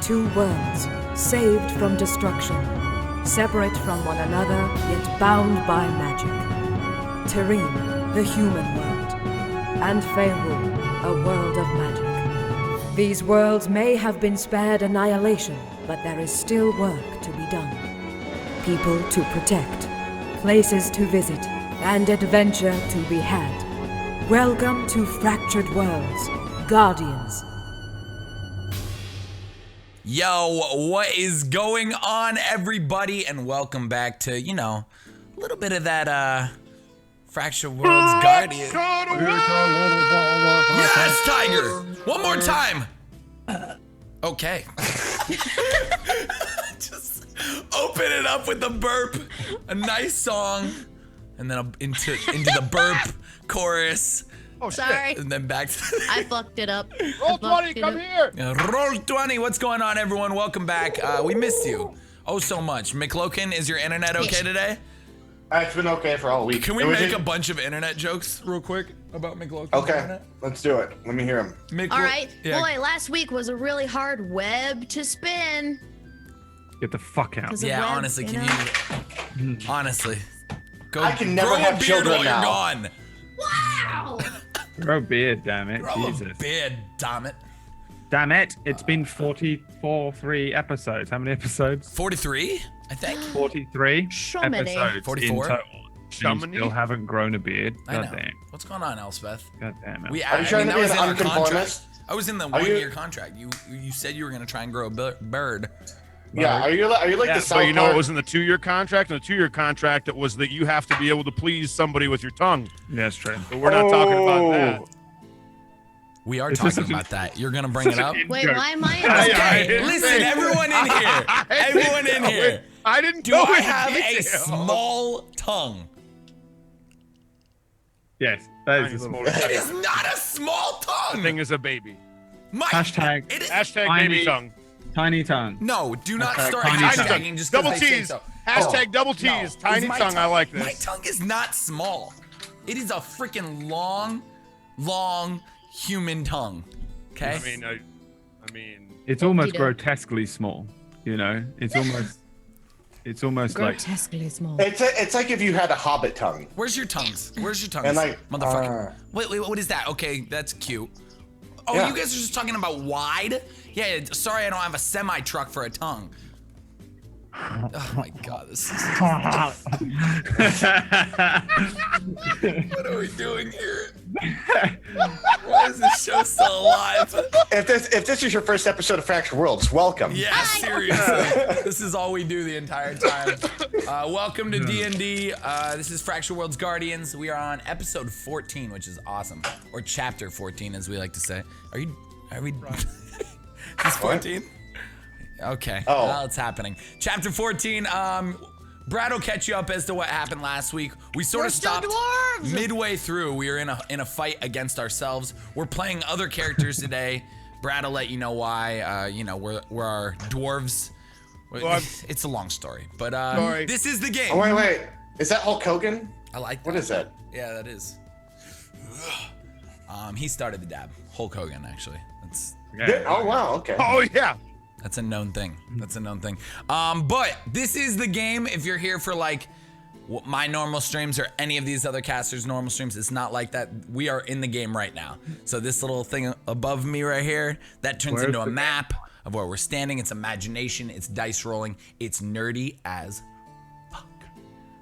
two worlds, saved from destruction, separate from one another, yet bound by magic. Terene, the human world, and Fehu, a world of magic. These worlds may have been spared annihilation, but there is still work to be done. People to protect, places to visit, and adventure to be had. Welcome to Fractured Worlds, Guardians. Yo, what is going on, everybody? And welcome back to, a little bit of that, Fractured Worlds Guardians. Yes, Tiger! One more time! Okay. Just open it up with the burp. A nice song. And then into the burp chorus. Oh, sorry. And then back to I fucked it up. Roll 20, come here. Roll 20. What's going on, everyone? Welcome back. We missed you. Oh, so much. McLokin, is your internet okay today? It's been okay for all week. Can we make a bunch of internet jokes real quick about McLokin? Okay, let's do it. Let me hear him. All right. Yeah. Boy, last week was a really hard web to spin. Get the fuck out. Yeah, web, honestly, honestly. Go, I can never have children while now. You're gone. Wow! Grow a beard, damn it. Grow Jesus. a beard, damn it. Damn it. It's been 43 episodes. How many episodes? 43, I think. 43 So many. episodes 44? in total. You still haven't grown a beard. I know. God damn. What's going on, Elspeth? God damn it. Are you trying to be an unconformist? I was in the one-year contract. You said you were going to try and grow a bird. Yeah, are you like the South But you know Park? it was in the 2-year contract? In the 2-year contract, it was that you have to be able to please somebody with your tongue. Yeah, that's true. But we're not talking about that. We are This talking is a- about that. You're going to bring it up? Wait, why am I in Yeah, this yeah, game? yeah. Listen, everyone in here. Everyone in here. I didn't Do know I in have a detail. small tongue? Yes, that is Tiny the little- smallest. It is not a small tongue. Thing is a baby. Hashtag It is, Hashtag Tiny- baby tongue. tiny tongue. no, do not Hashtag start tiny tongue. hashtagging just because Double they say T's. so. Hashtag double T's. No, Tiny my tongue. I like My this. tongue is not small. It is a freaking long human tongue. Okay? I mean, It's almost Okey-doke. grotesquely small. You know, it's almost like Grotesquely small. It's like if you had a hobbit tongue. Where's your tongues? Where's your tongues? And like, motherfucker. Wait, what is that? Okay, that's cute. Oh, Yeah. you guys are just talking about wide? Yeah, sorry I don't have a semi-truck for a tongue. Oh my god, this is... What are we doing here? Why is this show still alive? If this is your first episode of Fractured Worlds, welcome. Yeah, seriously. This is all we do the entire time. Welcome to D&D. This is Fractured Worlds Guardians. We are on episode 14, which is awesome. Or chapter 14, as we like to say. Are we? This 14? Okay. Oh. Well, it's happening. Chapter 14. Brad will catch you up as to what happened last week. We sort of still stopped dwarves! midway through. We were in a fight against ourselves. We're playing other characters today. Brad will let you know why. We're our dwarves. Well, It's a long story, but Sorry. this is the game. Oh, wait. Is that Hulk Hogan? I like that. What is that? Yeah, that is. He started the dab. Hulk Hogan, actually. Yeah. Oh, wow. Okay. oh yeah. That's a known thing. That's a known thing. But this is the game. If you're here for like my normal streams or any of these other casters' normal streams, it's not like that. We are in the game right now. So this little thing above me right here, that turns into a map of where we're standing. It's imagination. It's dice rolling. It's nerdy as fuck.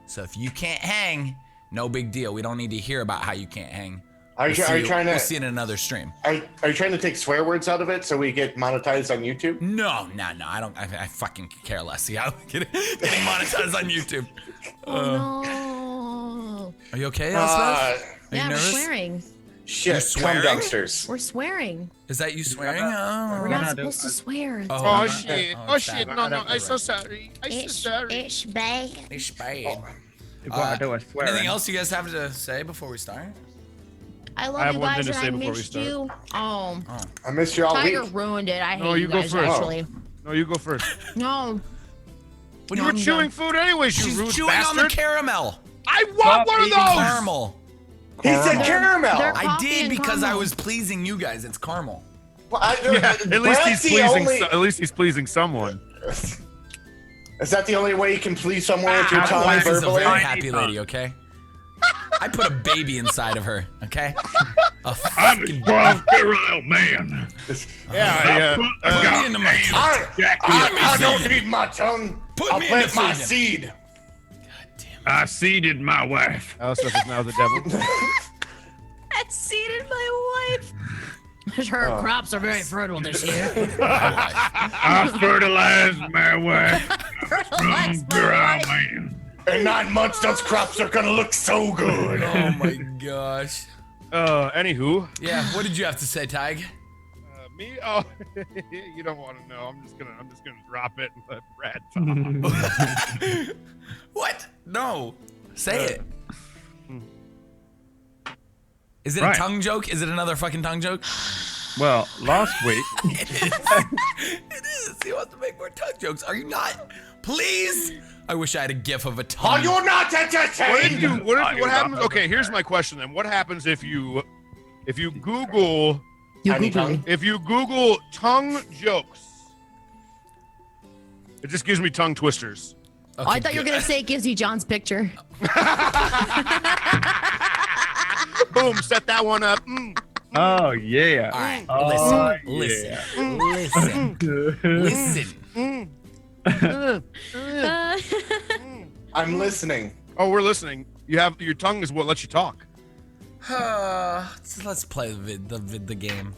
So if you can't hang, no big deal. We don't need to hear about how you can't hang. Are you trying to? We'll see it in another stream. Are you trying to take swear words out of it so we get monetized on YouTube? No, I don't. I fucking care less. Yeah, getting monetized on YouTube. Oh no. Are you okay, Elspeth? Are you Yeah, we're nervous? swearing. Shit, You're swearing? cum dumpsters. We're swearing. Is that you swearing? We're Oh, not supposed to swear. It's Oh shit. Oh, Oh it's shit. bad. No. I'm so sorry. I'm so sorry. It's bad. it's bad. If what I do is swearing. Anything else you guys have to say before we start? I love I have you one guys thing to and say I before we missed start. you. Oh, I missed you all Tiger week. ruined it. I hate No, you go guys first. actually. No, you go first. No. When you were I'm chewing done. food anyways, you She's rude chewing bastard. on the caramel. I want one of eating those. Caramel. He said caramel. They're I coffee did and because I caramel. was pleasing you guys. It's caramel. Well, At least he's pleasing someone. Is that the only way you can please someone with your My tongue wife is a verbally? very happy lady, okay? I put a baby inside of her, okay? A I'm a fucking strong, virile man. Yeah, Put me into my I don't need my tongue. Put I'll me plant into my freedom. seed. I seeded my wife. Alice is now the devil. I seeded my wife. Her crops are very fertile this year. I fertilized my wife. Fertilized my Virile wife. man. In 9 months, those crops are gonna look so good. Oh my gosh. Anywho. Yeah, what did you have to say, Tig? Me? Oh, you don't want to know. I'm just gonna drop it and let Brad talk. What? No. Say it. Is it Right. a tongue joke? Is it another fucking tongue joke? Well, last week. It is. It is. He wants to make more tongue jokes. Are you not? Please. I wish I had a gif of a tongue. Are you not What entertained? what happens? Okay, here's my question then. What happens if you Google Tiny tongue? tongue jokes? It just gives me tongue twisters. Oh, I thought you were gonna say it gives you John's picture. Boom, set that one up. Oh, yeah. All right. Oh, listen. yeah. Listen. I'm listening. Oh, we're listening. Your tongue is what lets you talk. So let's play the game.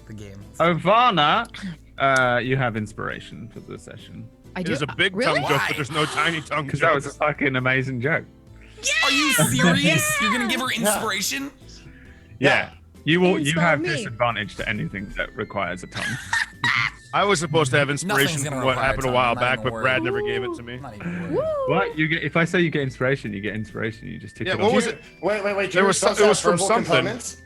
Ovana, you have inspiration for the session. I do. There's a big really? tongue joke, but there's no tiny tongue Because joke. that was a fucking amazing joke. Are you serious? You're gonna give her inspiration? Yeah. You have Inspire me. disadvantage to anything that requires a tongue. I was supposed to have Nothing's inspiration gonna from what require happened a tongue, while I'm not back, even but Brad worried. never gave it to me. I'm not even worried. What? You get if I say you get inspiration, you get inspiration. You just tick Yeah, it what off. was it? Wait. There There was was some- it was from verbal something. components?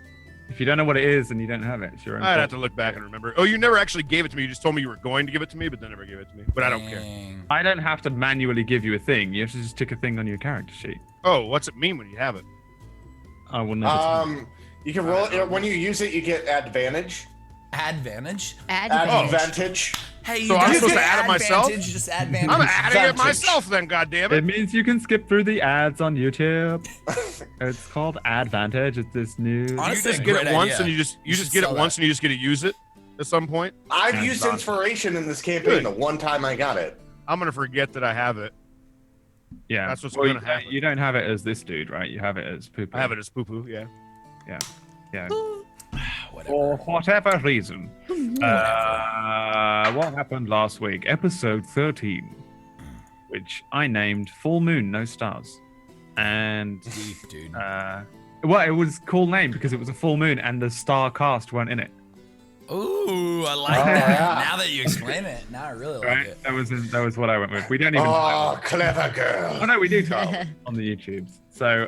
If you don't know what it is, then you don't have it. It's your own I'd have fault. to look back and remember. Oh, you never actually gave it to me. You just told me you were going to give it to me, but then never gave it to me. But I don't care. Dang. I don't have to manually give you a thing. You have to just tick a thing on your character sheet. Oh, what's it mean when you have it? I will never tell you. You can roll it when you use it. You get advantage. Advantage? Advantage. Hey, you So I'm guys supposed get to add it myself? advantage, Just advantage. I'm adding it Advantage. myself then, goddammit. It means you can skip through the ads on YouTube. It's called Advantage. It's this new. You Honestly, just get it great once idea. and you just You should get it sell once that. and you just get to use it at some point. I've And used Bob. inspiration in this campaign the one time I got it. I'm gonna forget that I have it. Yeah, That's what's well, gonna happen. You don't have it as this dude, right? You have it as Poopoo. I have it as poo poo, yeah. Yeah. Whatever. For whatever reason. What happened last week? Episode 13, which I named Full Moon, No Stars. And, Deep, dude. well, it was a cool name because it was a full moon and the star cast weren't in it. Ooh, I like Oh, that. yeah. Now that you explain it, now I really like Right? it. That was what I went with. We don't even. Oh, clever girl. Oh no, we do Carl, on the YouTubes. So,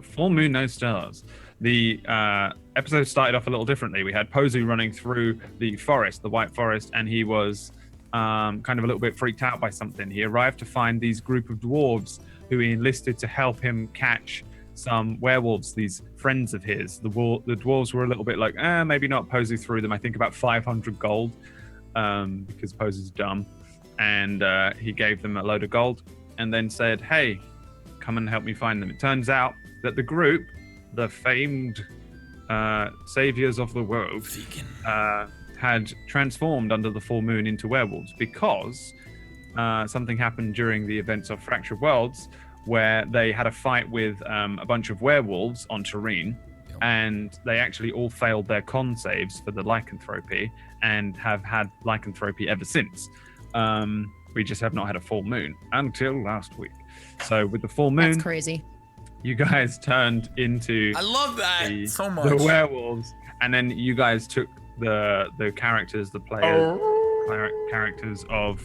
Full Moon, No Stars. The episode started off a little differently. We had Pozu running through the forest, the White Forest, and he was kind of a little bit freaked out by something. He arrived to find these group of dwarves who he enlisted to help him catch some werewolves, these friends of his. The dwarves were a little bit like, maybe not. Pozu threw them, I think, about 500 gold because Pozu's dumb. And he gave them a load of gold and then said, hey, come and help me find them. It turns out that the group, the famed saviors of the world, had transformed under the full moon into werewolves because something happened during the events of Fractured Worlds where they had a fight with a bunch of werewolves on Terrain, and they actually all failed their con saves for the lycanthropy and have had lycanthropy ever since. We just have not had a full moon until last week. So with the full moon, That's crazy. you guys turned into I love that so much. the werewolves, and then you guys took the characters, the players, characters of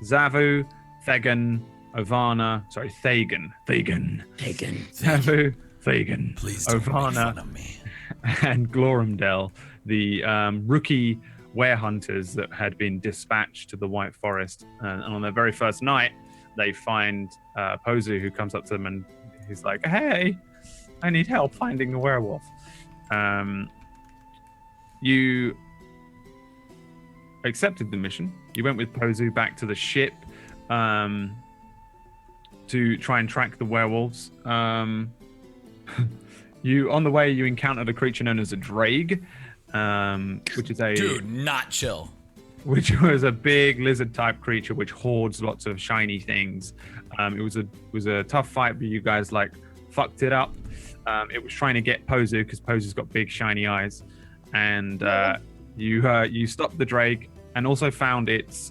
Zavu, Thegan, Ovana, Thagan, Zavu, Thagan, Please don't make fun Ovana, of me. and Glorumdel, the rookie werehunters that had been dispatched to the White Forest. And on their very first night, they find Pozu, who comes up to them and he's like, hey, I need help finding a werewolf. you accepted the mission. You went with Pozu back to the ship to try and track the werewolves. You on the way, you encountered a creature known as a drake, which is a not chill. Which was a big lizard-type creature which hoards lots of shiny things. It was a tough fight, but you guys like fucked it up. It was trying to get Pozu because Pozu's got big shiny eyes, and you stopped the drake and also found its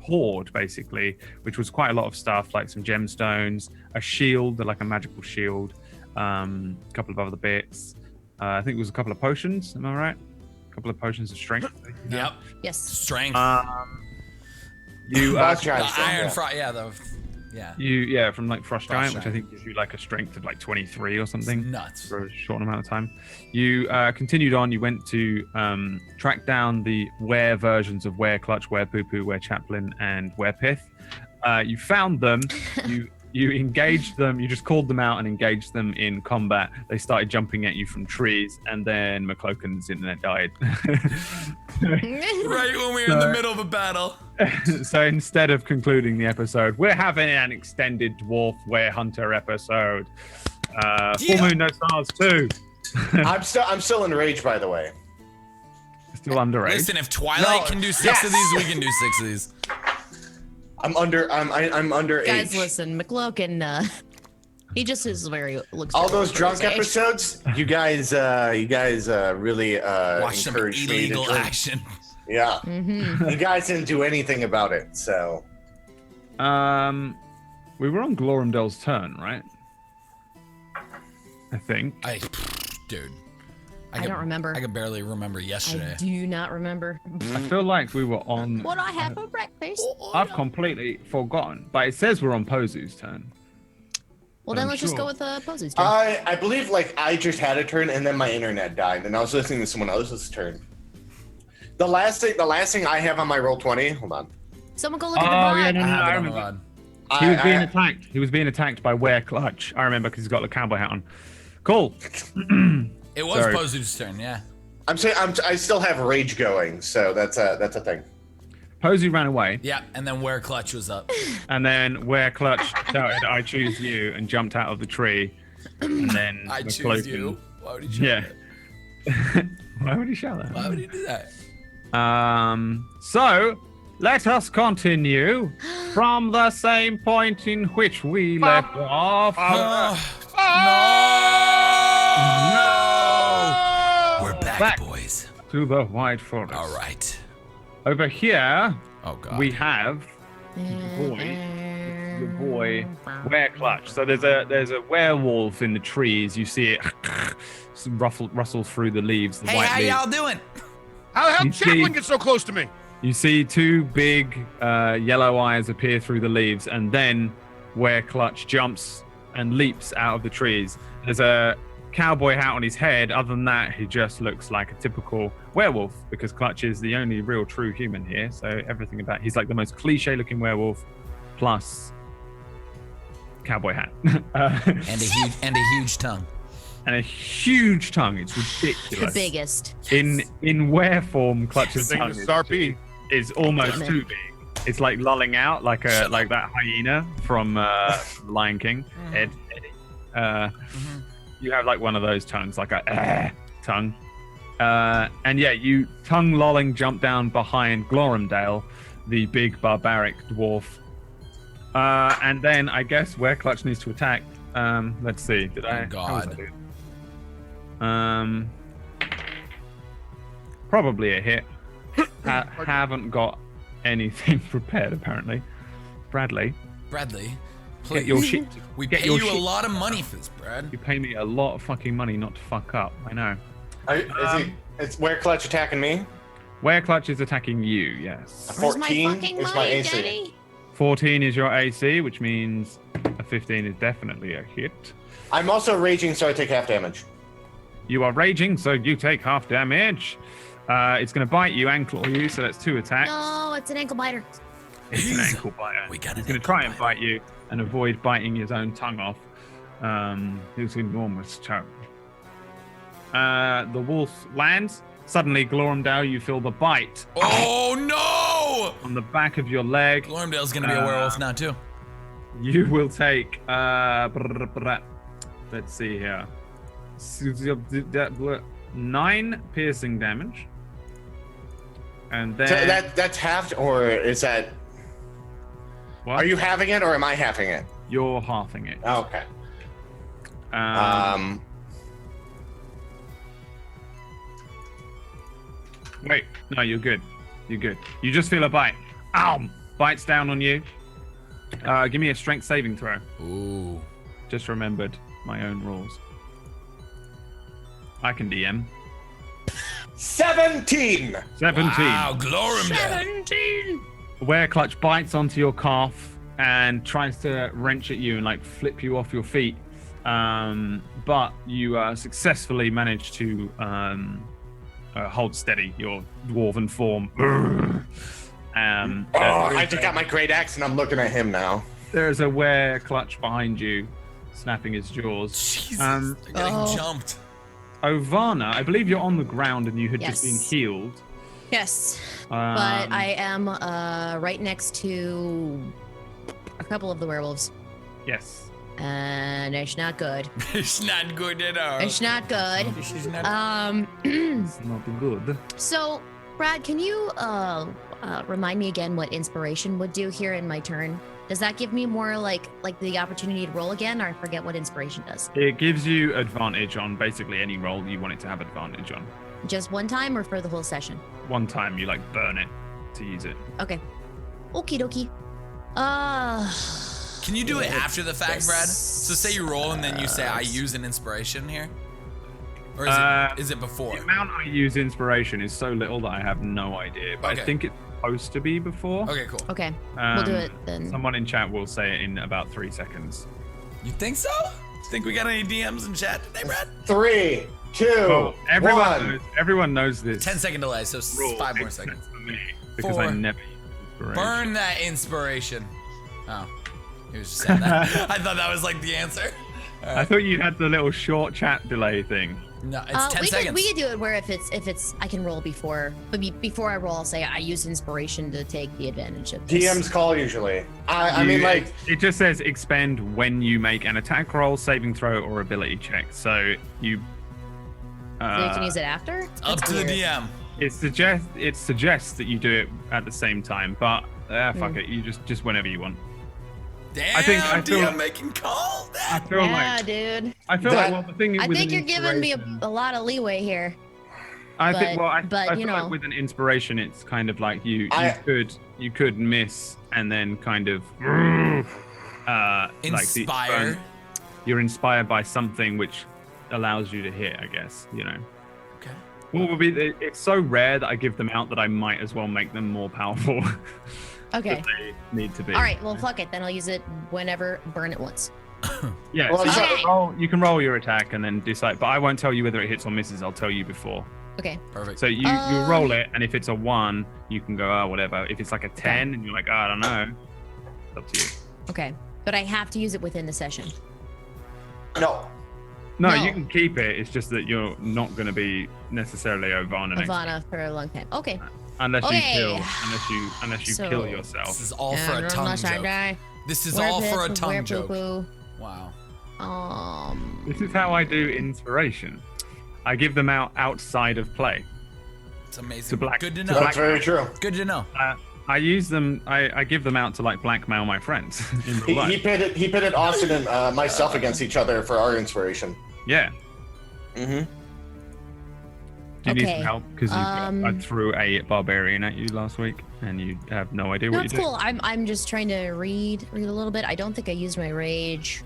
hoard basically, which was quite a lot of stuff like some gemstones, a shield, like a magical shield, a couple of other bits. I think it was a couple of potions. Am I right? A couple of potions of strength. Yep. Yes. Strength. You Iron Frost. Yeah, from like Frost Giant, which I think gives you like a strength of like 23 or something. It's nuts. For a short amount of time. You continued on. You went to track down the were versions of Were Clutch, Were Poo Poo, Were Chaplain, and Were Pith. You found them. You engaged them. You just called them out and engaged them in combat. They started jumping at you from trees, and then McCloakan's internet died. Right when we were in the middle of a battle. So instead of concluding the episode, we're having an extended Dwarf Were Hunter episode. Full Moon No Stars 2. I'm still enraged, by the way. Still underage. Listen, if Twilight can do 6 of these, we can do 6 of these. I'm underage. Guys, listen, McCloakan, he just is very looks. All those drunk episodes, you guys really watch some encouraged me to illegal drink. action. Yeah, you guys didn't do anything about it, so. We were on Glorumdale's turn, right? I think. Dude. I don't remember. I can barely remember yesterday. I do not remember. I feel like we were on. What I have for breakfast? I've completely forgotten, but it says we're on Pozu's turn. Well, then I'm let's just sure. go with Pozu's turn. I believe like I just had a turn and then my internet died and I was listening to someone else's turn. The last thing I have on my roll 20. Hold on. Someone go look at the bot. Yeah, no, I have I it on the remember. rod. He was being attacked. He was being attacked by Were Clutch. I remember because he's got the cowboy hat on. Cool. It was Sorry. Pozu's turn, yeah. I'm saying I still have rage going, so that's a thing. Pozu ran away, Yeah, and then Where Clutch was up. and then Were Clutch shouted, "I choose you," and jumped out of the tree. And then I choose McCloakan- you. Why would he shout Yeah. that? Why would he shout that? Why would he do that? So let us continue from the same point in which we left off. No! We're back, boys. To the White Forest. All right. Over here, Oh, God. we have the boy Were Clutch. So there's a werewolf in the trees. You see it rustle through the leaves. The Hey, white how leaves. y'all doing? How You Chaplin see- get so close to me? You see two big yellow eyes appear through the leaves, and then Were Clutch jumps and leaps out of the trees. There's a cowboy hat on his head. Other than that, he just looks like a typical werewolf because Clutch is the only real true human here. So everything about he's like the most cliche-looking werewolf, plus cowboy hat And a huge tongue. and a huge tongue. It's The ridiculous. biggest. In were form, Clutch's Thing tongue is RP. is almost Damn it. too big. It's like lolling out like that hyena from Lion King. Eddie. You have like one of those tongues, like a tongue. And yeah, you tongue lolling jump down behind Glorumdale, the big barbaric dwarf. And then I guess Were Clutch needs to attack. Let's see. Did I? how was God. I doing? Probably a hit. Haven't got anything prepared apparently. Bradley, Bradley, get please. your shit. We get pay your you a shit. lot of money for this, Brad. You pay me a lot of fucking money not to fuck up. I know. It's Were Clutch attacking me. Were Clutch is attacking you. Yes. Where's my 14 fucking is my money, AC. Daddy? 14 is your AC, which means a 15 is definitely a hit. I'm also raging, so I take half damage. You are raging, so you take half damage. It's going to bite you and claw you, so that's 2 attacks. No, it's an ankle biter. It's an ankle biter. We got He's an going to ankle try and biter. bite you and avoid biting his own tongue off. His enormous tongue. The wolf lands, Suddenly, Glormdale, you feel the bite Oh no! on the back of your leg. Glormdale's gonna be a werewolf now too. You will take, let's see here, 9 piercing damage. And then... So that's halved, or is that... What? Are you halving it, or am I halving it? You're halving it. Oh, okay. Wait, no, you're good. You're good. You just feel a bite. Ow! Bites down on you. Give me a strength saving throw. Ooh. Just remembered my own rules. I can DM. 17! 17. Wow, Glormdale. 17. Wereclutch bites onto your calf and tries to wrench at you and like flip you off your feet. But you successfully manage to hold steady your dwarven form. I just got my great axe and I'm looking at him now. There's a Wereclutch behind you, snapping his jaws. Jesus, they're getting jumped. Ovana, I believe you're on the ground and you had just been Yes. healed. Yes, but I am right next to a couple of the werewolves, Yes. and it's not good. It's not good at all. It's not good. She's not. It's not good. So, Brad, can you remind me again what inspiration would do here in my turn? Does that give me more like the opportunity to roll again, or I forget what inspiration does? It gives you advantage on basically any roll you want it to have advantage on. Just one time or for the whole session? One time you like burn it to use it. Okay. Okie dokie. Can you do it after the fact, Brad? So say you roll and then you say, I use an inspiration here? Or is it before? The amount I use inspiration is so little that I have no idea, but Okay. I think it's supposed to be before. Okay, cool. Okay, we'll do it then. Someone in chat will say it in about 3 seconds. You think so? Think we got any DMs in chat today, Brad? 3, 2, Oh, 1. everyone knows this. 10-second delay, so rule, 5 more except seconds. for me, because 4. I never use inspiration. Burn that inspiration. Oh, he was just saying that. I thought that was like the answer. I thought you had the little short chat delay thing. No, it's 10 seconds. We could do it where if it's I can roll before, but before I roll, I'll say I use inspiration to take the advantage of this. DMs call usually. I mean, like, It just says expend when you make an attack roll, saving throw, or ability check. So you. So you can use it after. Up That's to the weird. DM. It suggests that you do it at the same time, but fuck it, you just whenever you want. Damn, I feel DM like- making calls. I feel Yeah, like dude. I feel That- like the thing I with think an you're giving me inspiration- a lot of leeway here. I think but- well, I but, feel you like know. with an inspiration, it's kind of like you could miss and then kind of Inspire. you're inspired by something which allows you to hit, I guess, you know. Okay. What would be it's so rare that I give them out that I might as well make them more powerful Okay. than they need to be. All right. Well, fuck it. Then I'll use it whenever. Burn it once. Yeah, Well, so Okay. you can roll your attack and then decide, but I won't tell you whether it hits or misses. I'll tell you before. Okay. Perfect. So you roll it, and if it's a 1, you can go, oh, whatever. If it's like a 10, and you're like, oh, I don't know, it's up to you. Okay. But I have to use it within the session. no. No, No. you can keep it. It's just that you're not going to be necessarily Ovana next Ivana for a long time. Okay. unless Okay. you kill, unless you So- kill This yourself. is all for a And tongue unless I joke. die, This is wear all for a pits, tongue wear joke. poo-poo. Wow. This is how I do inspiration. I give them out outside of play. It's amazing. To black- Good to to know. That's very true. Good to know. I use them. I give them out to like blackmail my friends in real He life. pitted Austin and myself against each other for our inspiration. Yeah. Mm-hmm. Do you need Okay, some help? Because I threw a barbarian at you last week, and you have no idea No, what it's you cool. I'm just trying to read a little bit. I don't think I used my rage.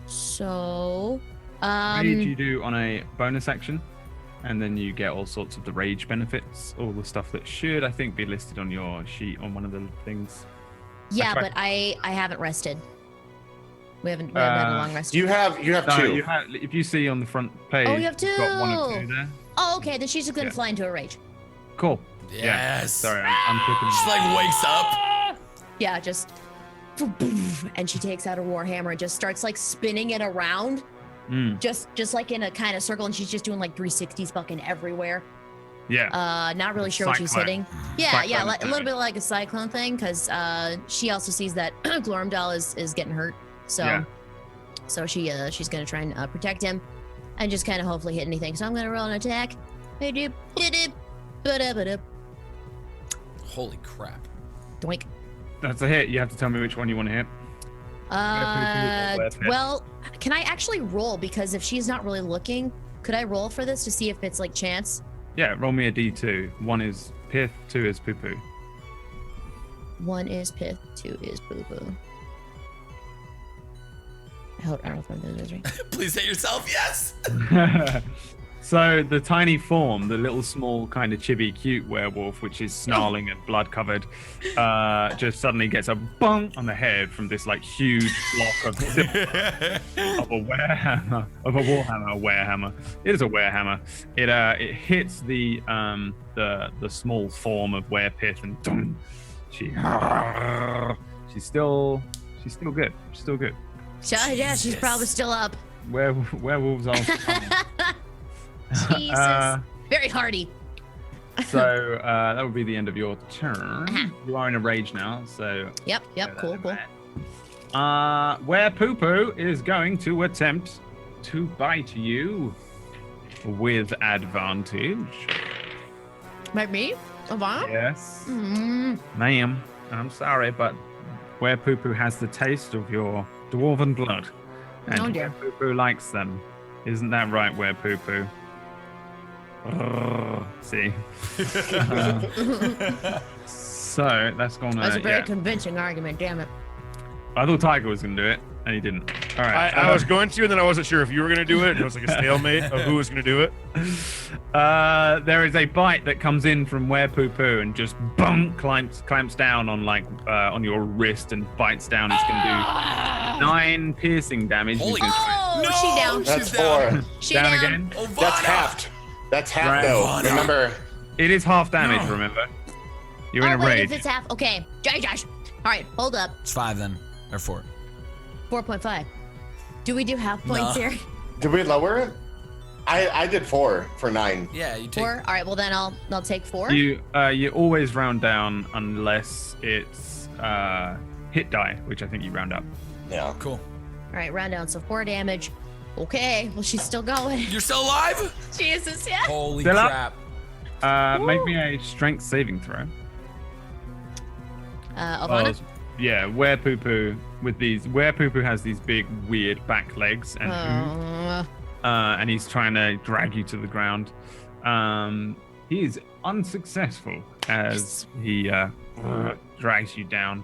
So, Rage you do on a bonus action, and then you get all sorts of the rage benefits, all the stuff that should, I think, be listed on your sheet on one of the things. yeah, tried- but I haven't rested. We haven't had a long rest. You have No, two. you have. If you see on the front page, Oh, you have you've got 1 or 2 two. there. Oh, okay. Then she's just gonna Yeah. fly into a rage. Cool. Yes. Yeah. Sorry, I'm clicking. Just like wakes up. Yeah, just. And she takes out her warhammer and just starts like spinning it around, Mm. just like in a kind of circle, and she's just doing like 360s fucking everywhere. Yeah. Not really sure what she's Cyclone. hitting. Yeah, Cyclone a little thing. bit like a cyclone thing, because she also sees that Glormdal is getting hurt. So, Yeah. so she's gonna try and protect him, and just kind of hopefully hit anything. So I'm gonna roll an attack. Holy crap. Doink. That's a hit. You have to tell me which one you want to hit. Well, can I actually roll? Because if she's not really looking, could I roll for this to see if it's like chance? Yeah, roll me a d2. 1 is pith, 2 is poo poo. 1 is pith, 2 is boo boo. I don't know if I'm doing this right. Please hit yourself. Yes. So the tiny form, the little small kind of chibi cute werewolf, which is snarling and blood covered, just suddenly gets a bong on the head from this like huge block of a werehammer, of a warhammer, a werehammer. It is a werehammer. It hits the small form of werepith and dong, she's still good. She's still good. Yeah, she's probably still up. Werewolves are. Jesus. Very hardy. So that would be the end of your turn. You are in a rage now, so. Yep, cool. Where Poo Poo is going to attempt to bite you with advantage. By me? Avon? Yes. Mm. Ma'am, I'm sorry, but Where Poo Poo has the taste of your dwarven blood. And Oh, dear. Where Poo Poo likes them. Isn't that right, Where Poo Poo? See? So that's gonna. That's a very convincing argument, damn it. I thought Tiger was gonna do it, and he didn't. All right. I was going to, and then I wasn't sure if you were going to do it. It was like a stalemate of who was going to do it. There is a bite that comes in from Where Poo Poo and just clamps down on on your wrist and bites down. It's gonna do 9 piercing damage. Holy You can- Oh, No, she down. That's she's down. 4. She down down. again. Ovana. That's halved. That's half Right. though. Ivana. Remember, It is half damage. Remember, you're in a wait, rage. if it's half. Okay. Josh. All right, hold up. It's 5 then, or 4. 4.5. Do we do half points No. here? did we lower it? I did 4 for 9. Yeah, you take. 4? All right, well then I'll take 4. You always round down unless it's hit die, which I think you round up. Yeah. Cool. All right, round down. So 4 damage. Okay, well she's still going. You're still alive? Jesus, yeah. Holy Still up? crap. Make me a strength saving throw. Avana? Yeah, Where Poo Poo has these big weird back legs and he's trying to drag you to the ground. He is unsuccessful as he drags you down.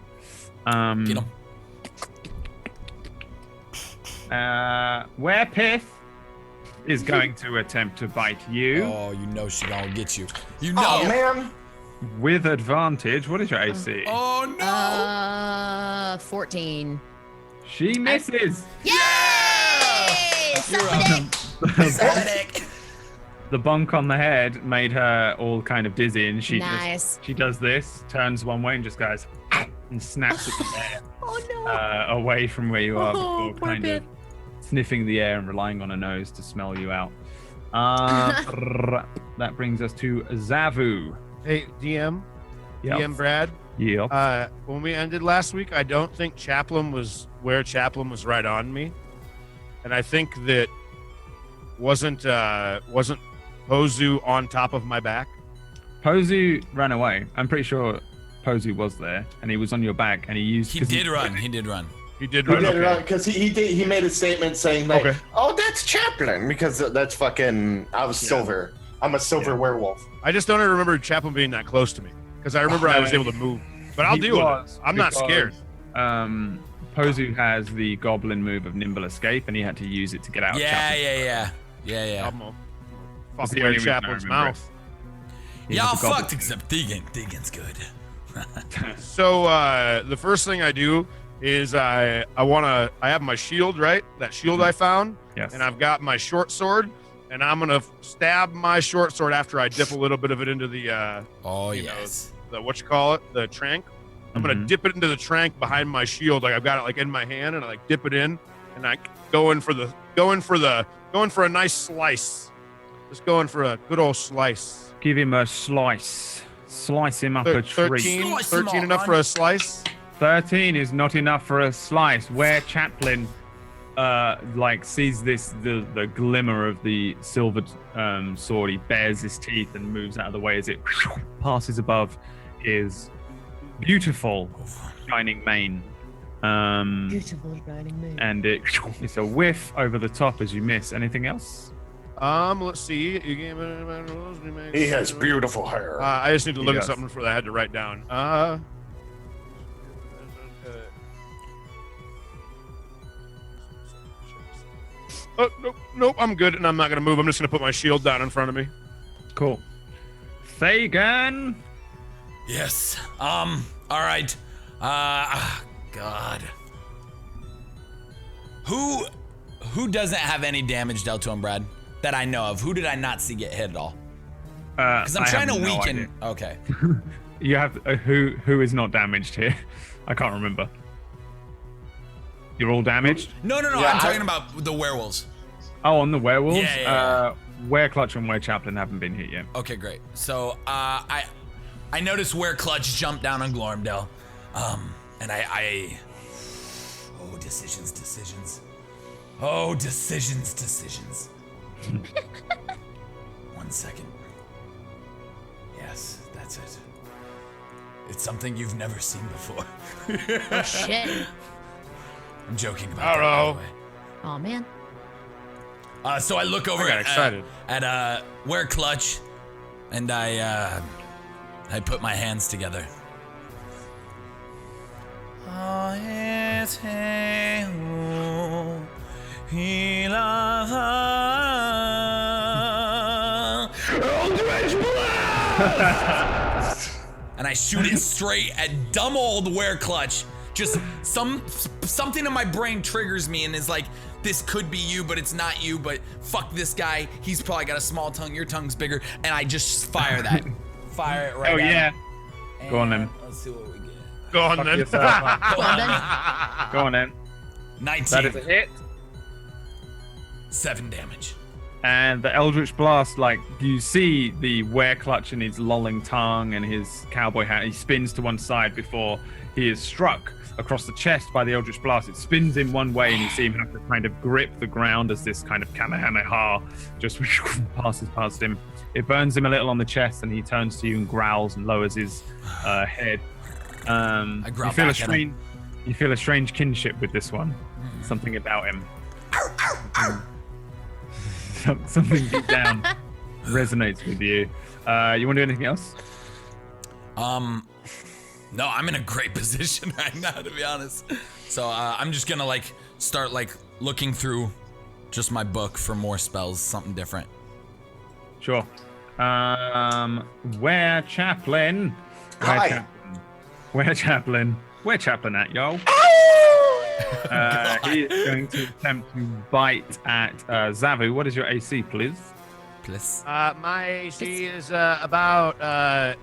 Get him. Where Pith is going to attempt to bite you Oh, you know she gonna get you. You know. Oh man. with advantage. What is your AC? Oh no. 14. She misses. Yay! You're Suck Sonic. The bonk on the head made her all kind of dizzy, and she Nice. she does this, turns one way, and just goes and snaps at the air Oh no. away from where you are, Oh, before poor kind of Pith. sniffing the air and relying on her nose to smell you out. That brings us to Zavu. Hey, DM, Yep. DM Brad. Yep. When we ended last week, I don't think Chaplin was right on me, and I think that wasn't Pozu on top of my back. Pozu ran away. I'm pretty sure Pozu was there, and he was on your back, and he used. He 'cause did run. He did run. He did He run. did it Okay. wrong because he made a statement saying like, Okay. "Oh, that's Chaplin," because that's fucking. I was silver. I'm a silver werewolf. I just don't remember Chaplin being that close to me because I remember I was able to move. But I'll He deal with was, it. I'm not scared. Pozu has the goblin move of nimble escape, and he had to use it to get out. of Yeah, Chaplin's yeah. I'm gonna That's fuck the away only reason I Chaplin's remember it. mouth. He Y'all has a goblin fucked except Deegan. Deegan's good. So the first thing I do is I have my shield, right? That shield I found, Yes. and I've got my short sword, and I'm gonna stab my short sword after I dip a little bit of it into the Oh You know, yes. the what you call it, the trank. I'm gonna Mhm. dip it into the trank behind my shield, like I've got it like in my hand, and I like dip it in, and I going for a nice slice. Just going for a good old slice. Give him a slice. Slice him up a treat. 13 enough for a slice. 13 is not enough for a slice. Where Chaplin sees the glimmer of the silvered sword, he bares his teeth and moves out of the way as it passes above his beautiful shining mane. Beautiful shining mane. And it's a whiff over the top as you miss. Anything else? Let's see. He has beautiful hair. I just need to look at does. something before I had to write down. Oh, nope, I'm good, and I'm not gonna move. I'm just gonna put my shield down in front of me. Cool. Thagan. Yes. All right. God. Who doesn't have any damage dealt to him, Brad? That I know of. Who did I not see get hit at all? Because I'm trying to weaken. Okay. You have who is not damaged here? I can't remember. You're all damaged? No. Yeah, I'm talking about the werewolves. Oh, on the werewolves? Yeah. Were-Clutch and Were-Chaplain haven't been hit yet. Okay, great. So I noticed where Clutch jumped down on Glormdale, and I decisions. Oh, decisions. 1 second. Yes, that's it. It's something you've never seen before. Oh shit. I'm joking about that, Hello. by the way. Oh man. So I look over I got excited. at where Clutch, and I put my hands together. And I shoot it straight at dumb old Were Clutch. Just something in my brain triggers me and is like, this could be you, but it's not you, but fuck this guy. He's probably got a small tongue, your tongue's bigger, and I just fire that. Fire it right Oh, at yeah. him. Go on then. Let's see what we get. Go on Fuck then. yourself up. Go on then. Go on then. 19. That is a hit. 7 damage. And the Eldritch Blast, like, you see the Were-Clutch in his lolling tongue and his cowboy hat. He spins to one side before he is struck across the chest by the Eldritch Blast. It spins in one way, and you see him have to kind of grip the ground as this kind of Kamehameha just passes past him. It burns him a little on the chest, and he turns to you and growls and lowers his head. I growl you feel back at him. You feel a strange kinship with this one. Something about him. Something deep down resonates with you. You want to do anything else? No, I'm in a great position right now, to be honest. So I'm just gonna start looking through just my book for more spells, something different. Sure. Were-Chaplain. Hi. Were-Chaplain at, yo. He is going to attempt to bite at Zavu. What is your AC, please? Please. My AC is about.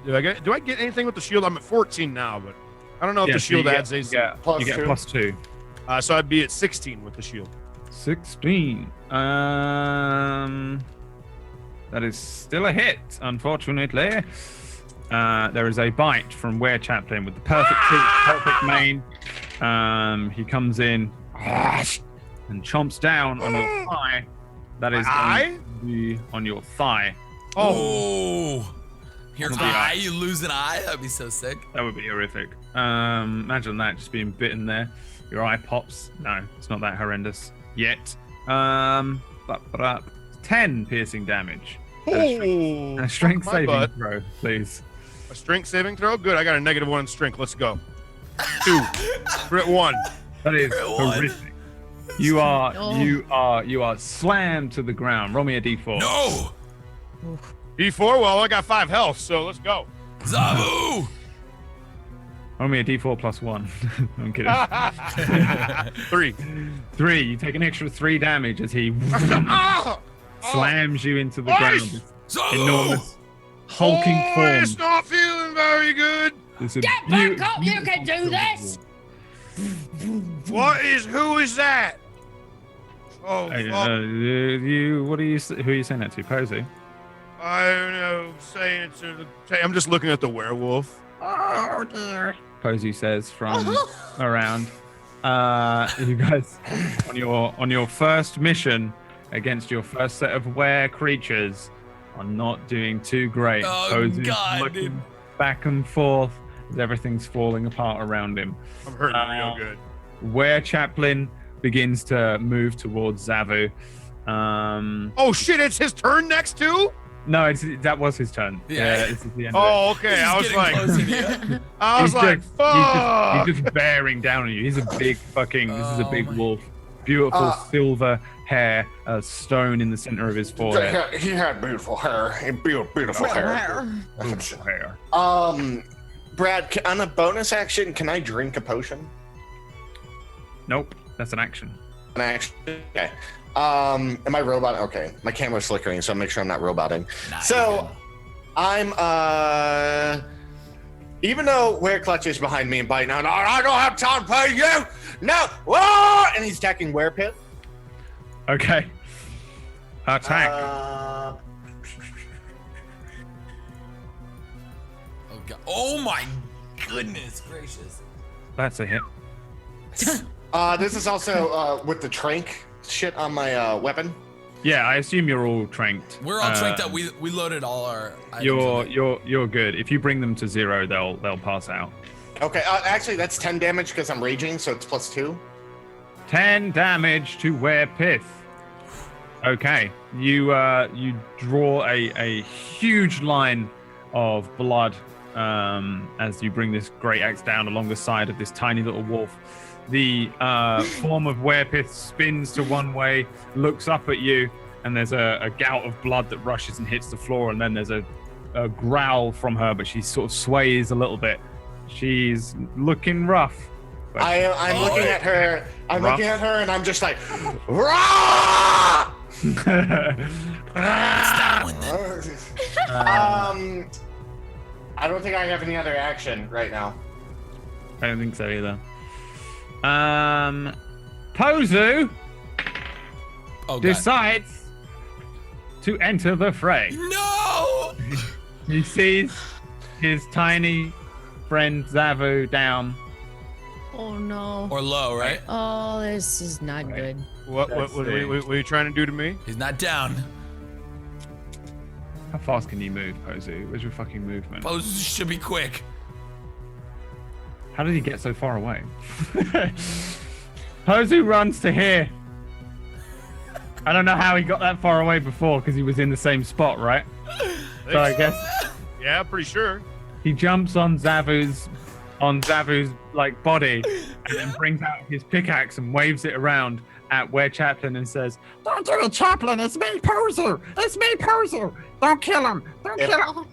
Do I get anything with the shield? I'm at 14 now, but I don't know if the shield adds AC. You get plus 2. So I'd be at 16 with the shield. 16. That is still a hit, unfortunately. There is a bite from Were-Chaplain with the perfect teeth, perfect mane. He comes in and chomps down on your thigh. That is going to be on your thigh. Oh, your That'd be eye, nice. you lose an eye? That'd be so sick. That would be horrific. Imagine that just being bitten there. Your eye pops. No, it's not that horrendous yet. 10 piercing damage. And a strength my saving butt. throw, please. A strength saving throw? Good. I got a -1 in strength. Let's go. 2. We're at 1. That is Everyone. horrific. You are Oh. slammed to the ground. Roll me a d4. No! D4? Well, I got 5 health, so let's go. Zabu! Roll me a d4 plus 1. I'm kidding. 3. 3. You take an extra 3 damage as he slams you into the ground. This Zabu! enormous hulking form. It's not feeling very good. This Get back up! You can do this. Who is that? Oh, Hey, fuck. who are you saying that to? Posey? I don't know. Saying it to the. I'm just looking at the werewolf. Oh dear. Posey says from around. You guys on your first mission against your first set of were creatures are not doing too great. Oh, Posey's God, looking dude. back and forth as everything's falling apart around him. I'm hurting real good. Where Chaplain begins to move towards Zavu. Oh shit! It's his turn next too. No, that was his turn. Yeah. This is the end of it. Oh, okay. I was Getting like, closer to you. I was like, fuck. He's just bearing down on you. He's a big fucking. This is a big wolf. Beautiful silver hair, a stone in the center of his forehead. He had beautiful hair. Beautiful hair. Beautiful hair. Brad, on a bonus action, can I drink a potion? Nope, that's an action. An action. Okay. Am I robot? Okay, my camera's flickering, so I'll make sure I'm not roboting. Nah, So, I'm even though Were Clutch is behind me and biting out, I don't have time to pay you. No, whoa! And he's attacking Were Pit. Okay. Attack. Uh, Oh, God. Oh my goodness gracious. That's a hit. this is also with the trank shit on my weapon. Yeah, I assume you're all tranked. We're all tranked up. We loaded all our items. You're good. If you bring them to 0, they'll pass out. Okay, actually that's 10 damage because I'm raging, so it's +2. 10 damage to Were Pith. Okay, you draw a huge line of blood as you bring this great axe down along the side of this tiny little wolf. The form of Were Pith spins to one way, looks up at you, and there's a gout of blood that rushes and hits the floor, and then there's a growl from her, but she sort of sways a little bit. She's looking rough. but I'm looking at her. I'm Rough. looking at her, and I'm just like, Rah! That one then. I don't think I have any other action right now. I don't think so either. Pozu Oh, God. decides to enter the fray. No! He sees his tiny friend Zavu down. Oh no. Or low, right? Oh, this is not good. What are you trying to do to me? He's not down. How fast can you move, Pozu? Where's your fucking movement? Pose should be quick. How did he get so far away? Pozu runs to here. I don't know how he got that far away before because he was in the same spot, right? So I guess Yeah, pretty sure. he jumps on Zavu's like body and then brings out his pickaxe and waves it around at Were Chaplain and says, "Don't do it, Chaplain. It's me, Pozu. It's me, Pozu. Don't kill him. Don't kill him."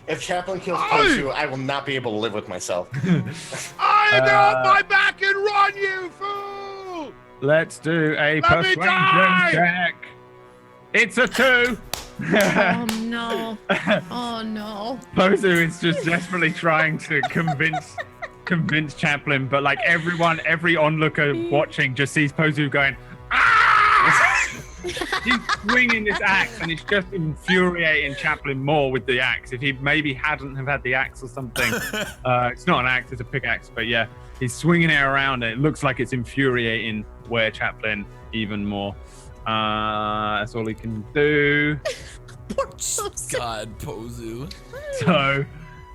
If Chaplain kills Pozu, I will not be able to live with myself. I get off my back and run, you fool! Let's do a Let me persuasion die! check. It's a 2. Oh no. Oh no. Pozu is just desperately trying to convince Chaplain, but like every onlooker watching just sees Pozu going, "Ah!" He's swinging this axe, and it's just infuriating Chaplain more with the axe. If he maybe hadn't have had the axe or something, it's not an axe, it's a pickaxe, but yeah, he's swinging it around, and it looks like it's infuriating Were Chaplain even more. That's all he can do. God, Pozu. So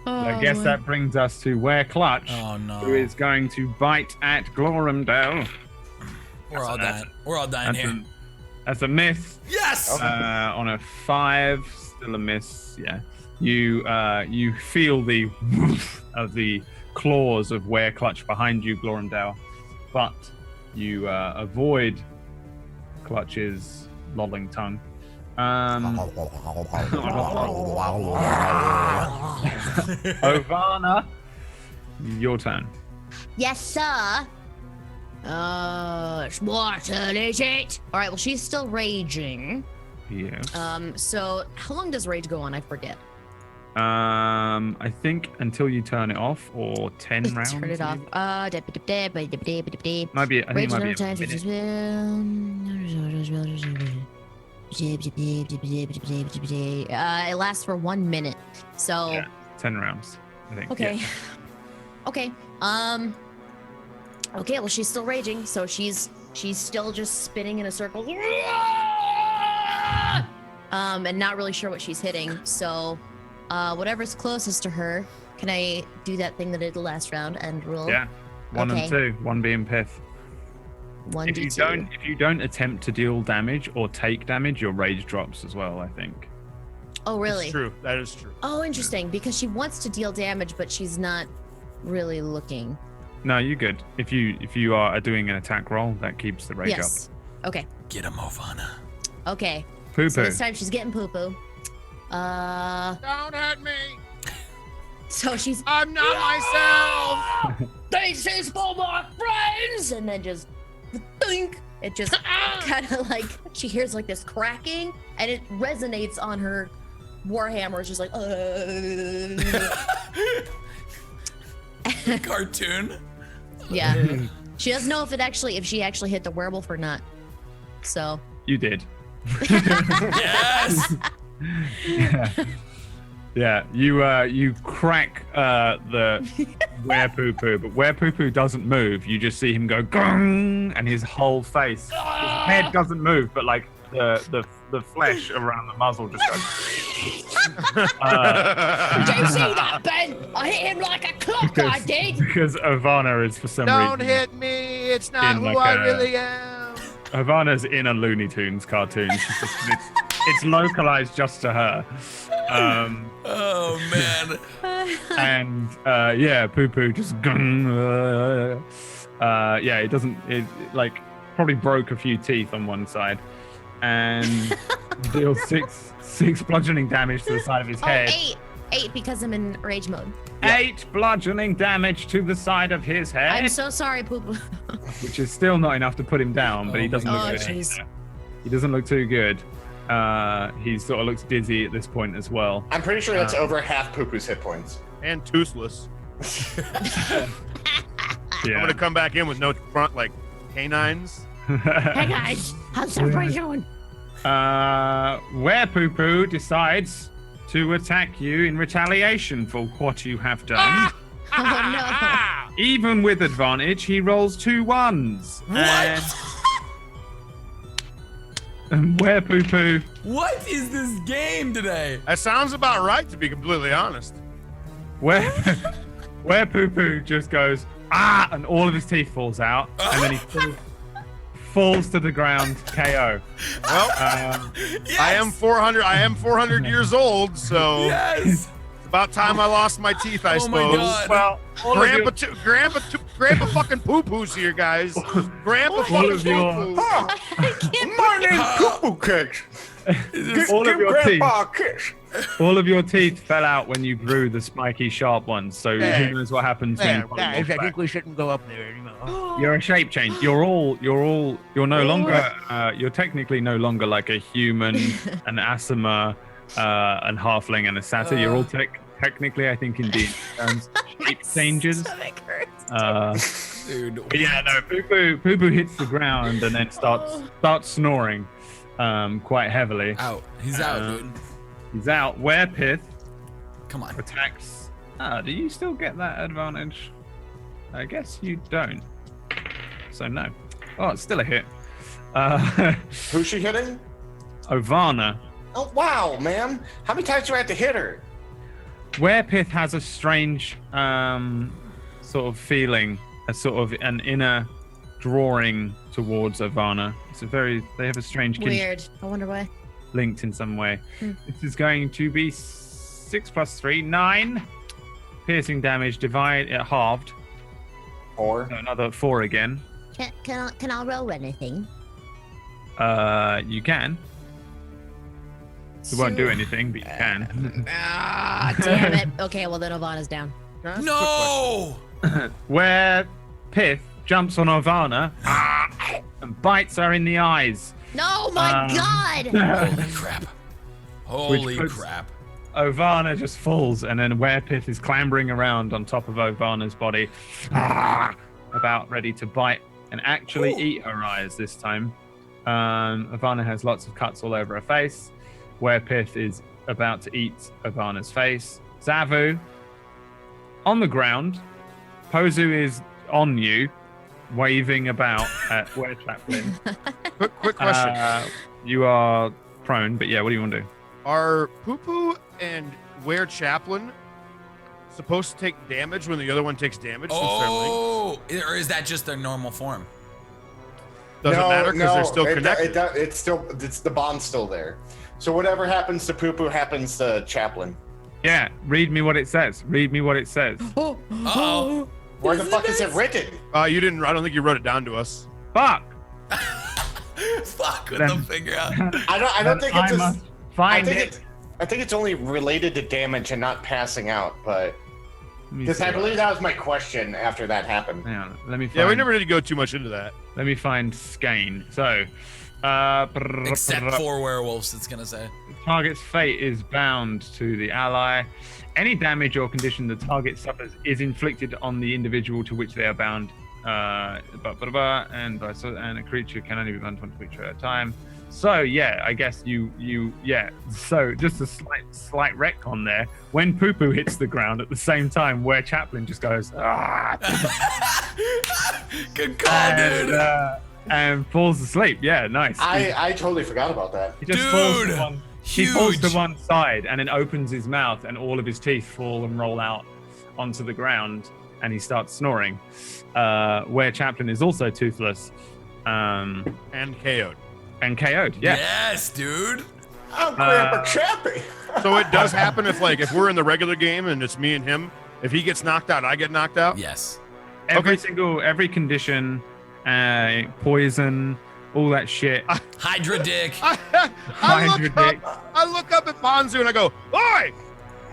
I guess that brings us to Were Clutch, Oh, no. who is going to bite at Glorumdale. We're all dying. We're all dying here. That's a miss. Yes! On a 5, still a miss. Yeah. You feel the woof of the claws of Were Clutch behind you, Glorumdale, but you avoid Clutch's lolling tongue. Ovana, your turn. Yes, sir. It's my turn, is it? All right. Well, she's still raging. Yes. So how long does rage go on? I forget. I think until you turn it off, or 10 rounds. Turn it off. maybe? Might Might be. I think it might be. a minute. It lasts for 1 minute. So Yeah, 10 rounds, I think. okay. Yeah. Okay. Okay, well she's still raging, so she's still just spinning in a circle. And not really sure what she's hitting. So whatever's closest to her, can I do that thing that I did the last round and roll? Yeah. 1 Okay. and 2, 1 being Pith. 1d2. If you don't attempt to deal damage or take damage, your rage drops as well, I think. Oh, really? That's true. That is true. Oh, interesting. Because she wants to deal damage, but she's not really looking. No, you're good. If you are doing an attack roll, that keeps the rage Yes. Okay. Get him, Ovana. Okay. up. Poo So poo. this time she's getting poo poo. Don't hurt me. So she's I'm not myself. this is for my friends, and then just think it just kind of like she hears like this cracking, and it resonates on her warhammer. It's just like Cartoon. yeah. She doesn't know if she actually hit the werewolf or not. So You did. Yes. Yeah, you crack the where poo poo, but where poo poo doesn't move. You just see him go gong, and his whole face, his head doesn't move, but like the flesh around the muzzle just goes. did you see that, Ben? I hit him like a clock. I did. Because Ivana is for some Don't reason. hit me. It's not In who like I a- really am. Ivana's in a Looney Tunes cartoon. She's just, it's localized just to her. Oh man. And yeah, poo poo just yeah, it like probably broke a few teeth on one side and deals six bludgeoning damage to the side of his Oh, head. 8 because I'm in rage mode. 8 bludgeoning damage to the side of his head, I'm so sorry, poo poo. which is still not enough to put him down, but he doesn't look Oh, good. jeez. He doesn't look too good. He sort of looks dizzy at this point as well. I'm pretty sure that's over half Poo-Poo's hit points. And toothless. Yeah. I'm gonna come back in with no front like canines. Hey guys, how's everybody doing? Where Poo Poo decides to attack you in retaliation for what you have done. Oh Even with advantage, he rolls 2 1s. And Where Poo Poo, What is this game today? That sounds about right, to be completely honest. where Poo Poo just goes, and all of his teeth falls out, and then he falls to the ground, KO. Well, Yes. I am 400 years old, so Yes. it's about time I lost my teeth, I Oh my suppose. God. Well, all of your- Grandpa fucking poo-poo's here, guys. Grandpa All fucking of your- poo-poo. My name's Poo-Poo Kick. all of Give your Grandpa a kiss. All of your teeth fell out when you grew the spiky, sharp ones. So Hey. who knows what happens when you polymorph back. we shouldn't go up there anymore. You're a shape change. You're no longer. You're technically no longer like a human, an Asima, an halfling, and a satyr. You're all technically, I think, in D terms, shape changes. Stomach hurts. Dude. But yeah, no. Poo Poo hits the ground and then starts snoring, quite heavily. Out. He's out, dude. He's out. Werepith Come on. attacks. Do you still get that advantage? I guess you don't. So no. Oh, it's still a hit. Who's she hitting? Ovana. Oh, wow, man. How many times do I have to hit her? Werepith has a strange sort of feeling, a sort of an inner drawing towards Ovana. They have a strange kinship Weird. I wonder why. linked in some way. This is going to be 6 + 3, 9 piercing damage, divide it halved. Or So another 4 again. Can I roll anything? You can. It won't do anything, but you can. Ah, damn it. Okay, well then Ovana's down. No. Where Pith jumps on Ovana and bites her in the eyes. No, my God! Holy crap. Holy puts- crap. Ovana just falls, and then Werepith is clambering around on top of Ovana's body, about ready to bite and actually eat her eyes this time. Ivana has lots of cuts all over her face. Werepith is about to eat Ivana's face. Zavu, on the ground. Pozu is on you, waving about at Were Chaplain. Quick question. You are prone, but yeah, what do you want to do? Are Poo Poo and Were Chaplain supposed to take damage when the other one takes damage since they're linked? Or is that just their normal form? Doesn't matter because they're still connected. It's the bond's still there. So whatever happens to Poo Poo happens to Chaplain. Yeah, read me what it says. Read me what it says. Uh-oh. Where the fuck is it written? You didn't. I don't think you wrote it down to us. Fuck! Fuck with the figure out. I don't think it's just. Find it. I think it's only related to damage and not passing out, but Let me because see. I believe that was my question after that happened. Hang on, let me find. Yeah, we never did go too much into that. Let me find Skane. So, Except for werewolves, it's gonna say. target's fate is bound to the ally. Any damage or condition the target suffers is inflicted on the individual to which they are bound. And a creature can only be bound to one creature at a time. So yeah, I guess yeah. So just a slight retcon there. When Poo Poo hits the ground at the same time, where Chaplain just goes Good call, dude. And falls asleep. Yeah, nice. I totally forgot about that. He just falls to one side and then opens his mouth and all of his teeth fall and roll out onto the ground and he starts snoring. Where Chaplain is also toothless. And KO'd. And KO'd, yeah. Yes, dude. Oh, Grandpa Chappy. So it does happen if we're in the regular game and it's me and him. If he gets knocked out, I get knocked out. Yes. Every condition, poison, all that shit. Hydra dick. I look up at Bonzu and I go, "Oi,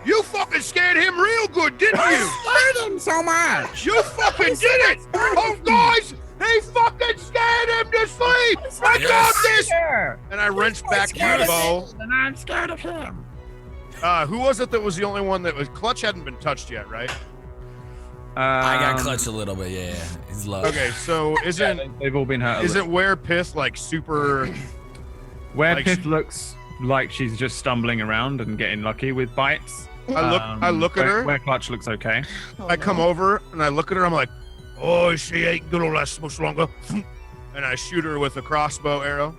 you fucking scared him real good, didn't you? Scared him so much. You fucking did it! Oh, guys, he fucking scared him to sleep. I got this." And I wrenched back Hugbo. And I'm scared of him. Who was it that was the only one that was Clutch hadn't been touched yet, right? I got clutched a little bit, yeah. He's low. Okay, so They've all been hurt. Isn't Were Pith like super? Where Pith looks like she's just stumbling around and getting lucky with bites. I look at her. Where Clutch looks okay. I come over and I look at her. I'm like, "Oh, she ain't gonna last much longer." And I shoot her with a crossbow arrow.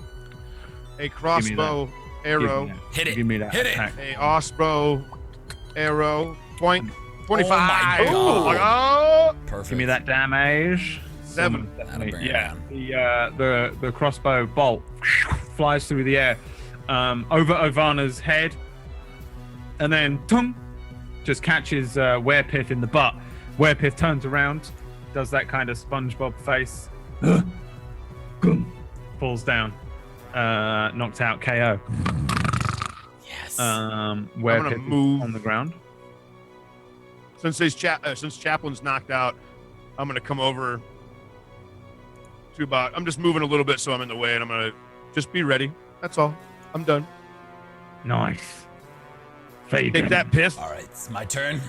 A crossbow arrow. Hit it. Give me that. Hit it. attack. A crossbow arrow. Point. 25. Oh my God. Perfect. Give me that damage. 7. That'll bring it Yeah. down. The crossbow bolt flies through the air over Ivana's head, and then just catches Werepith in the butt. Werepith turns around, does that kind of SpongeBob face, falls down, knocked out, KO. Yes. Werepith move. is on the ground. Since Chaplin's knocked out, I'm gonna come over to about. I'm just moving a little bit so I'm in the way, and I'm gonna just be ready. That's all. I'm done. Nice. Take that piss. All right, it's my turn.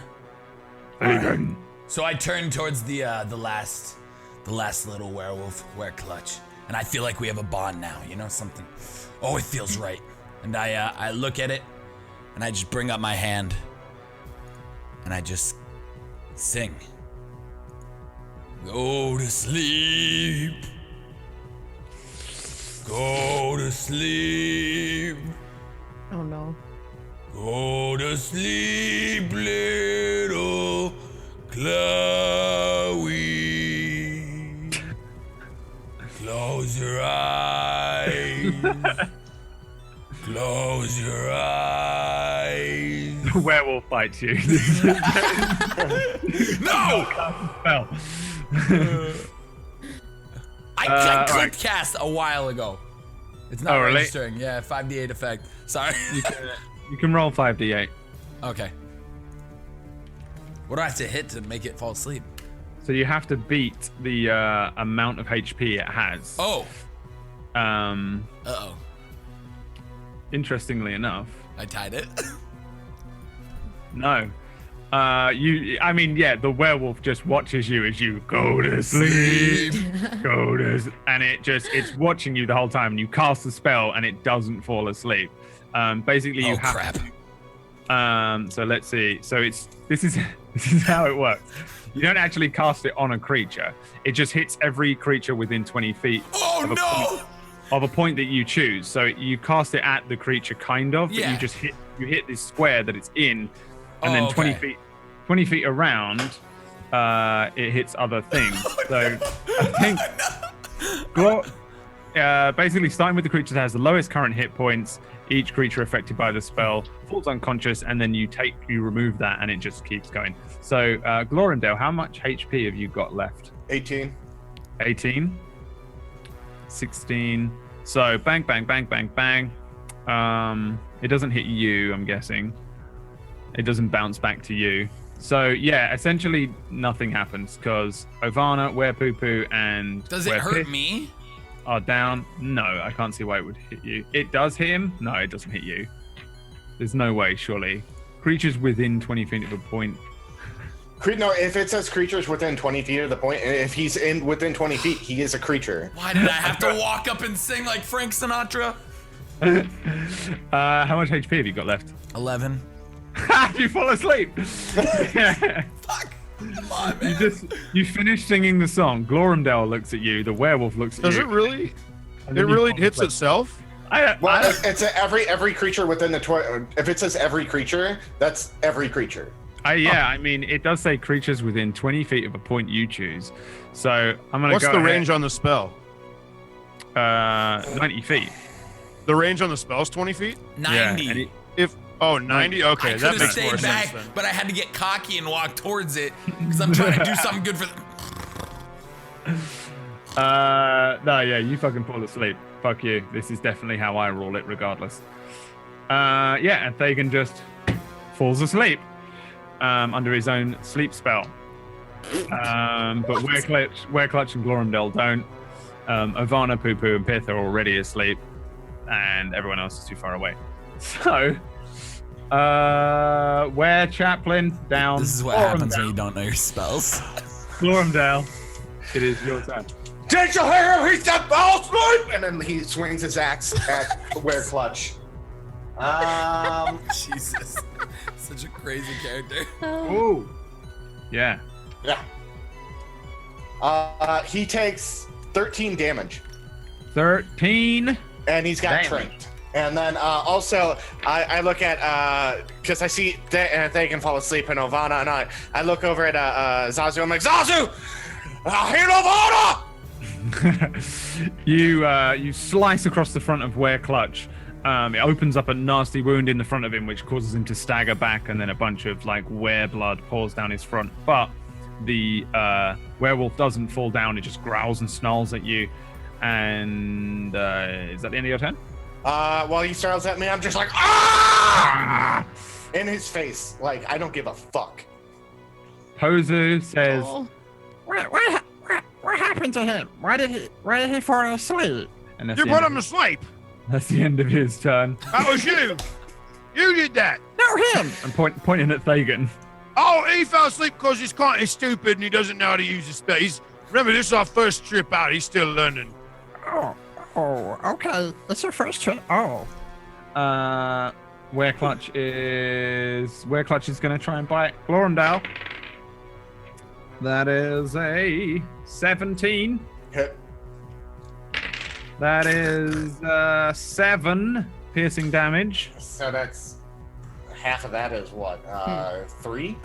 Fagan. So I turn towards the last little werewolf, Clutch, and I feel like we have a bond now. You know, something. Oh, it feels right. And I look at it, and I just bring up my hand, and I just sing. Go to sleep. Go to sleep. Oh no. Go to sleep, little Chloe. Close your eyes. Close your eyes. The werewolf bites you. No! Spell. I clicked cast a while ago. It's not really? registering. Yeah, 5d8 effect. Sorry. You can roll 5d8. Okay. What do I have to hit to make it fall asleep? So you have to beat the amount of HP it has. Oh. Uh-oh. Interestingly enough, I tied it. no. The werewolf just watches you as you go to sleep, and it's watching you the whole time. And you cast the spell, and it doesn't fall asleep. Basically, you have. Crap. So let's see. So this is how it works. You don't actually cast it on a creature. It just hits every creature within 20 feet. Of a point that you choose. So you cast it at the creature, kind of. But you just hit this square that it's in, and then 20 feet around, it hits other things. So I think, basically, starting with the creature that has the lowest current hit points, each creature affected by the spell falls unconscious, and then you remove that, and it just keeps going. So, Glorindale, how much HP have you got left? 18. 18. 16. So bang, bang, bang, bang, bang. It doesn't hit you, I'm guessing. It doesn't bounce back to you. So yeah, essentially nothing happens because Ovana, Werepoo, and Does it hurt me? Are down. No, I can't see why it would hit you. It does hit him. No, it doesn't hit you. There's no way, surely. Creatures within 20 feet of a point. No, if it says creatures within 20 feet of the point, if he's within 20 feet, he is a creature. Why did I have to walk up and sing like Frank Sinatra? How much HP have you got left? 11. You fall asleep. Fuck. Come on, man. You finish singing the song. Glorindale looks at you. The werewolf looks at Does you. it really? And It then you really fall hits asleep. itself? It's every creature within the if it says every creature, that's every creature. I mean, it does say creatures within 20 feet of a point you choose. So I'm gonna What's go the ahead. range on the spell? 90 feet. The range on the spell is 20 feet? 90. Yeah, and it- 90? Okay, I could that have makes more stayed back, sense then. but I had to get cocky and walk towards it because I'm trying to do something good for them. No, yeah, you fucking fall asleep. Fuck you. This is definitely how I rule it, regardless. Yeah, and Thagan just falls asleep under his own sleep spell. But Wereclutch and Glorindale don't. Ovana, Poo, and Pith are already asleep, and everyone else is too far away. So, Were Chaplain down. This is what happens when you don't know your spells. Glorindale, it is your turn. Did you hear him? He's that ball swipe! And then he swings his axe at Wereclutch. Jesus. Such a crazy character. Ooh. Yeah. Yeah. He takes 13 damage. 13. And he's got Damn. tranked. And then also, I look at, because I see they can fall asleep in Ovana, and I look over at Zazu. I'm like, Zazu! Heal Ovana! You slice across the front of Wereclutch. It opens up a nasty wound in the front of him, which causes him to stagger back, and then a bunch of like were blood pours down his front. But the werewolf doesn't fall down; it just growls and snarls at you. And is that the end of your turn? While he snarls at me, I'm just like, ah! In his face, like I don't give a fuck. Pozu says, What happened to him? Why did he fall asleep? and that's You the put end him of- to sleep. That's the end of his turn. That was you. You did that. No, him. I'm pointing at Thagan. Oh, he fell asleep because he's kind of stupid and he doesn't know how to use his spell. Remember, this is our first trip out. He's still learning. Oh, okay. It's your first trip. Oh. Wereclutch is going to try and bite Glorindale. That is a 17. Hit. That is 7 piercing damage. So that's half of that is what? 3?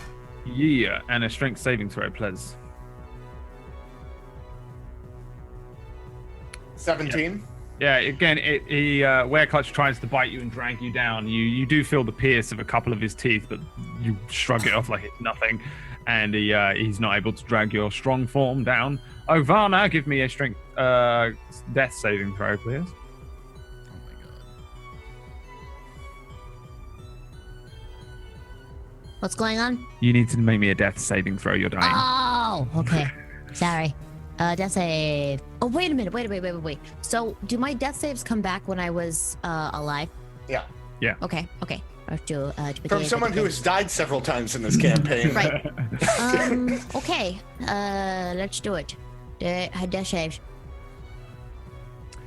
Yeah, and a strength saving throw, please. 17. Yeah, again, Wereclutch tries to bite you and drag you down. You do feel the pierce of a couple of his teeth, but you shrug it off like it's nothing. And he's not able to drag your strong form down. Ovana, give me a strength death saving throw, please. Oh my god. What's going on? You need to make me a death saving throw. You're dying. Oh, okay. Sorry. Death save. Oh, wait a minute. Wait. So, do my death saves come back when I was alive? Yeah. Okay. From someone who has died several times in this campaign. Right. Okay. Let's do it. Death saves.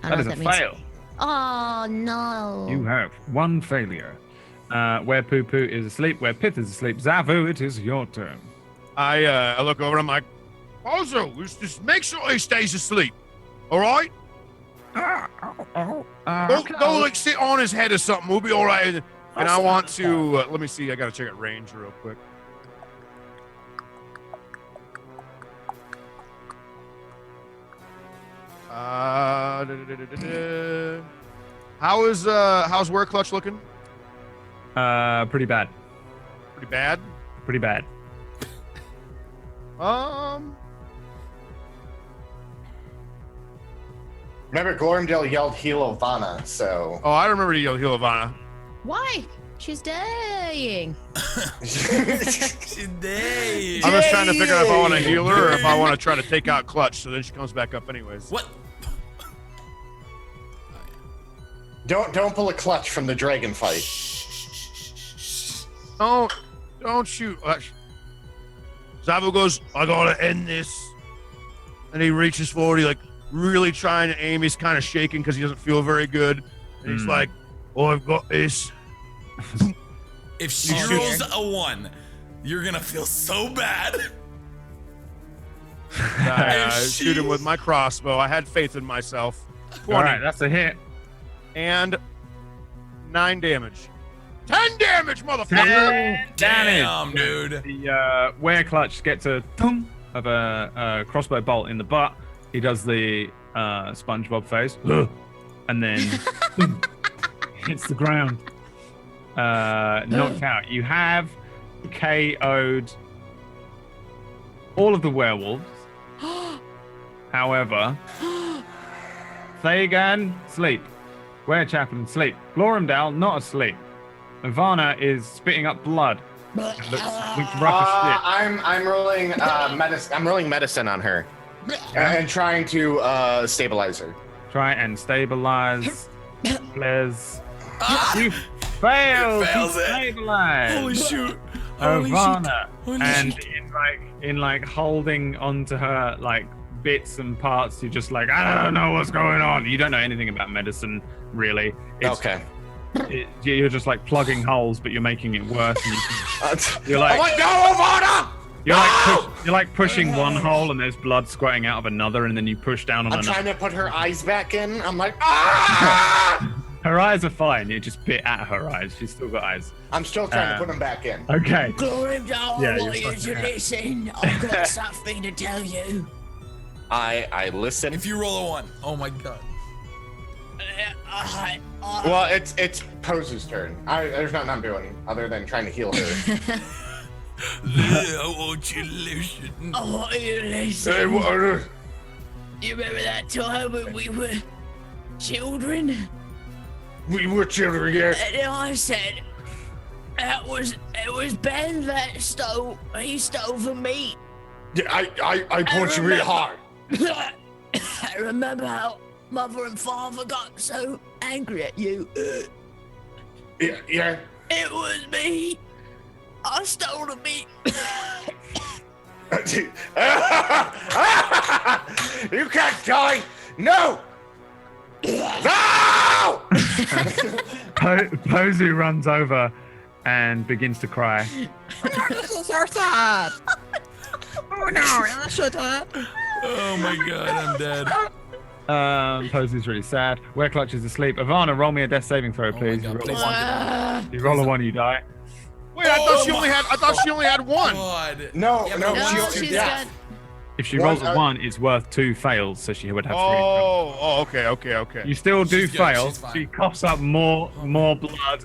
I That don't is know a what means. fail. Oh no. You have one failure. Where Poo Poo is asleep, where Pith is asleep. Zavu, it is your turn. I look over and I'm like, also, just make sure he stays asleep. All right? Go like sit on his head or something. We'll be all right. And I want to, let me see. I got to check out range real quick. How's Were Clutch looking? Pretty bad. Pretty bad. Pretty bad. Remember, Glormdale yelled heal Ovana, so. Oh, I remember you heal Ivana. Why? She's dying. She's dead. I'm just trying to figure out if I want to heal her or if I want to try to take out Clutch, so then she comes back up anyways. What? Don't pull a clutch from the dragon fight. Don't shoot. Zavu goes, I gotta end this. And he reaches forward, he like really trying to aim. He's kind of shaking because he doesn't feel very good. And he's like, oh, I've got this. If she rolls a 1, you're gonna feel so bad. I shoot him with my crossbow. I had faith in myself. 20. All right, that's a hit. And 9 damage. 10 damage, motherfucker! 10 Damn, dude. The Were Clutch gets a thump of a crossbow bolt in the butt. He does the SpongeBob face, and then hits the ground. Knocked out. You have KO'd all of the werewolves. However, Thagan, sleep. Were Chaplain, sleep. Glormdale, not asleep. Ivana is spitting up blood. Looks rough as shit. I'm rolling medicine. I'm rolling medicine on her, and trying to stabilize her. Try and stabilize. Liz. You failed to fails it. stabilize. Holy shoot. Holy Ivana. Holy And shit. in holding onto her like bits and parts, you're just like, I don't know what's going on. You don't know anything about medicine, really. Okay. You're just like plugging holes, but you're making it worse. And you're I'm like, like, no, Ovana! you're like pushing one hole, and there's blood squirting out of another, and then you push down on I'm another. trying to put her eyes back in. I'm like, ah! Her eyes are fine. You just bit at her eyes. She's still got eyes. I'm still trying to put them back in. Okay. Glormdale, Yeah, I want you're you to fucking- listen. I've got something to tell you. I listen. If you roll a 1, oh my god. Well, it's Pose's turn. There's nothing I'm doing other than trying to heal her. I want you to listen. I want you to listen. Hey, what? You remember that time when we were children? We were children, yeah. And then I said, it was Ben that stole from me. I punched you really hard. I remember how Mother and Father got so angry at you. Yeah. It was me. I stole the meat. You can't die! No! No! Posey runs over and begins to cry. This is so sad. Oh no, that's so sad. Oh my god, I'm dead. Posey's really sad. Were Clutch is asleep. Ivana, roll me a death saving throw, please. God, You roll please. a 1. You roll a 1, you die. Wait, I thought she only had one. God. No, Yeah, no, but No, she's she's yeah. got. If she One, rolls a 1, it's worth 2 fails, so she would have 3. Okay. You still do She's good, fail. she's fine. She coughs up more blood.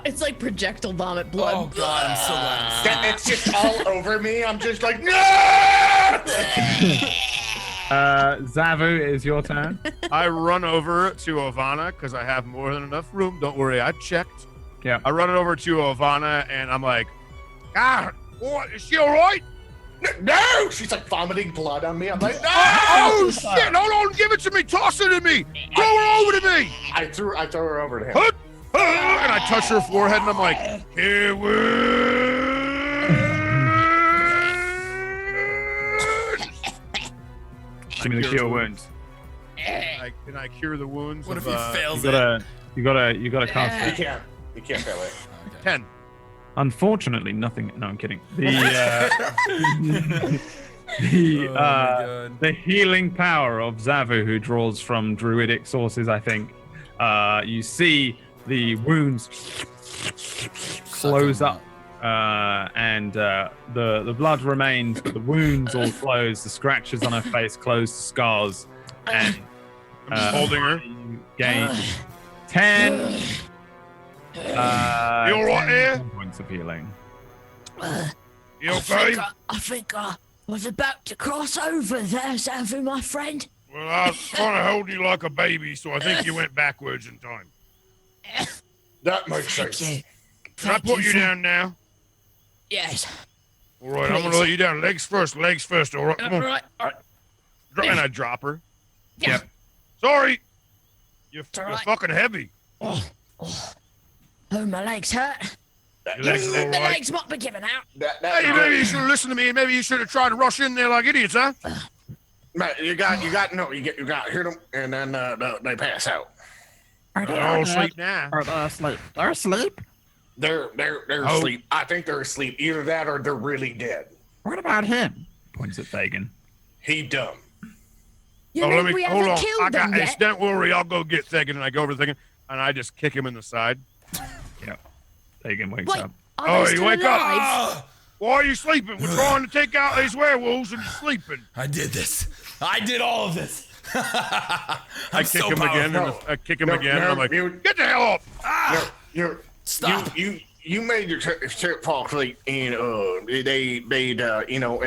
It's like projectile vomit blood. Oh god, I'm so glad. It's just all over me. I'm just like, no! Zavu, it is your turn. I run over to Ivana because I have more than enough room. Don't worry, I checked. Yeah. I run it over to Ivana and I'm like, what? Is she all right? No! She's like vomiting blood on me. I'm like, no! Oh shit! Hold on, give it to me. Toss it to me. Throw her over to me. I threw her over to him. Huh? And I touch her forehead, and I'm like, here Give me the cure wounds. Can I cure the wounds? What of, if he fails it? You gotta cast it. You can't fail it. 10. Unfortunately, nothing. No, I'm kidding. The the healing power of Zavu, who draws from druidic sources, I think. You see the wounds close up, and the blood remains, but the wounds all close. The scratches on her face close, scars, and I'm just holding her. you gain 10. You all right here? 10 points of healing. You okay? I think I was about to cross over there, Zavu, my friend. Well, I was trying to hold you like a baby, so I think you went backwards in time. That makes Thank sense. you. Can I put you down now? Yes. All right, I'm gonna let you down. Legs first, all right? Come on. All right. And I drop her. Yeah. Sorry. You're all right. fucking heavy. Oh, my legs hurt. Your legs are all The right. legs might be giving out. Hey, maybe you should have listened to me, and maybe you should have tried to rush in there like idiots, huh? You got hear them, and then they pass out. They're all asleep now. Are they asleep? They're asleep? They're Oh. asleep. I think they're asleep. Either that or they're really dead. What about him? Points at Fagin. He dumb. You mean we hold haven't on. killed I got them this. yet? Don't worry, I'll go get Thegan, and I go over to Thegan, and I just kick him in the side. Yeah. Fagin wakes Wait, up. are Oh, they you still wake alive? up! Why are you sleeping? We're trying to take out these werewolves, and you're sleeping. I did this. I did all of this. I I'm kick so him again, powerful. and I kick him again, and I'm like, you- get the hell up! Stop. You made your trip fall asleep, and they and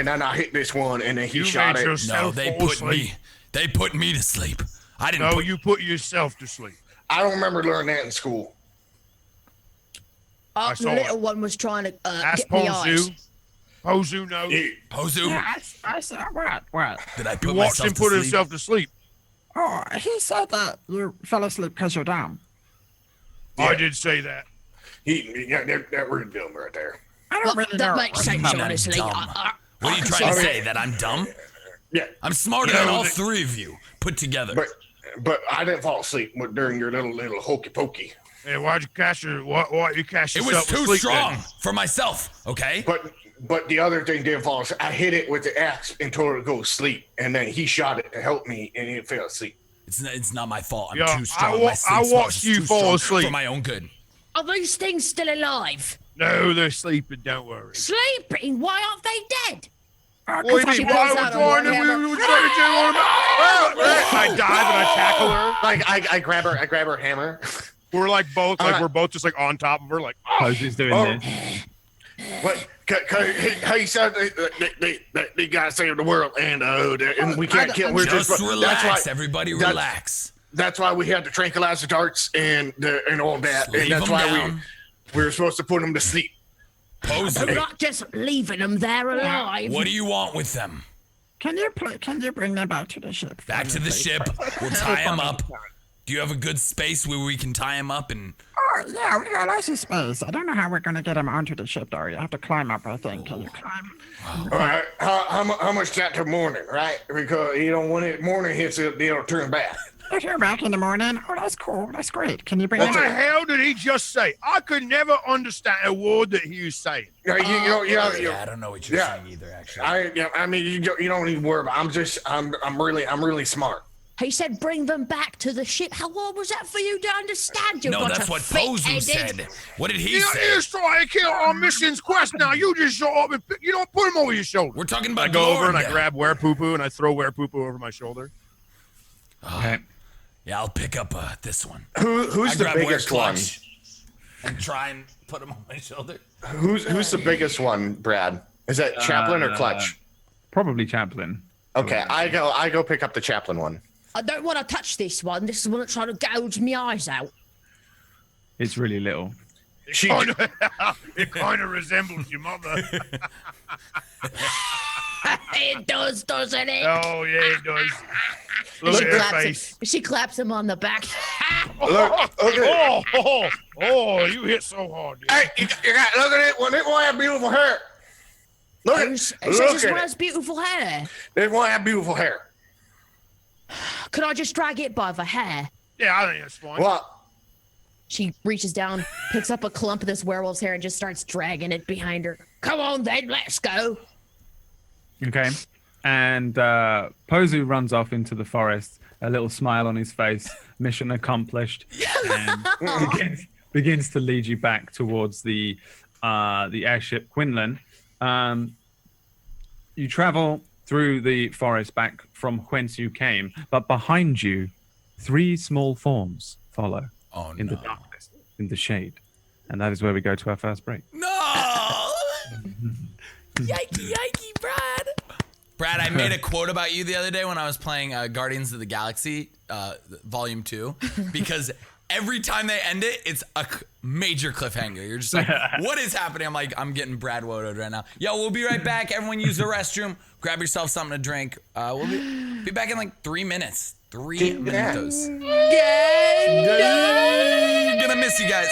then I hit this one, and then he You shot made it. yourself No, they fall put asleep. me. They put me to sleep. I didn't. No, put, you put yourself to sleep. I don't remember learning that in school. I The saw little it. one was trying to Ask get me eyes. Pozu. Pozu knows. Pozu. Yeah, I said, what? Did I You put watched myself him to put sleep? himself to sleep. Oh, he said that you fell asleep because you're down. I did say that. That really dumb right there. I don't Well, really that know. makes sense, I'm honestly. dumb. What are you can trying to see say? That I'm dumb? Yeah, I'm smarter You know than all that- three of you put together. but I didn't fall asleep during your little hokey pokey. Hey, why'd you cast your? Why you cast It yourself was too to sleep strong then? for myself. Okay. But the other thing didn't fall asleep. I hit it with the axe and told it to go to sleep, and then he shot it to help me, and it fell asleep. It's not my fault. I'm Yeah, too strong. I My sleep watched spells is you too fall strong asleep. for my own good. Are these things still alive? No, they're sleeping. Don't worry. Sleeping? Why aren't they dead? What do you she mean? Why pulls we're out a trying to? hammer. We were trying to do one of I dive and I tackle her. Like I grab her hammer. We're like both Alright. we're both just like on top of her, like Pozu's doing Oh. this. What? He said they gotta save the world, and we can't kill. We're Just relax, That's why. everybody. that's- Relax. That's why we had the tranquilizer darts and all that, Leave and that's them why down. we were supposed to put them to sleep. I'm Pozu. not just leaving them there alive. What do you want with them? Can you bring them back to the ship? Back to the ship. We'll tie them up. Do you have a good space where we can tie them up and? Oh, yeah, we got lots of space. I don't know how we're going to get them onto the ship, though. You have to climb up, I think. Can you climb? All right, how much that to morning, right? Because when it morning hits, it'll turn back. If you're back in the morning, oh, that's cool. That's great. Can you bring what them the back? hell did he just say? I could never understand a word that he was saying. Yeah, I don't know what you're Yeah. saying either. Actually, I mean, you don't need to worry about. I'm really smart. He said bring them back to the ship. How hard was that for you to understand? You no, bunch that's of what Pozu thick-headed- said. What did he You're say? trying to kill our mission's quest now. You just show up and you don't put him over your shoulder. We're talking I about go over and I Glorga. grab Were Poo Poo and I throw Were Poo Poo over my shoulder. Okay. Yeah, I'll pick up this one. Who's I the grab biggest Were one? Clutch and try and put him on my shoulder. Who's the biggest one, Brad? Is that Chaplain or Clutch? Probably Chaplain. Okay, I go pick up the Chaplain one. I don't want to touch this one. This is the one that's trying to gouge my eyes out. It's really little. She It kind of resembles your mother. It does, doesn't it? Oh yeah, it does. Look She at her claps, face. she claps him on the back. Look at it. Oh, you hit so hard. Dude. Hey, you got look at it. Well, this one have beautiful hair. Look at It it. says Look this at one it. has beautiful hair. This one have beautiful hair. Could I just drag it by the hair? Yeah, I think that's fine. What? She reaches down, picks up a clump of this werewolf's hair, and just starts dragging it behind her. Come on then, let's go. Okay. And Pozu runs off into the forest, a little smile on his face, mission accomplished, and begins to lead you back towards the airship Quinlan. You travel through the forest back from whence you came, but behind you, 3 small forms follow in the darkness, in the shade. And that is where we go to our first break. No! Yikey, Brad. Brad, I made a quote about you the other day when I was playing Guardians of the Galaxy Volume 2, because every time they end it, it's a major cliffhanger. You're just like, what is happening? I'm like, I'm getting Brad Woto'd right now. Yo, we'll be right back. Everyone use the restroom. Grab yourself something to drink. We'll be back in like 3 minutes. 3 minutos. Gonna miss you guys.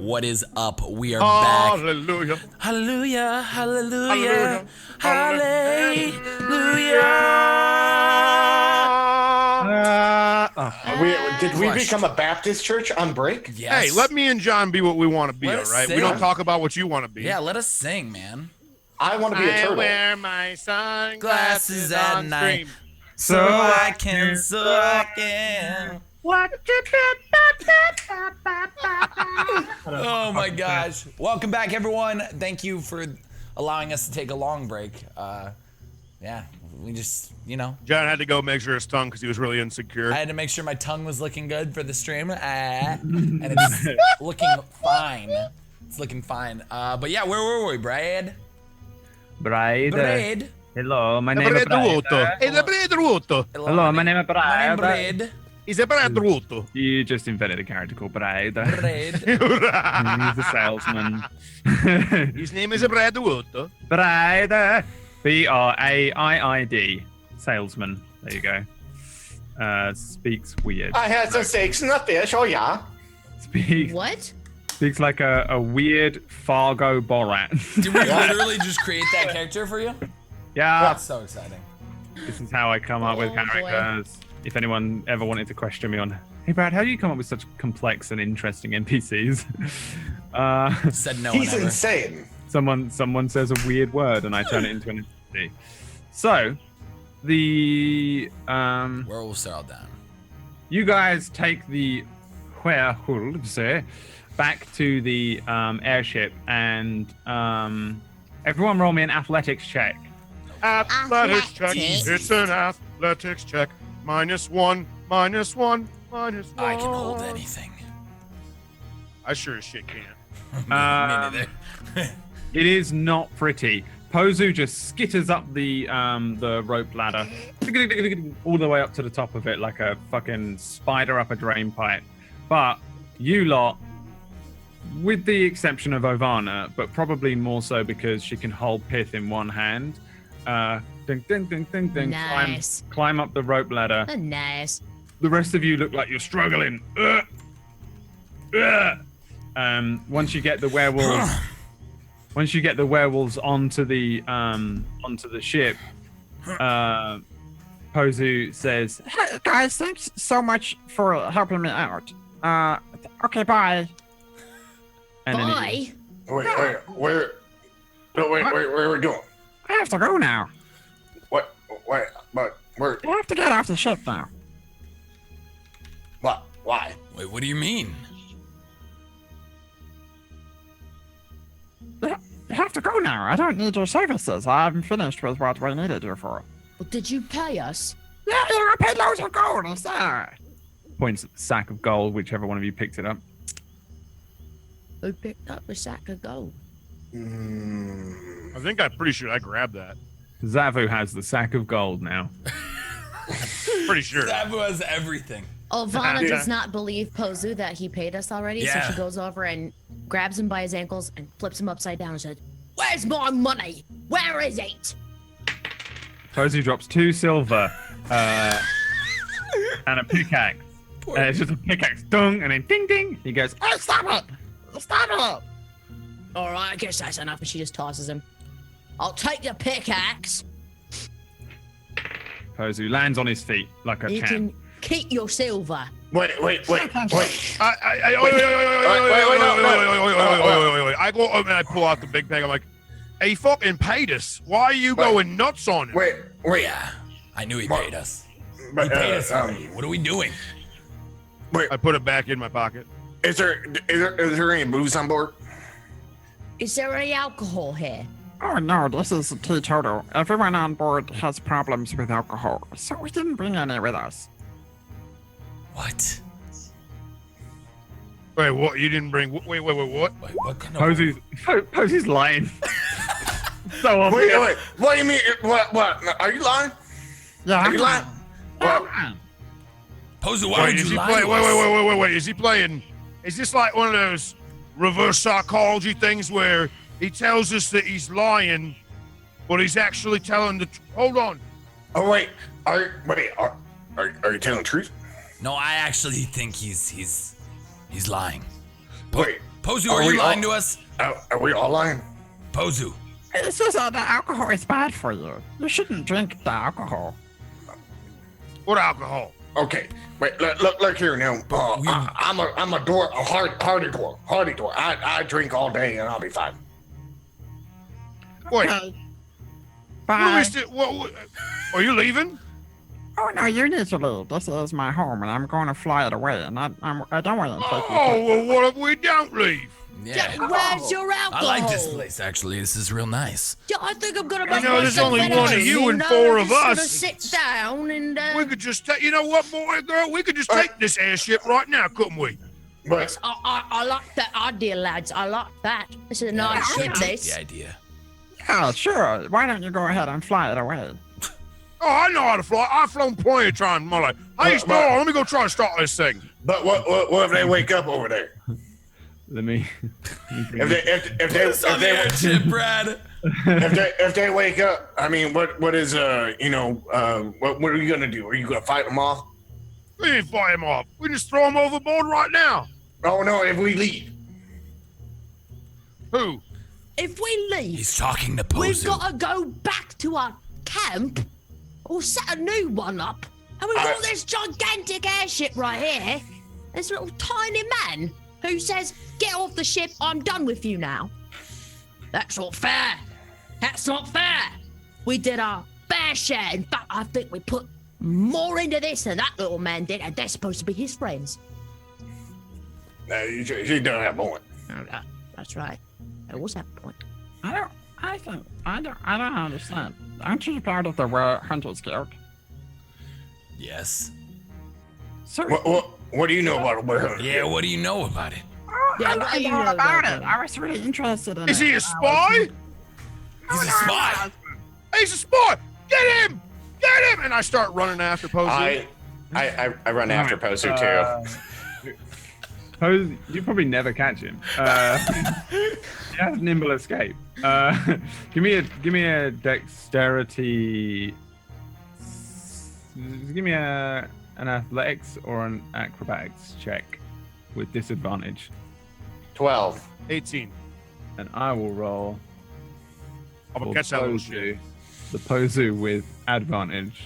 What is up? We are back. Hallelujah. Hallelujah, hallelujah, Hallelujah. hallelujah. Did we Crushed. become a Baptist church on break? Yes. Hey, let me and John be what we want to be, Let all us right? We sing. don't talk about what you want to be. Yeah, let us sing, man. I want to be a turtle. wear my Glasses sunglasses at on night, stream. so I can suck in. Oh my gosh. Welcome back, everyone. Thank you for allowing us to take a long break. Yeah, we just, you know, John had to go measure his tongue because he was really insecure. I had to make sure my tongue was looking good for the stream, and it's looking fine. It's looking fine. But yeah, where were we, Brad? Bride. Brad. Hello, my name is Bride. It's a bread ruto. Hello, my name is My name Bride. Brad. It's a bread ruto. You just invented a character called Bride. Brad. He's a salesman. His name is a bread ruto. Bride. Braid. Salesman. There you go. Speaks weird. I had some steaks and a fish. Oh yeah. What? Speaks like a weird Fargo Borat. Did we literally just create that character for you? Yeah, That's so exciting. this is how I come up with Oh, boy. characters. If anyone ever wanted to question me on, hey Brad, how do you come up with such complex and interesting NPCs? Said no He's one ever. insane. Someone says a weird word and I turn it into an NPC. So, the Werewolves are all down. you guys take the werewolves back to the airship and everyone roll me an athletics check. Athletics check. Athletics. It's an athletics check. -1, -1, -1. I can hold anything. I sure as shit can't. Me neither. It is not pretty. Pozu just skitters up the rope ladder all the way up to the top of it like a fucking spider up a drain pipe. But you lot, with the exception of Ovana, but probably more so because she can hold pith in one hand, ding, ding, ding, ding, ding, Nice. climb up the rope ladder. Nice. The rest of you look like you're struggling. Once you get the werewolves, onto the ship, Pozu says, Hey, guys, thanks so much for helping me out. Okay, bye. and then Bye. Where are we going? I have to go now. What? But where? I have to get off the ship now. What? Why? Wait, what do you mean? You have to go now. I don't need your services. I'm finished with what we needed you for. Well, did you pay us? Yeah, I paid loads of gold. It's there. points at the sack of gold, whichever one of you picked it up. Who picked up a sack of gold? I think I'm pretty sure I grabbed that. Zavu has the sack of gold now. Pretty sure. Zabu has everything. Ovana Yeah. does not believe Pozu that he paid us already, Yeah. so she goes over and grabs him by his ankles and flips him upside down and says, "Where's my money? Where is it?" Posey drops 2 silver and a pickaxe. And it's just a pickaxe, dung, and then ding ding. He goes, Hey, stop it! Stop it! All right, I guess that's enough. And she just tosses him. I'll take the pickaxe. Pozu lands on his feet like a You champ. can keep your silver. Wait. Wait, I go up and I pull out the big bag. I'm like, hey, he fucking paid us. Why are you going nuts on it? Wait. Yeah, I knew he What? paid us. He But, paid us already. What are we doing? I put it back in my pocket. Is there any booze on board? Is there any alcohol here? Oh no, this is teetotal. Everyone on board has problems with alcohol, so we didn't bring any with us. What? Wait, what? You didn't bring? Wait, what? Wait, what kind of? Posey's lying. So obvious. Wait. What do you mean? What? Are you lying? Yeah, Are you lying? What? Pozu, why would Is you he lie play? to us? Wait. Is he playing? Is this like one of those reverse psychology things where he tells us that he's lying, but he's actually telling the truth? Hold on. Oh wait. Are you telling the truth? No, I actually think he's lying. Wait. Pozu, are you lying to us? Are we all lying? Pozu. It's just the alcohol is bad for you. You shouldn't drink the alcohol. What alcohol? Okay, wait, look here now. I'm a hardy door. I drink all day and I'll be fine. Wait, Okay. who Bye. is it? Are you leaving? Oh no, you need to leave. This is my home, and I'm going to fly it away. And I don't want to take you. Oh, well, what if we don't leave? Yeah. Where's your alcohol? I like this place, actually. This is real nice. Yeah, I think I'm gonna make there's myself only better. one of you and know, 4 I'm of just gonna us. sit down and. We could just take, you know what, boy, girl? We could just take this airship right now, couldn't we? But I like that idea, lads. I like that. This is a nice ship, this. The idea. Yeah, sure. Why don't you go ahead and fly it away? Oh, I know how to fly. I've flown plenty of times in my life. Hey, Star, let me go try to start this thing. but what if they wake up over there? Let me. If they Airship, Brad. if they wake up, I mean, what is what are you gonna do? Are you gonna fight them off? We didn't fight him off. We just throw him overboard right now. Oh no, if we leave. Who? If we leave, He's talking to we've Pozu. got to go back to our camp or set a new one up. And we've got this gigantic airship right here. This little tiny man who says, "Get off the ship, I'm done with you now." That's not fair. That's not fair. We did our fair share. In fact, I think we put more into this than that little man did, and they're supposed to be his friends. No, you don't have one. That's right. I always have a point. I don't understand. Aren't you part of the Hunters Guild? Yes. So What do you know about a bear? Yeah, what do you know about it? Yeah, I what do learned you all know about about it. I was really interested in it. Is he a spy? He's a spy. He's a spy! Get him! Get him! And I start running after Posey. I run after Pozu too. Pose, you probably never catch him. He has nimble escape. Give me a dexterity. Give me an athletics or an acrobatics check with disadvantage, 12. 18. and I will roll. I'm gonna for catch that little shit. The Pozu with advantage.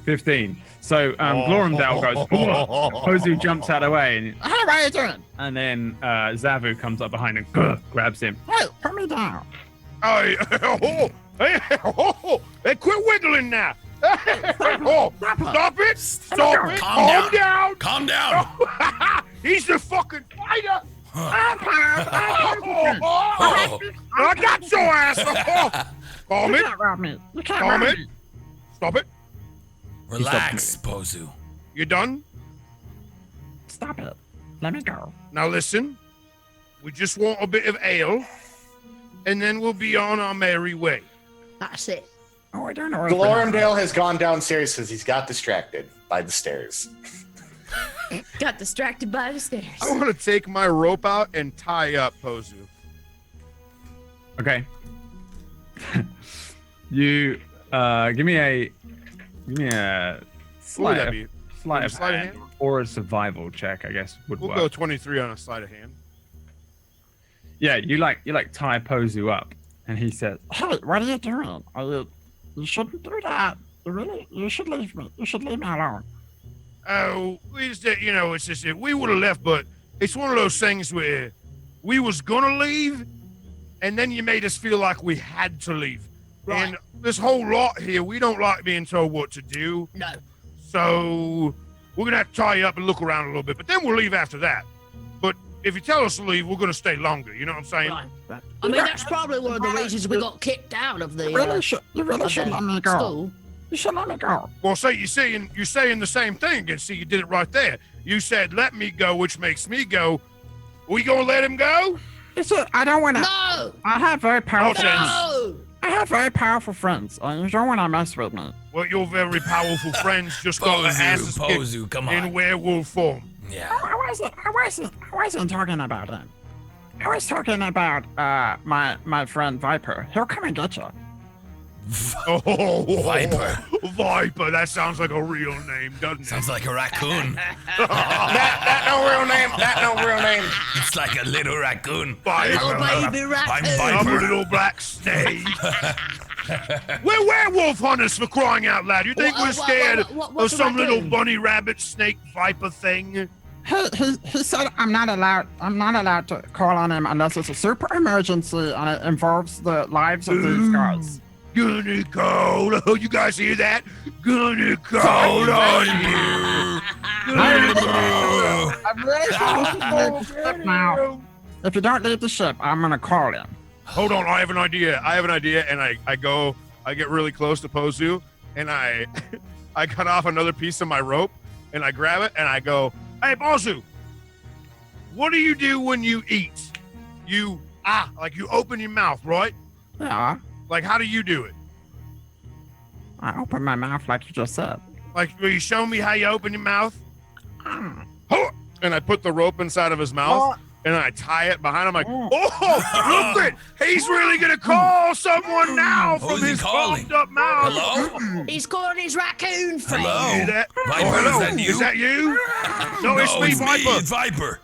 15. So Glorumdale goes. Pozu jumps out of the way, and Hey, what are you doing? Zavu comes up behind and grabs him. Hey, put me down. Hey, hey, quit wiggling now. Stop it! Stop it! Calm down! Calm down. He's the fucking fighter! Oh. I got your ass! Calm You it! can't rob me. You can't Calm rob it! me. Stop it! Relax, Pozu. You done? Stop it. Let me go. Now listen, we just want a bit of ale, and then we'll be on our merry way. That's it. Oh, I don't know. Glorumdale has gone downstairs because he's got distracted by the stairs. Got distracted by the stairs. I want to take my rope out and tie up Pozu. Okay. You give me a What would sleight that of, be? sleight of Sleight of hand hand? or a survival check, I guess would We'll work. go 23 on a sleight of hand. Yeah, you tie Pozu up, and he says, Hey, what are you doing? You shouldn't do that. You should leave me. You should leave me alone. Oh, it's just that we would have left, but it's one of those things where we was gonna leave, and then you made us feel like we had to leave. Right. And this whole lot here, we don't like being told what to do. No. So we're gonna have to tie you up and look around a little bit, but then we'll leave after that. But if you tell us to leave, we're gonna stay longer. You know what I'm saying? Right. I mean, that's probably one of the reasons we got kicked out of the You really should let me go. school. You should let me go. Well, you're saying the same thing again. See, you did it right there. You said let me go, which makes me go. We gonna let him go? I don't want to. No! I have very powerful. No! I have very powerful friends, and you don't want to mess with me. Well, your very powerful friends just got their asses kicked Pozu, come in on. werewolf form. Yeah. I wasn't talking about him. I was talking about my friend Viper. He'll come and get you. Oh, Viper. Viper. That sounds like a real name, doesn't it? Sounds like a raccoon. That no real name. That no real name. It's like a little raccoon. Little Viper. baby I'm raccoon. I'm a Viper. little black snake. We're werewolf hunters, for crying out loud. You think we're scared of what's a some little raccoon? bunny rabbit snake viper thing? He said I'm not allowed to call on him unless it's a super emergency and it involves the lives of these guys. Gonna call. Oh, you guys hear that? Gonna call on you. I'm really supposed to leave the ship now. If you don't leave the ship, I'm gonna call him. Hold on, I have an idea. And I get really close to Pozu, and I cut off another piece of my rope, and I grab it, and I go, hey, Pozu, what do you do when you eat? You open your mouth, right? Yeah, Like, how do you do it? I open my mouth like you just said. Like, will you show me how you open your mouth? And I put the rope inside of his mouth, and I tie it behind him like, oh, look it! He's really gonna call someone now from Who's he his calling? pumped up mouth. Hello? He's calling his raccoon friend. Hello? Hear that? Viper, hello. is that you? Is that you? No, it's me, it's Viper. It's Viper.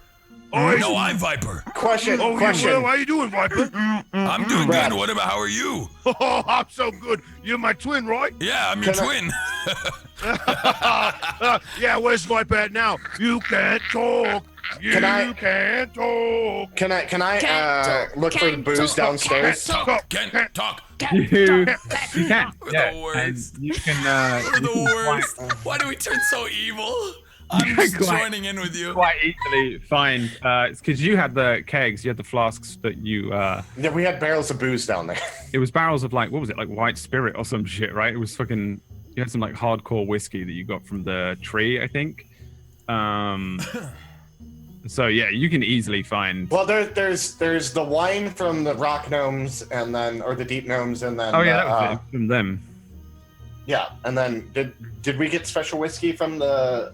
Oh, it's- No, I'm Viper. Question. Oh, question. you will? How you doing, Viper? I'm doing Brad. good. What about, how are you? Oh, I'm so good. You're my twin, right? Yeah, I'm your Can twin. Yeah, where's Viper at now? You can't talk. You Can I- can't talk. Can I Can't talk, look for the can't booze talk, downstairs? Talk. Can't talk. You can. We're Yeah, the and worst. you can. We're you the can worst. Why do we turn so evil? I'm just Quite- joining in with you. quite easily find. It's because you had the kegs, you had the flasks that you. Yeah, we had barrels of booze down there. It was barrels of like, what was it, like white spirit or some shit, right? It was fucking. You had some like hardcore whiskey that you got from the tree, I think. So yeah, you can easily find. Well, there's the wine from the rock gnomes, and then or the deep gnomes, and then Oh yeah, that was it from them. yeah, and then did we get special whiskey from the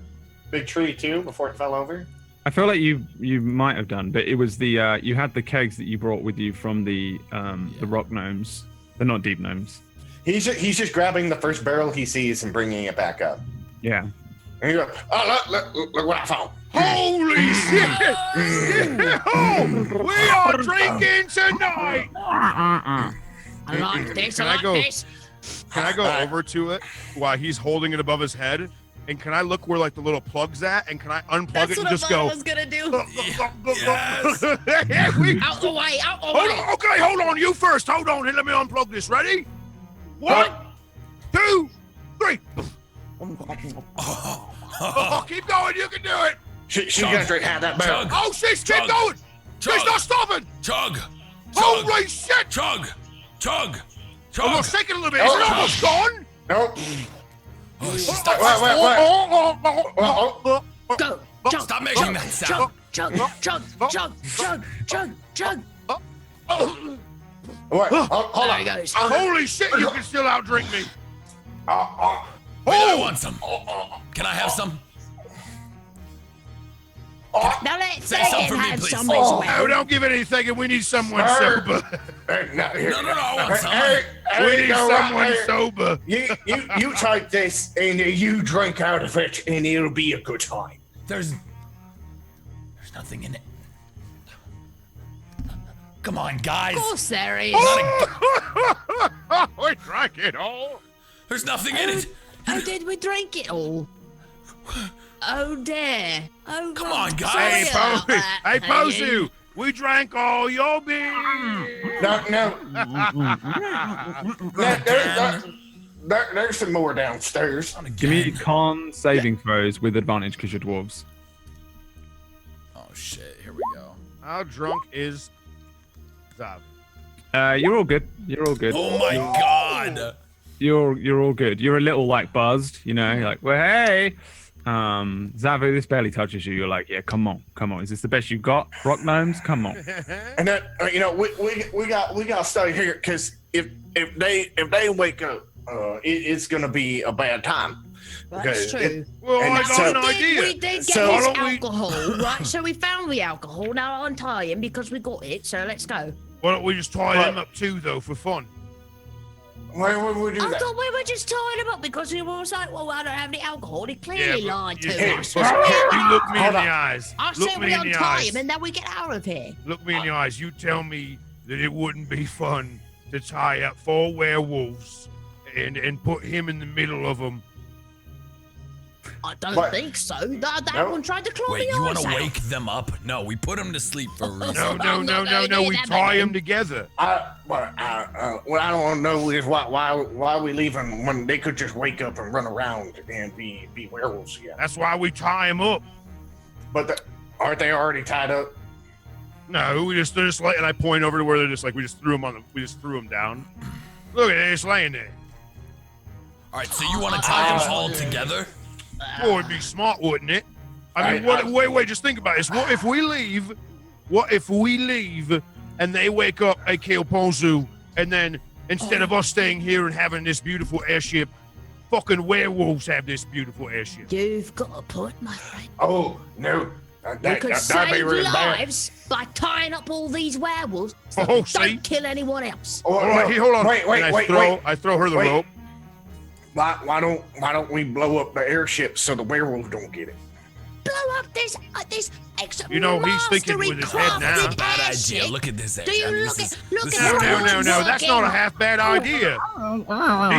big tree too before it fell over? I feel like you might have done, but it was the you had the kegs that you brought with you from the rock gnomes. They're not deep gnomes. He's just grabbing the first barrel he sees and bringing it back up. Yeah. And he goes, oh look what I found. Holy shit! Oh, we are drinking tonight. I like this. Can I I like go- this. Can I go over to it while he's holding it above his head? And can I look where like the little plug's at? And can I unplug That's it what and I just thought go? I was gonna do. Yeah, we- Out the way. Out the Hold way. on, okay, hold on. You first. Hold on. Here, let me unplug this. Ready? 1, 2, 3. Oh, keep going. You can do it. She's gonna drink half that barrel. Chug. Oh, she's keep Chug. going. Chug. She's not stopping. Chug. Holy shit. Chug. Chug. Almost Chug. shaking a little bit. Is it almost gone? Nope. Oh, she Wait, stopped. Go. Chug. Stop making that sound. Chug. Chug. Chug. Chug. Chug. Chug. Wait, hold There he on. goes. Holy shit, you can still outdrink me. Wait, I want some. Can I have some? Now let's Say something for me, have please. some as No, well. don't give anything. We need someone sober. No, I want some. We need someone sober. You try this and you drink out of it and it'll be a good time. There's nothing in it. Come on, guys. Of course there is. We drank it all. There's nothing in it. Oh, did we drink it all? Oh dear. Oh, Come right. on, guys. Sorry Hey, about Pozu. that. Hey, Pozu. We drank all your beer. No. There's some more downstairs. Give me con saving throws with advantage because you're dwarves. Oh shit! Here we go. How drunk is Zav? You're all good. You're all good. Oh my god! You're all good. You're a little like buzzed, you know. You're like, well, hey, Zavu, this barely touches you. You're like, yeah, come on. Is this the best you got? Rock gnomes, come on. And then we got to stay here because if they wake up, it's gonna be a bad time. That's Okay, true. Well, And I so- got an idea. We did get So- his Why don't we- alcohol, right? So we found the alcohol. Now I'll untie him because we got it. So let's go. Why don't we just tie him up too, though, for fun? Why would we do I that? thought we were just tying him up because he was like, well, I don't have any alcohol. He clearly but lied you- to us. You look me in Hold the on. eyes. I Look said me we in the untie eyes. him and then we get out of here. Look me in the eyes. You tell me that it wouldn't be fun to tie up 4 werewolves and put him in the middle of them. I don't What? think so. That No. one tried to claw Wait, the you eyes want to out. wake them up? No, we put them to sleep for a reason. No, I'm no, not no, no, going no. near We that tie man. them together. What I don't want to know is why we leave them when they could just wake up and run around and be werewolves again. That's why we tie them up. But aren't they already tied up? No, they're just like, and I point over to where they're just like, we just threw them down. Look at it, it's laying there. All right, so you want to tie them all together? Oh, it'd be smart, wouldn't it? I mean, I- wait, just think about this. What if we leave? What if we leave and they wake up, they kill Pozu, and then instead of us staying here and having this beautiful airship, fucking werewolves have this beautiful airship? You've got a point, my friend. Oh no, We that, could that'd be save really bad. lives by tying up all these werewolves so Oh, they see? don't kill anyone else. Oh, All right, no. here, hold on. Wait, And I throw her the Wait. rope. Why don't we blow up the airship so the werewolves don't get it? Blow up this extra You know, he's thinking with his head now. mastery-crafted Bad airship. idea. Look at this. Do you I mean, look this at is- look this at is how good. it's No, that's not a working? half bad idea.